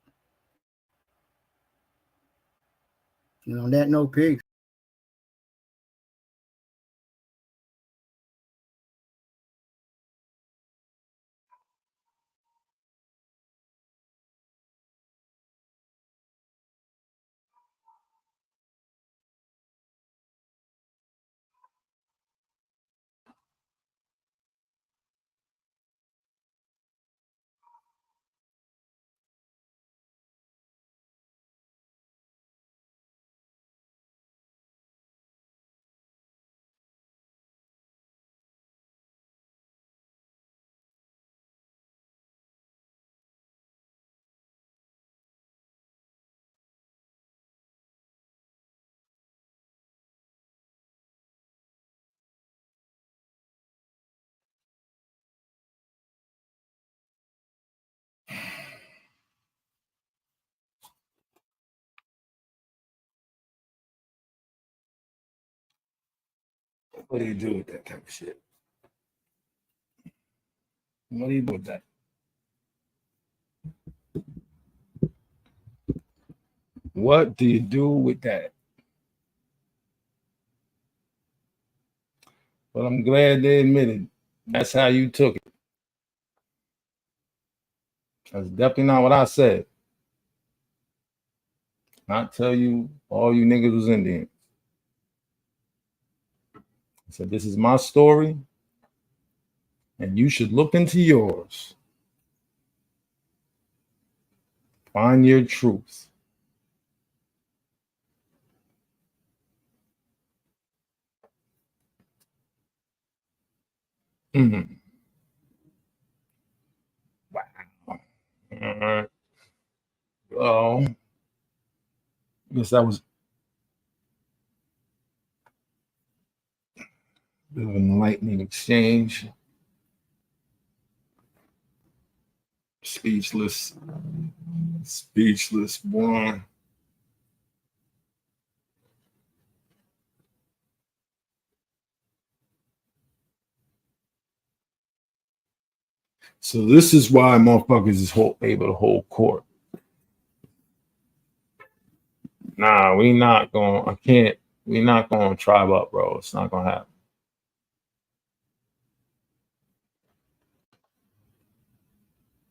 it. That no peace. What do you do with that type of shit? What do you do with that? What do you do with that? But I'm glad they admitted that's how you took it. That's definitely not what I said. Not tell you all you niggas was Indians. I said, this is my story, and you should look into yours. Find your truth. Mm-hmm. Wow. All right. Well, I guess that was a bit of an enlightening exchange. Speechless, boy. So this is why motherfuckers is able to hold court. Nah, we not going to tribe up, bro. It's not going to happen.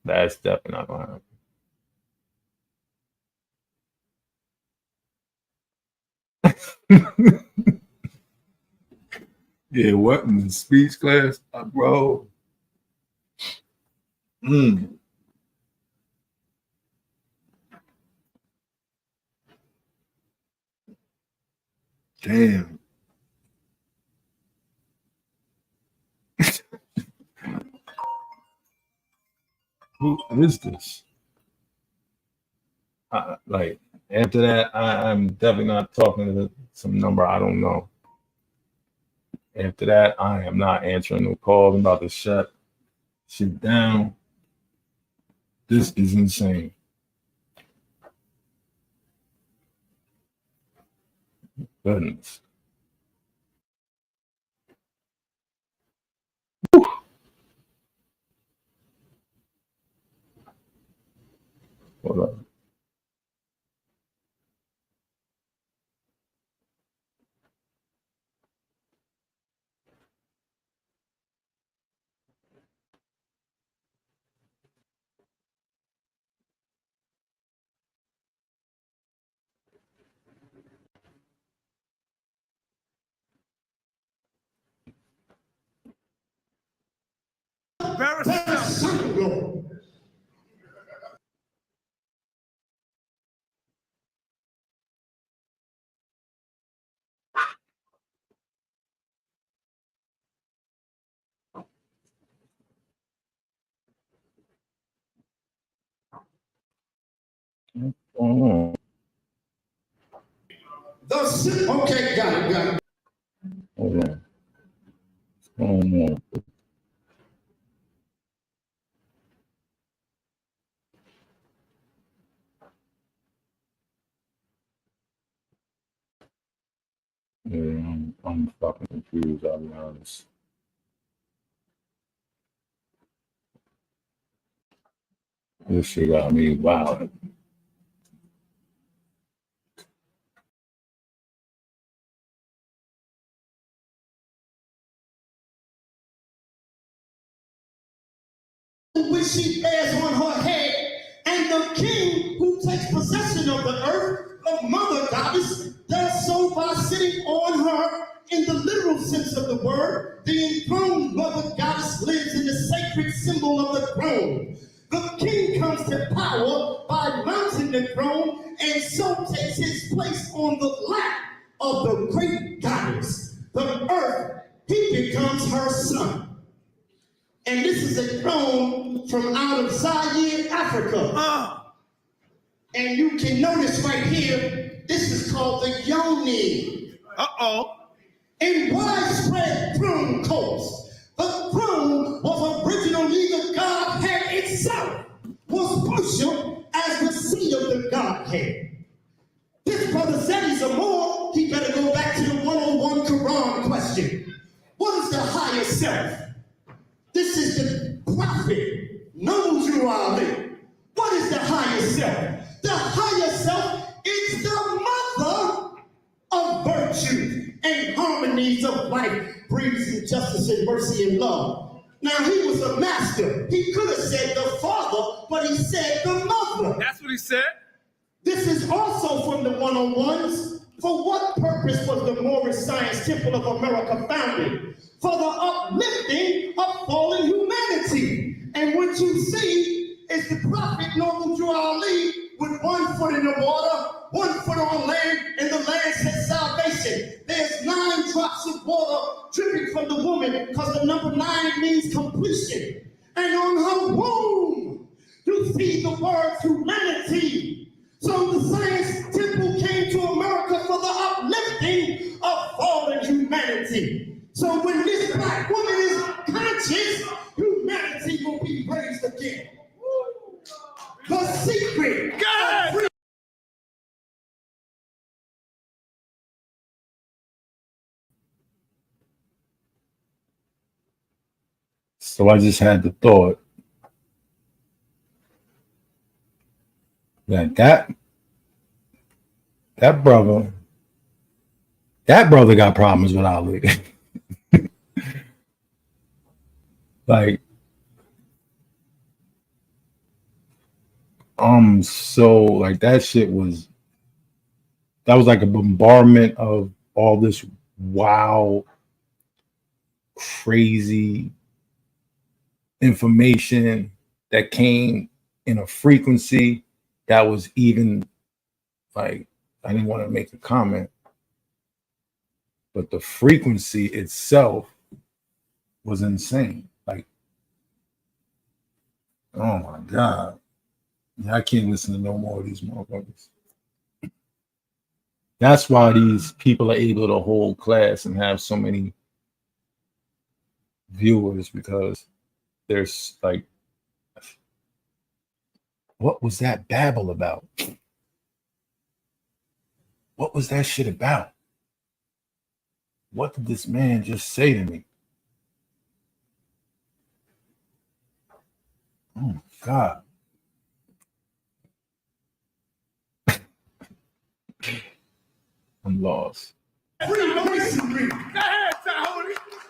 That's definitely not going to happen. Yeah, what in the speech class, bro? Damn. Who is this? Like, After that, I'm definitely not talking to some number I don't know. After that, I am not answering no calls. I'm about to shut shit down. This is insane. Goodness. Whew. Hold on. What's going on? Okay, got it. Hold on. What's going on? Yeah, I'm fucking confused, I'll be honest. This shit got me wild. Which she bears on her head, and the king who takes possession of the earth, the mother goddess, does so by sitting on her in the literal sense of the word. The enthroned mother goddess lives in the sacred symbol of the throne. The king comes to power by mounting the throne and so takes his place on the lap of the great goddess. The earth, he becomes her son. And this is a throne from out of Zaire, Africa. And you can notice right here, this is called the yoni. In widespread throne cults, the throne was originally the Godhead itself, was worshipped as the seat of the Godhead. This brother said he's a more, he better go back to the 101 Quran question. What is the higher self? This is the prophet, knowledgeably. What is the higher self? The higher self is the mother of virtue and harmonies of life, breeds in justice and mercy and love. Now, he was a master. He could have said the father, but he said the mother. That's what he said. This is also from the 101s. For what purpose was the Moorish Science Temple of America founded? For the uplifting of fallen humanity. And what you see is the prophet Noble Drew Ali with 1 foot in the water, 1 foot on land, and the land says salvation. There's 9 drops of water dripping from the woman because the number 9 means completion. And on her womb, you see the word humanity. So the Science Temple came to America for the uplifting of fallen humanity. So when this black woman is conscious, humanity will be raised again. The secret. God. So I just had the thought that brother got problems with Ali. Like, so like that was like a bombardment of all this wild, crazy information that came in a frequency that was even like, I didn't want to make a comment, but the frequency itself was insane. Like, oh my God. I can't listen to no more of these motherfuckers. That's why these people are able to hold class and have so many viewers, because there's like, what was that babble about? What was that shit about? What did this man just say to me? Oh God. I'm lost. Freemasonry.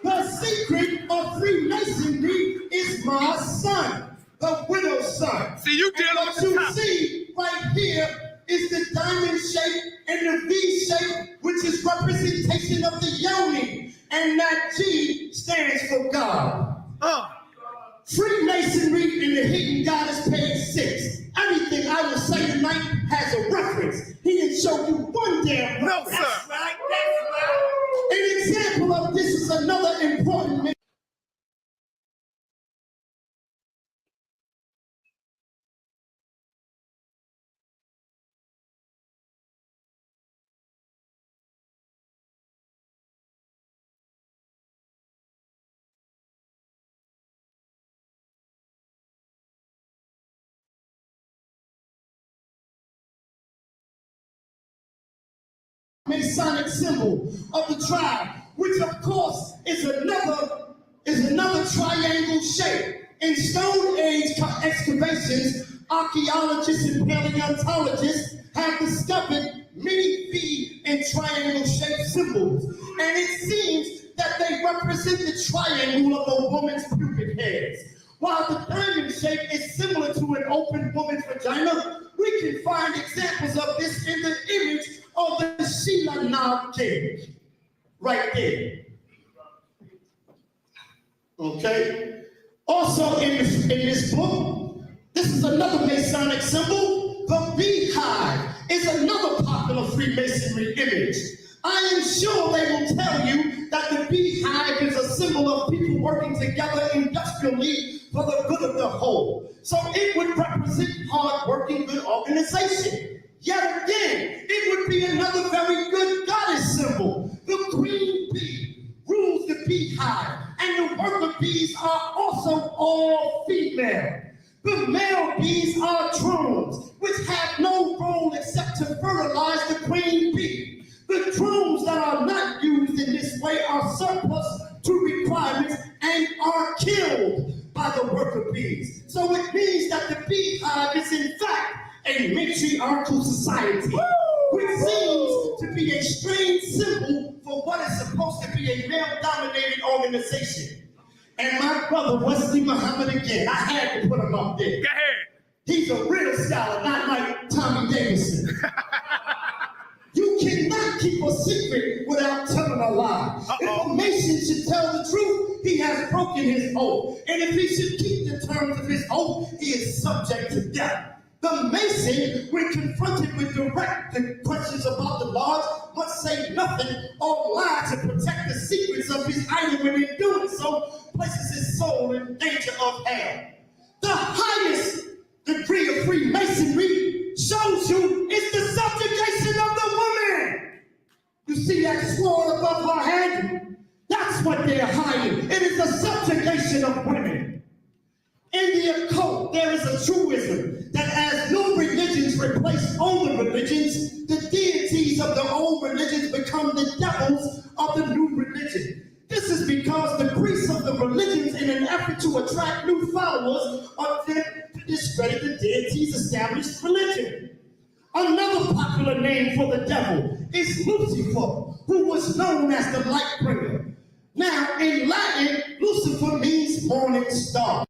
The secret of Freemasonry is my son, the widow's son. See, you deal And with what the you top. see right here is the diamond shape and the V shape, which is representation of the yoni, and that G stands for God. Freemasonry in the Hidden Goddess, page 6. Everything I will say tonight has a reference. He didn't show you one damn reference. No, sir. That's right. An example of this is another important Masonic symbol of the tribe, which of course is another triangle shape. In Stone Age excavations, archaeologists and paleontologists have discovered many V and triangle shaped symbols, and it seems that they represent the triangle of a woman's pubic hairs. While the diamond shape is similar to an open woman's vagina, we can find examples of this in the image of the Sheila Knob cage, right there. Okay? Also in this book, this is another Masonic symbol. The beehive is another popular Freemasonry image. I am sure they will tell you that the beehive is a symbol of people working together industrially for the good of the whole. So it would represent hard-working, good organization. Yet again, it would be another very good goddess symbol. The queen bee rules the beehive, and the worker bees are also all female. The male bees are drones, which have no role except to fertilize the queen bee. The drones that are not used in this way are surplus to requirements and are killed by the worker bees. So it means that the beehive is in fact a matriarchal society, which seems to be a strange symbol for what is supposed to be a male-dominated organization. And my brother, Wesley Muhammad again, I had to put him up there. Go ahead. He's a real scholar, not like Tommy Davidson. You cannot keep a secret without telling a lie. If a Mason should tell the truth, he has broken his oath. And if he should keep the terms of his oath, he is subject to death. The Mason, when confronted with direct questions about the lodge, must say nothing or lie to protect the secrets of his item, and in doing so, places his soul in danger of hell. The highest degree of Freemasonry shows you is the subjugation of the woman. You see that sword above her head? That's what they're hiding. It is the subjugation of women. In the occult, there is a truism that as new religions replace older religions, the deities of the old religions become the devils of the new religion. This is because the priests of the religions, in an effort to attract new followers, attempt to discredit the deities' established religion. Another popular name for the devil is Lucifer, who was known as the light bringer. Now, in Latin, Lucifer means morning star.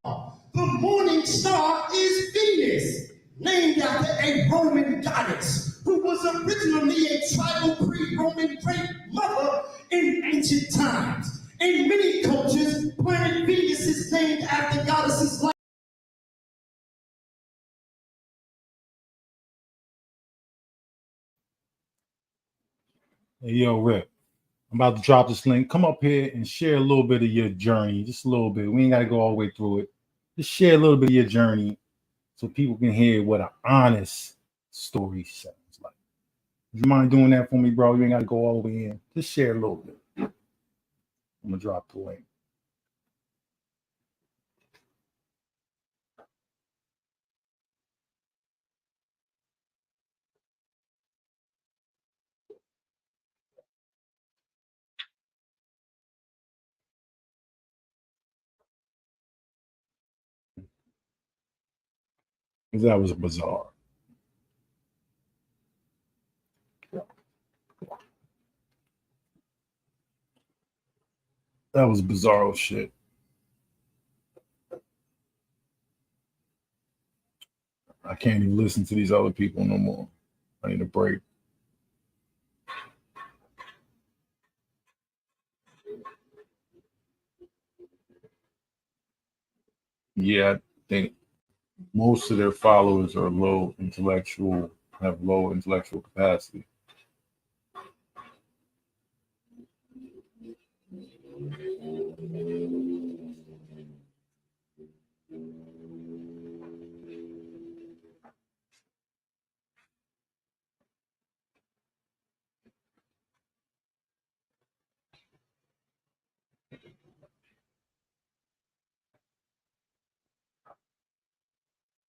The morning star is Venus, named after a Roman goddess who was originally a tribal pre-Roman great mother in ancient times. In many cultures, planet Venus is named after goddesses like Hey, yo, Rick, I'm about to drop this link. Come up here and share a little bit of your journey, just a little bit. We ain't got to go all the way through it. Just share a little bit of your journey so people can hear what an honest story sounds like. you mind doing that for me, bro? You ain't got to go all the way in. Just share a little bit. I'm gonna drop the link. That was bizarre. That was bizarro shit. I can't even listen to these other people no more. I need a break. Yeah, I think most of their followers are have low intellectual capacity.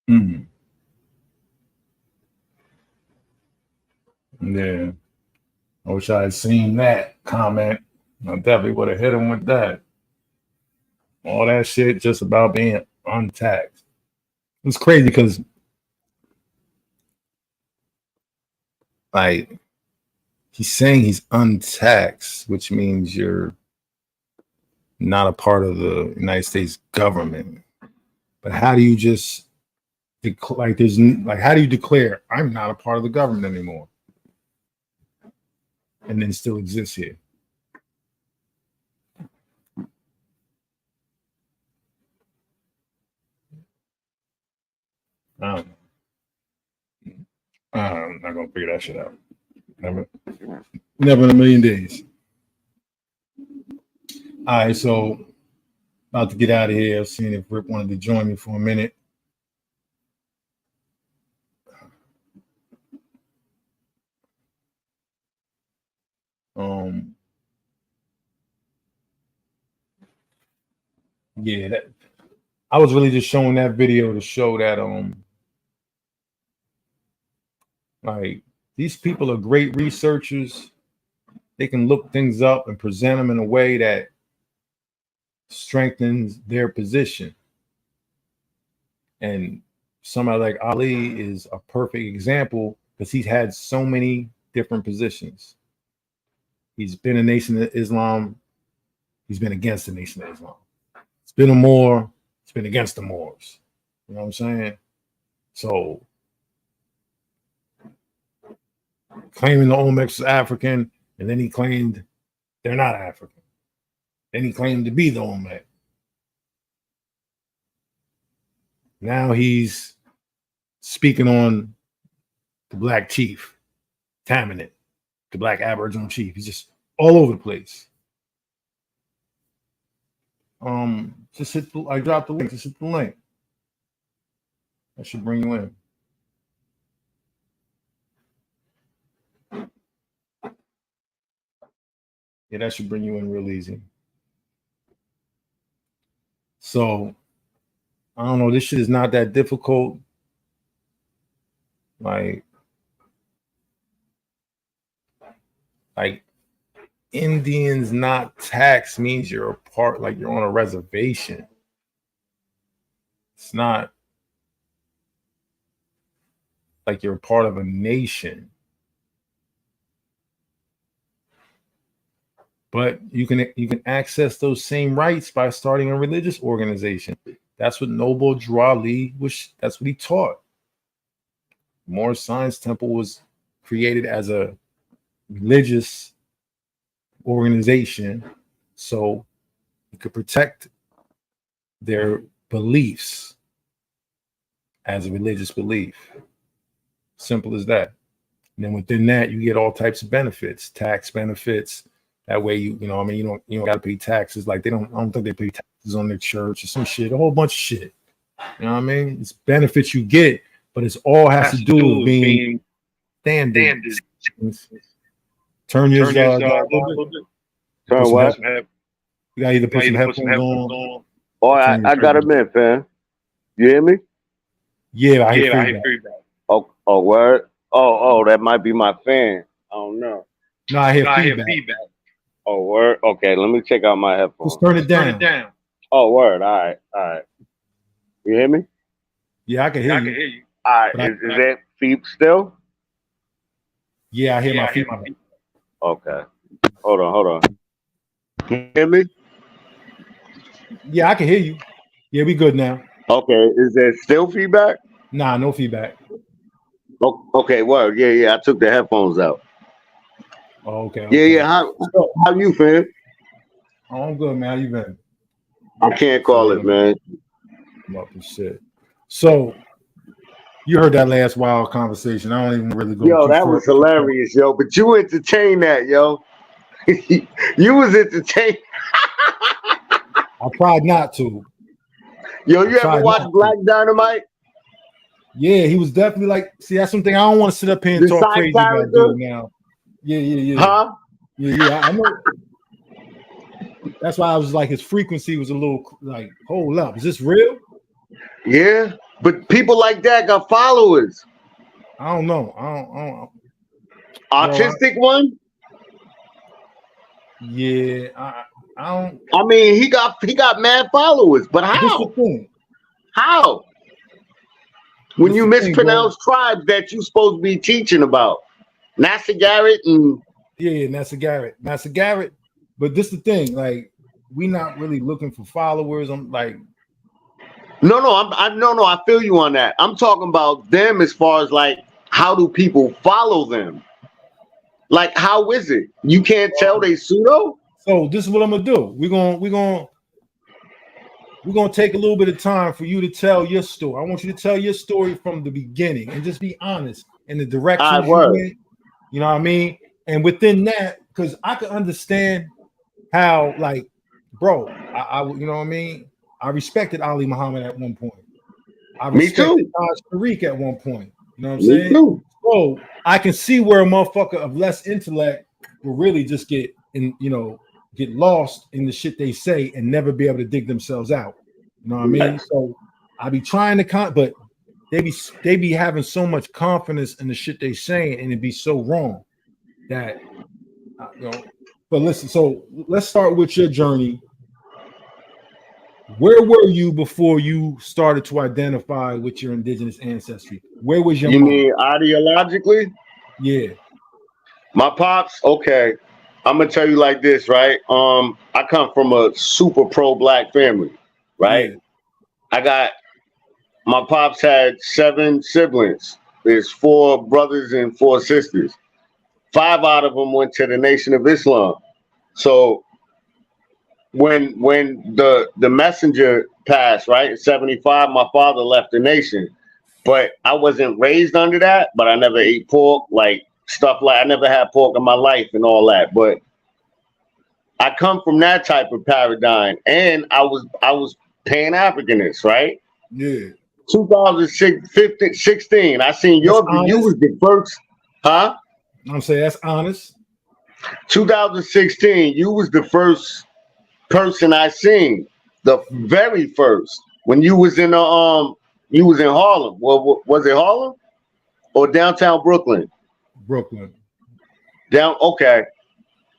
Mm. Yeah. I wish I had seen that comment. I definitely would have hit him with that. All that shit just about being untaxed. It's crazy because, like, he's saying he's untaxed, which means you're not a part of the United States government. But how do you just how do you declare I'm not a part of the government anymore and then still exist here? I don't know. I'm not gonna figure that shit out. Never in a million days. All right, so about to get out of here. Seeing if Rick wanted to join me for a minute. Yeah, that I was really just showing that video to show that like these people are great researchers. They can look things up and present them in a way that strengthens their position. And somebody like Ali is a perfect example because he's had so many different positions. He's been a Nation of Islam. He's been against the Nation of Islam. It's been a Moor. It's been against the Moors. You know what I'm saying? So claiming the Olmecs is African, and then he claimed they're not African. Then he claimed to be the Olmec. Now he's speaking on the black chief, Taminit, the black Aboriginal chief. He's just all over the place. Just hit I dropped the link. Just hit the link. That should bring you in. Yeah, that should bring you in real easy. So, I don't know. This shit is not that difficult. Like Indians not taxed means you're a part, like you're on a reservation. It's not like you're a part of a nation. But you can access those same rights by starting a religious organization. That's what Noble Drew Ali that's what he taught. Moorish Science Temple was created as a religious organization so you could protect their beliefs as a religious belief. Simple as that. And then within that, you get all types of benefits, tax benefits. That way, you don't got to pay taxes. Like I don't think they pay taxes on their church or some shit, a whole bunch of shit. You know what I mean? It's benefits you get, but it's all has to do with being standards. Turn your down a little bit. Turn what? You gotta either put some headphones on. Oh, I got them in, fam. You hear me? Yeah, I hear feedback. Oh, word? Oh, that might be my fan. I don't know. No, I hear feedback. Oh, word? Okay, let me check out my headphones. Just turn it down. Oh, word. All right. You hear me? Yeah, I can hear you. All right, is that feed still? Yeah, I hear my feedback. Okay. Hold on. Can you hear me? Yeah, I can hear you. Yeah, we good now. Okay, is there still feedback? Nah, no feedback. Oh, okay, word. Yeah, I took the headphones out. Oh, okay. Yeah. How you, fam? Oh, I'm good, man. How you been? I can't call it, man. Shit. So, you heard that last wild conversation. I don't even really go. Yo, that was hilarious, yo. But you entertained that, yo. You was entertained. I tried not to. Yo, you ever watch Black Dynamite? Yeah, he was definitely like. See, that's something I don't want to sit up here and talk crazy about dude now. Yeah. Huh? Yeah. I know. That's why I was like, his frequency was a little like, hold up, is this real? Yeah, but people like that got followers. I don't know. I don't. Autistic one? Yeah, I don't. I mean, he got mad followers, but how? This the thing. How? When you mispronounce tribes that you supposed to be teaching about, Nasser Garrett and Nasser Garrett. But this the thing, like, we not really looking for followers. I'm like, no, I feel you on that. I'm talking about them as far as like, how do people follow them? Like, how is it? You can't tell they pseudo? So this is what I'm gonna do. We're gonna take a little bit of time for you to tell your story. I want you to tell your story from the beginning and just be honest in the direction you went. You know what I mean? And within that, because I can understand how, like, bro, I you know what I mean? I respected Ali Muhammad at one point. I respected Taj Tariq at one point. You know what I'm saying? Too. So I can see where a motherfucker of less intellect will really just get lost in the shit they say and never be able to dig themselves out. You know what I mean? So I be trying to but they be having so much confidence in the shit they saying, and it be so wrong that But listen, so let's start with your journey. Where were you before you started to identify with your indigenous ancestry? Where was your mom? Mean ideologically? Yeah. My pops, okay. I'm gonna tell you like this, right? I come from a super pro-black family, right? Yeah. My pops had 7 siblings. There's 4 brothers and 4 sisters. 5 out of them went to the Nation of Islam. So when the messenger passed, right, in 75, my father left the nation. But I wasn't raised under that, but I never ate pork, like stuff like I never had pork in my life and all that. But I come from that type of paradigm, and I was Pan-Africanist, right? Yeah. 2016, I seen you was the first, huh? I'm saying that's honest. 2016, you was the first person I seen, the very first, when you was in Harlem. Well, was it Harlem or downtown Brooklyn? Brooklyn. Okay.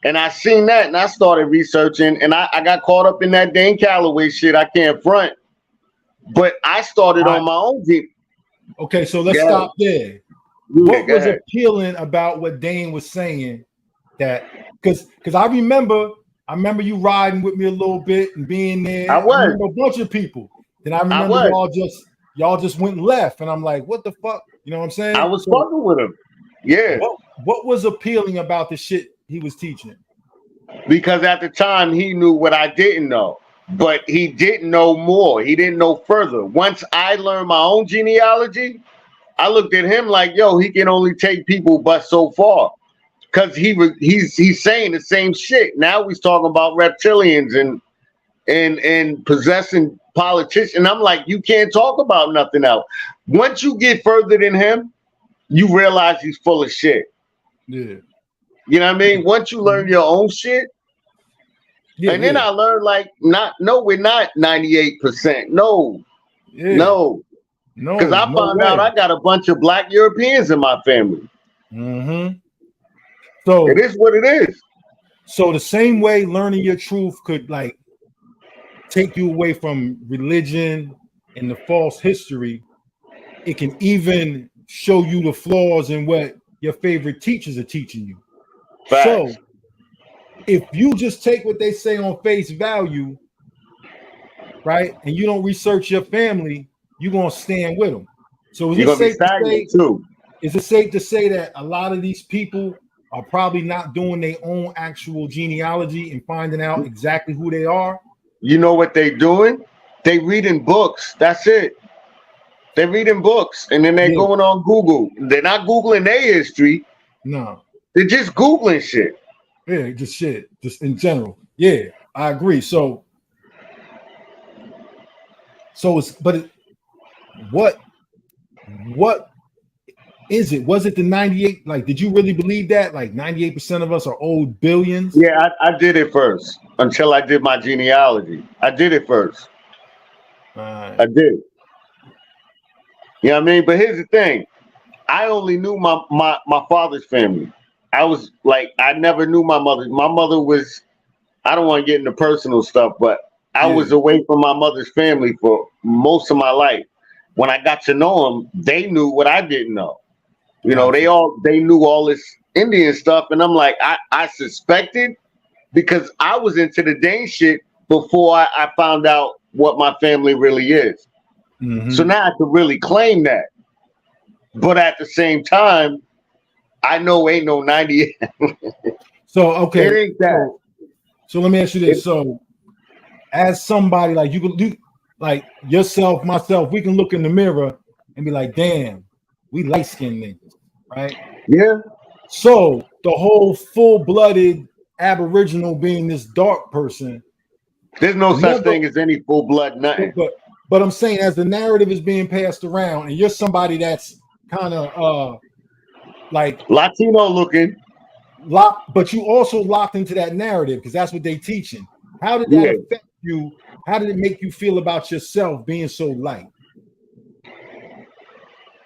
And I seen that, and I started researching, and I got caught up in that Dane Calloway shit. I can't front, but I started on my own deep. Okay, so let's stop there. What was appealing about what Dane was saying? That because I remember you riding with me a little bit and being there. I remember a bunch of people. Then I remember y'all just went left, and I'm like, what the fuck? You know what I'm saying? I was fucking with him. Yeah. What was appealing about the shit he was teaching? Because at the time he knew what I didn't know, but he didn't know more. He didn't know further. Once I learned my own genealogy, I looked at him like, yo, he can only take people but so far. Because he's saying the same shit. Now he's talking about reptilians and possessing politicians. And I'm like, you can't talk about nothing else. Once you get further than him, you realize he's full of shit. Yeah. You know what I mean? Once you learn your own shit, Yeah, and then I learned like we're not 98%. No. Because I found out I got a bunch of Black Europeans in my family. Mm-hmm. So it is what it is. So the same way learning your truth could like take you away from religion and the false history, it can even show you the flaws in what your favorite teachers are teaching you. Facts. So if you just take what they say on face value, right, and you don't research your family, you're gonna stand with them. So is it safe to say, is it safe to say that a lot of these people are probably not doing their own actual genealogy and finding out exactly who they are? You know what they're doing? They reading books. That's it. They're reading books, and then they're going on Google. They're not Googling their history. No. They're just Googling shit. Yeah, just shit. Just in general. Yeah, I agree. So it's, but what is it? Was it the 98? Like, did you really believe that? Like 98% of us are owed billions? Yeah, I did it first until I did my genealogy. I did it first. I did. You know what I mean? But here's the thing. I only knew my father's family. I never knew my mother. My mother was, I don't want to get into personal stuff, but I was away from my mother's family for most of my life. When I got to know them, they knew what I didn't know. You know, they knew all this Indian stuff, and I'm like, I suspected because I was into the Dane shit before I found out what my family really is. Mm-hmm. So now I could really claim that. But at the same time, I know ain't no 98. So okay, it ain't that. So let me ask you this. So as somebody like you can do, like yourself, myself, we can look in the mirror and be like, damn, we light-skinned niggas, right? Yeah. So the whole full-blooded Aboriginal being this dark person, there's no such thing as any full-blood nothing. But I'm saying as the narrative is being passed around, and you're somebody that's kind of like Latino looking, but you also locked into that narrative because that's what they teaching. How did that affect you? How did it make you feel about yourself being so light?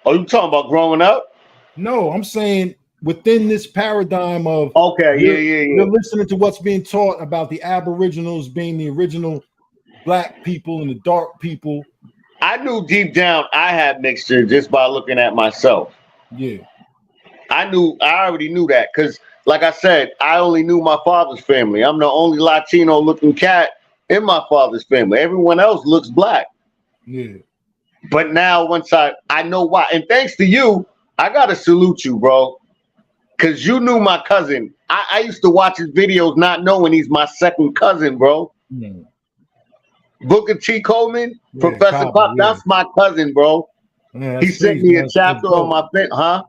Are you talking about growing up? No, I'm saying within this paradigm of you're listening to what's being taught about the Aboriginals being the original Black people and the dark people. I knew deep down I had mixture just by looking at myself. Yeah. I already knew that because, like I said, I only knew my father's family. I'm the only Latino looking cat in my father's family. Everyone else looks Black. Yeah. But now once I know why. And thanks to you, I gotta salute you, bro. Cause you knew my cousin. I used to watch his videos not knowing he's my second cousin, bro. Mm. Booker T. Coleman, Professor Pop, that's my cousin, bro. Yeah, he sent me a chapter on my huh?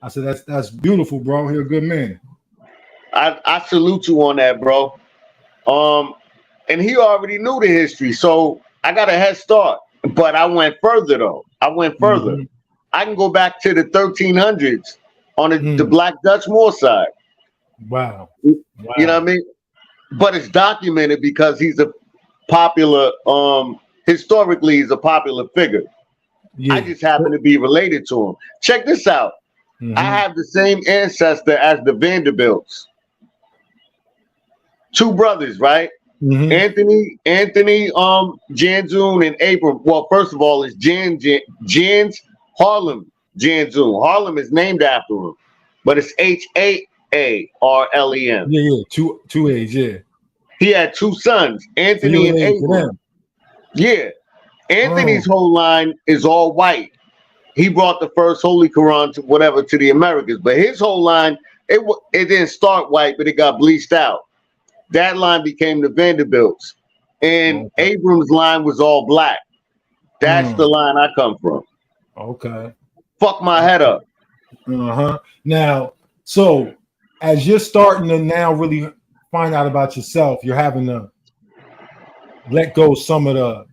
I said that's beautiful, bro. You're a good man. I salute you on that, bro. And he already knew the history, so I got a head start. But I went further though. Mm-hmm. I can go back to the 1300s on the Black Dutch Moor side. Wow. You know what I mean? But it's documented because he's a popular, historically he's a popular figure. Yeah. I just happen to be related to him. Check this out. Mm-hmm. I have the same ancestor as the Vanderbilts. Two brothers, right? Mm-hmm. Anthony, Janzoon and Abram. Well, first of all, it's Jan's Harlem Janzoon. Harlem is named after him, but it's Haarlem. Yeah, two A's. Yeah. He had two sons, Anthony and Abram. Yeah, Anthony's whole line is all white. He brought the first Holy Quran to the Americas, but his whole line it didn't start white, but it got bleached out. That line became the Vanderbilts, and Abram's line was all Black. That's the line I come from. Okay. Fuck my head up. Now, so as you're starting to now really find out about yourself, you're having to let go some of the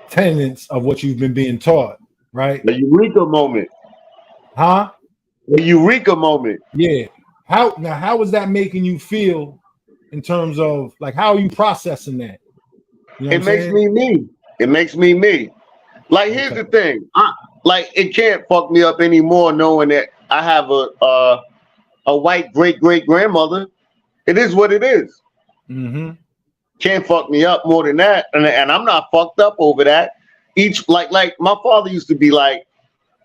tenets of what you've been being taught, right? The eureka moment. Huh? The eureka moment. Yeah. How is that making you feel in terms of like how are you processing that? You know It makes me me. It makes me me. Like here's the thing. Like it can't fuck me up anymore knowing that I have a white great grandmother. It is what it is. Mm-hmm. Can't fuck me up more than that, and I'm not fucked up over that. Each like my father used to be like,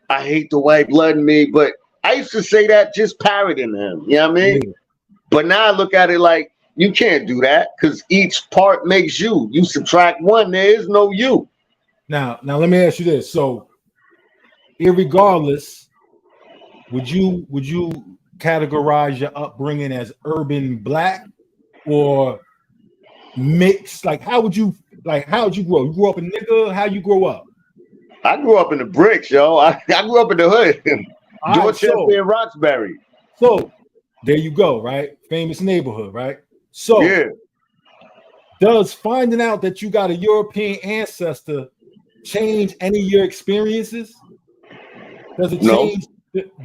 I hate the white blood in me, but I used to say that just parroting him. You know what I mean? Yeah. But now I look at it like you can't do that because each part makes you. You subtract one, there is no you. Now let me ask you this. So, irregardless, would you categorize your upbringing as urban black or mixed? Like, how would you grow? You grew up a nigga? How you grow up? I grew up in the bricks, yo. I grew up in the hood. Dorchester and Roxbury. So there you go, right? Famous neighborhood, right? So yeah. Does finding out that you got a European ancestor change any of your experiences? Does it change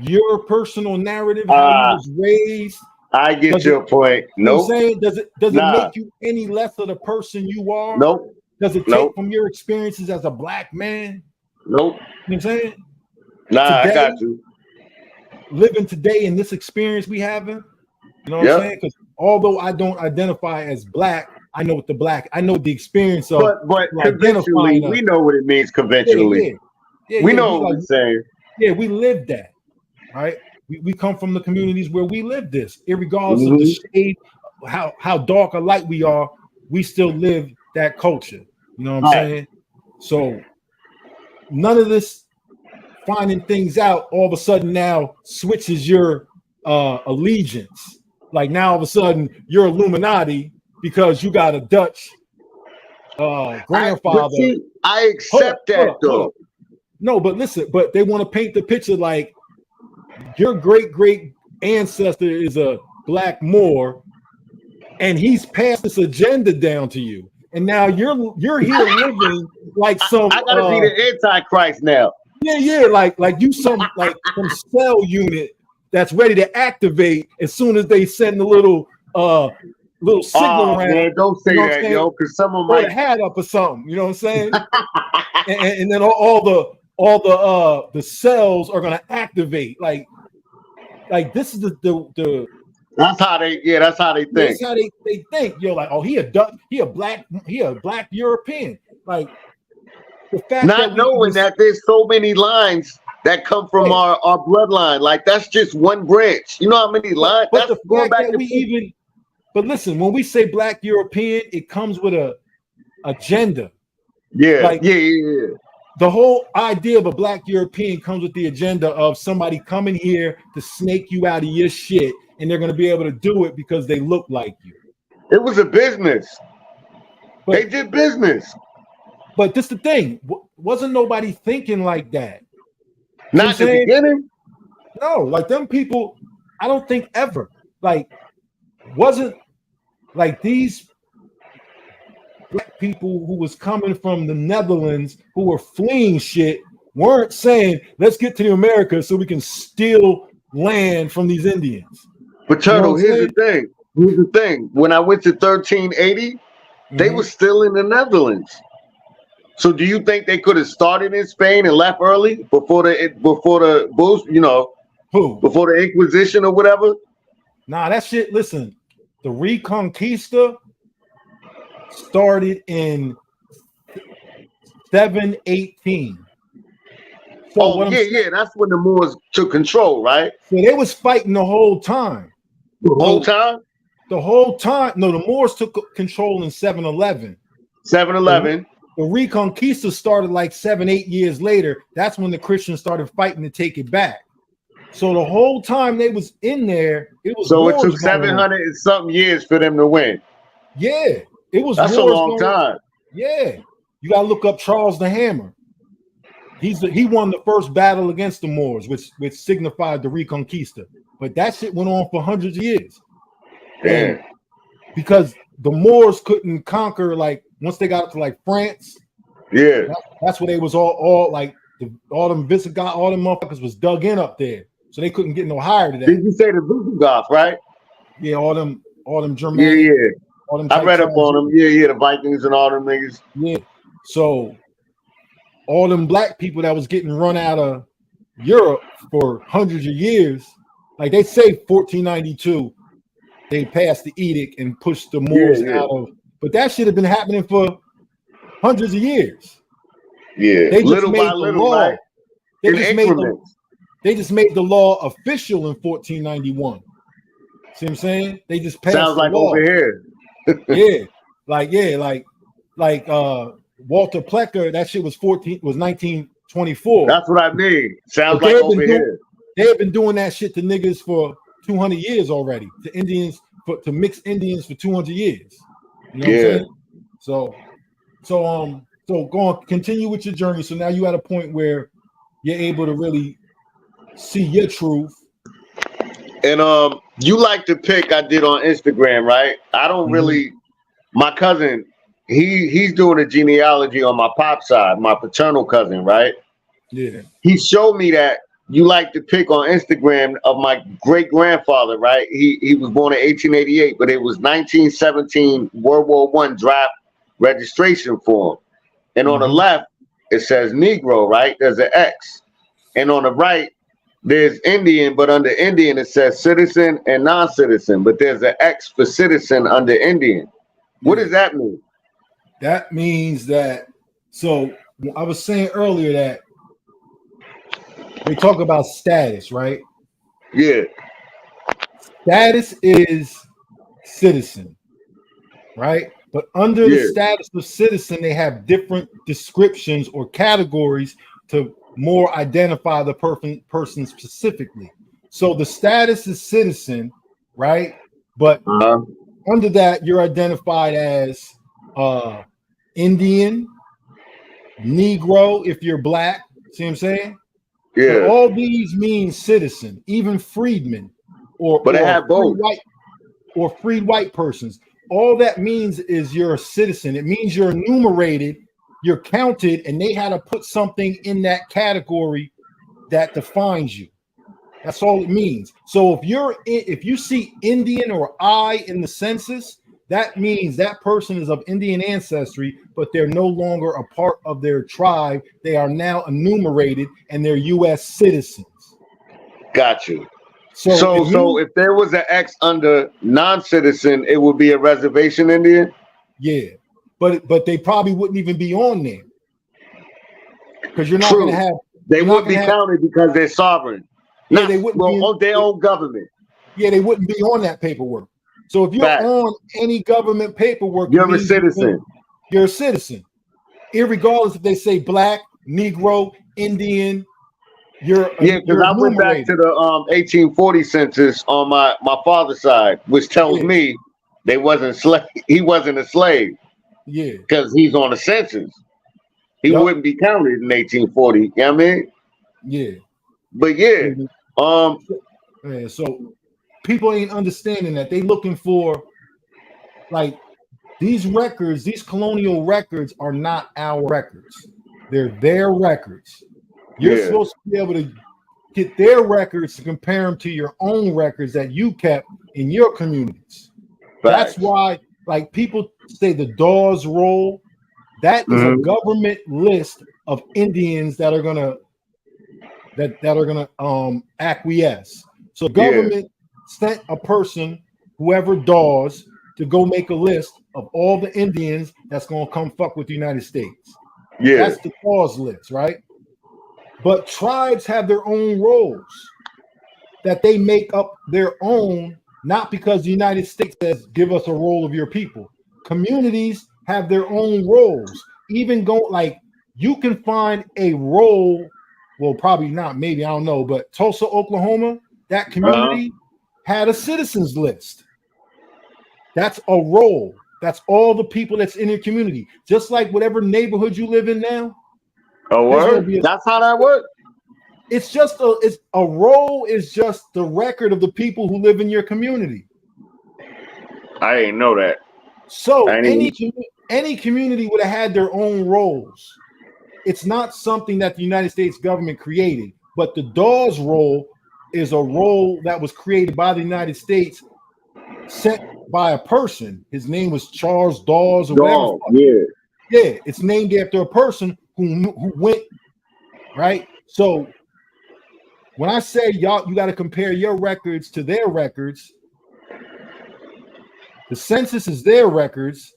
your personal narrative, how you was raised? I get your point. You know what I'm saying? Does it make you any less of the person you are? Nope. Does it take from your experiences as a black man? Nope. You know what I'm saying? Nah, today, I got you. Living today in this experience we having, you know what I'm saying? Because although I don't identify as black, I know the experience of. But conventionally, we know what it means conventionally. We know what we're saying. Yeah, we live that, right? We come from the communities where we live this, irregardless of the shade, how dark or light we are, we still live that culture. You know what I'm saying? So none of this finding things out all of a sudden now switches your allegiance. Like now all of a sudden you're Illuminati because you got a Dutch grandfather. I accept that though. No, but listen, but they want to paint the picture like your great ancestor is a black Moor, and he's passed this agenda down to you, and now you're here living like some. I gotta be the Antichrist now. Yeah, like you some cell unit that's ready to activate as soon as they send a little signal around. Man, don't say that, yo, because someone might put a hat up or something. You know what I'm saying? and then all the cells are gonna activate. Like this is the that's how they think. That's how they think. You're like, oh, he a black European. Like the fact not knowing that there's so many lines that come from our bloodline. Like that's just one branch. You know how many lines? But that's the going fact back that to but listen, when we say black European, it comes with a agenda. Yeah. The whole idea of a black European comes with the agenda of somebody coming here to snake you out of your shit, and they're going to be able to do it because they look like you. It was a business. They did business. But this the thing. Wasn't nobody thinking like that? Not at the beginning? No, like them people, I don't think ever. Like, wasn't like these black people who was coming from the Netherlands who were fleeing shit weren't saying, let's get to the Americas so we can steal land from these Indians. But Turtle, here's the thing. When I went to 1380, they were still in the Netherlands. So do you think they could have started in Spain and left early before the boost, before the Inquisition or whatever? Nah, that shit, listen, the Reconquista started in 718. So that's when the Moors took control, right? So they was fighting the whole time. The whole time? The whole time. No, the Moors took control in 711. 711. The Reconquista started like 7-8 years later. That's when the Christians started fighting to take it back. So the whole time they was in there, it was. So it took 700 and something years for them to win. Yeah, it was. That's a long time. Yeah, you gotta look up Charles the Hammer. He won the first battle against the Moors, which signified the Reconquista. But that shit went on for hundreds of years. Yeah. Because the Moors couldn't conquer, like once they got to like France. Yeah. That's where they was all like all them Visigoth, all them motherfuckers was dug in up there. so they couldn't get no higher than that. Did you say the Visigoths, right? Yeah, all them Germanic. Yeah. All them I read up on them. Yeah, the Vikings and all them niggas. Yeah. So all them black people that was getting run out of Europe for hundreds of years, like they say 1492, they passed the edict and pushed the Moors out of, but that should have been happening for hundreds of years. Yeah, they just little made by the little, law. right? They just made the law official in 1491. See what I'm saying? They just passed Sounds the like law. over here. like Walter Plecker, that shit was 1924. That's what I mean. Sounds like over here. They have been doing that shit to niggas for 200 years already. To Indians, to mix Indians for 200 years. You know what I'm saying? So go on, continue with your journey. So now you at a point where you're able to really see your truth. And you like to pick, I did on Instagram, right? I don't really, my cousin, he's doing a genealogy on my pop side, my paternal cousin, right? Yeah. He showed me that you like to pick on Instagram of my great grandfather, right? He was born in 1888, but it was 1917 World War I draft registration form. And on the left, it says Negro, right? There's an X. And on the right, there's Indian, but under Indian, it says citizen and non-citizen, but there's an X for citizen under Indian. What does that mean? That means that, so I was saying earlier that we talk about status, right? Yeah. Status is citizen, right? But under the status of citizen, they have different descriptions or categories to more identify the person specifically. So the status is citizen, right? But under that, you're identified as Indian, Negro if you're black. See what I'm saying? Yeah. But all these mean citizen, even freedmen, or they have both. Free white persons. All that means is you're a citizen. It means you're enumerated, you're counted, and they had to put something in that category that defines you. That's all it means. So if you see Indian or I in the census, that means that person is of Indian ancestry, but they're no longer a part of their tribe. They are now enumerated and they're U.S. citizens. Got you. So if there was an X under non-citizen, it would be a reservation Indian? Yeah. But they probably wouldn't even be on there. Because you're not going to have... They wouldn't be counted because they're sovereign. Yeah, they wouldn't be on their own government. Yeah, they wouldn't be on that paperwork. So if you're on any government papework, you're a citizen. You're a citizen. Irregardless if they say black, Negro, Indian, because I went back to the 1840 census on my father's side, which tells me they wasn't he wasn't a slave. Yeah. Because he's on the census. He wouldn't be counted in 1840. You know what I mean? Yeah. But so people ain't understanding that. They looking for, like, these records, these colonial records are not our records. They're their records. You're supposed to be able to get their records to compare them to your own records that you kept in your communities. That's why, like, people say the Dawes Roll, that is a government list of Indians that are gonna acquiesce. So government sent a person, whoever Dawes, to go make a list of all the Indians that's gonna come fuck with the United States. That's the Dawes list, right? But tribes have their own roles that they make up their own, not because the United States says, give us a roll of your people. Communities have their own roles. Even you can find a role, well, probably not, maybe, I don't know, but Tulsa, Oklahoma, that community had a citizens list. That's a role. That's all the people that's in your community. Just like whatever neighborhood you live in now. Oh, word? That's how that works? It's just a role is just the record of the people who live in your community. I didn't know that. So any community would have had their own roles. It's not something that the United States government created, but the Dawes roll is a role that was created by the United States, set by a person. His name was Charles Dawes or whatever. Yeah, it's named after a person who went, right? So when I say y'all, you got to compare your records to their records. The census is their records.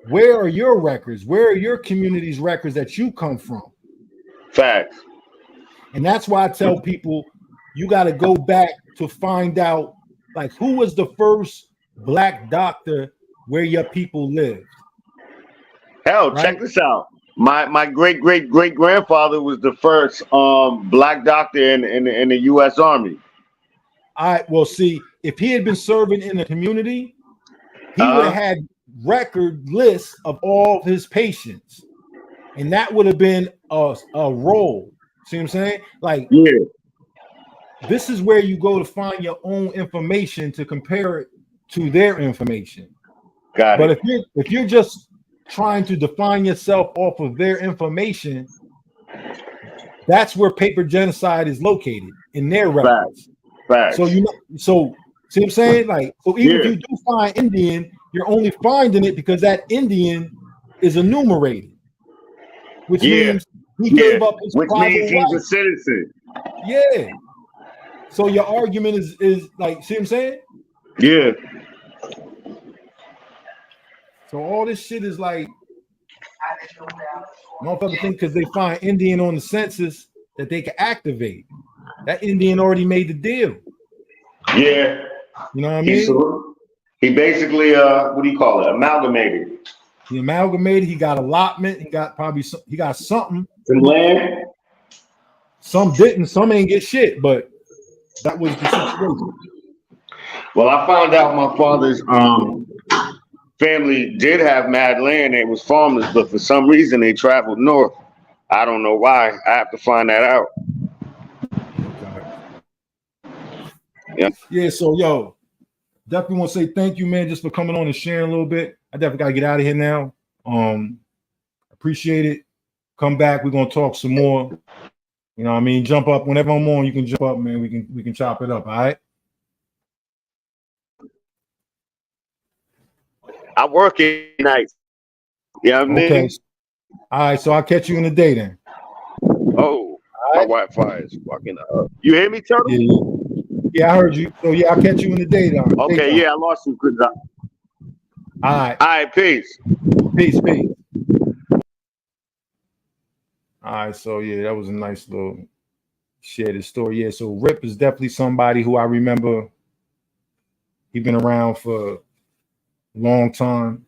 Where are your records? Where are your community's records that you come from? Facts. And that's why I tell people you got to go back to find out, like, who was the first black doctor where your people lived. Hell, right? Check this out. My great grandfather was the first black doctor in the U.S. Army. All right. Well, see, if he had been serving in the community, he would have had record lists of all of his patients, and that would have been a role. See what I'm saying? Like, yeah, this is where you go to find your own information to compare it to their information. Got it. But if you're just trying to define yourself off of their information, that's where paper genocide is located, in their records. Facts. So see what I'm saying? Like, so even if you do find Indian, you're only finding it because that Indian is enumerated, which means he gave up his which means he's a citizen. Yeah. So your argument is like, see what I'm saying? Yeah. So all this shit is like, motherfuckers think because they find Indian on the census that they can activate. That Indian already made the deal. Yeah. You know what I mean? He basically, what do you call it? Amalgamated. He amalgamated. He got allotment. He got something. Some land. Some didn't. Some ain't get shit. But that was the situation. Well, I found out my father's family did have mad land. It was farmers, but for some reason they traveled north. I don't know why. I have to find that out. Yeah. So yo, definitely want to say thank you, man, just for coming on and sharing a little bit. I definitely gotta get out of here now. Appreciate it. Come back. We're gonna talk some more. You know what I mean? Jump up whenever I'm on. You can jump up, man. We can chop it up. All right. I work at night. Yeah, you know what I mean? All right. So I'll catch you in the day then. Oh, my Wi-Fi is fucking up. You hear me, Turtle? Yeah, I heard you. So yeah, I'll catch you in the day then. Okay. Yeah, I lost you. All right. All right. Peace. Peace. All right. So yeah, that was a nice little share the story. Yeah. So Rip is definitely somebody who I remember. He's been around for a long time.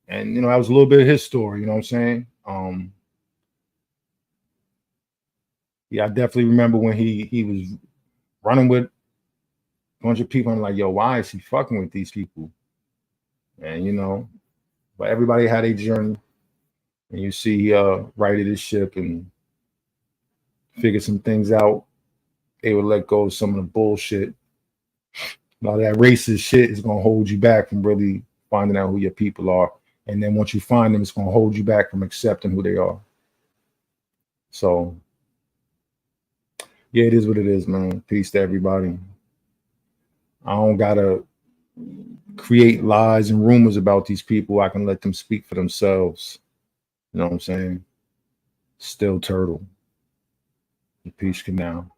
And you know, that was a little bit of his story, you know what I'm saying? Yeah, I definitely remember when he was running with a bunch of people. I'm like, yo, why is he fucking with these people? And you know, but everybody had a journey. And you see he righted his ship and figured some things out. They would let go of some of the bullshit. A lot of that racist shit is gonna hold you back from really finding out who your people are. And then once you find them, it's gonna hold you back from accepting who they are. So yeah, it is what it is, man. Peace to everybody. I don't gotta create lies and rumors about these people. I can let them speak for themselves. You know what I'm saying? Still Turtle. Peace, canal.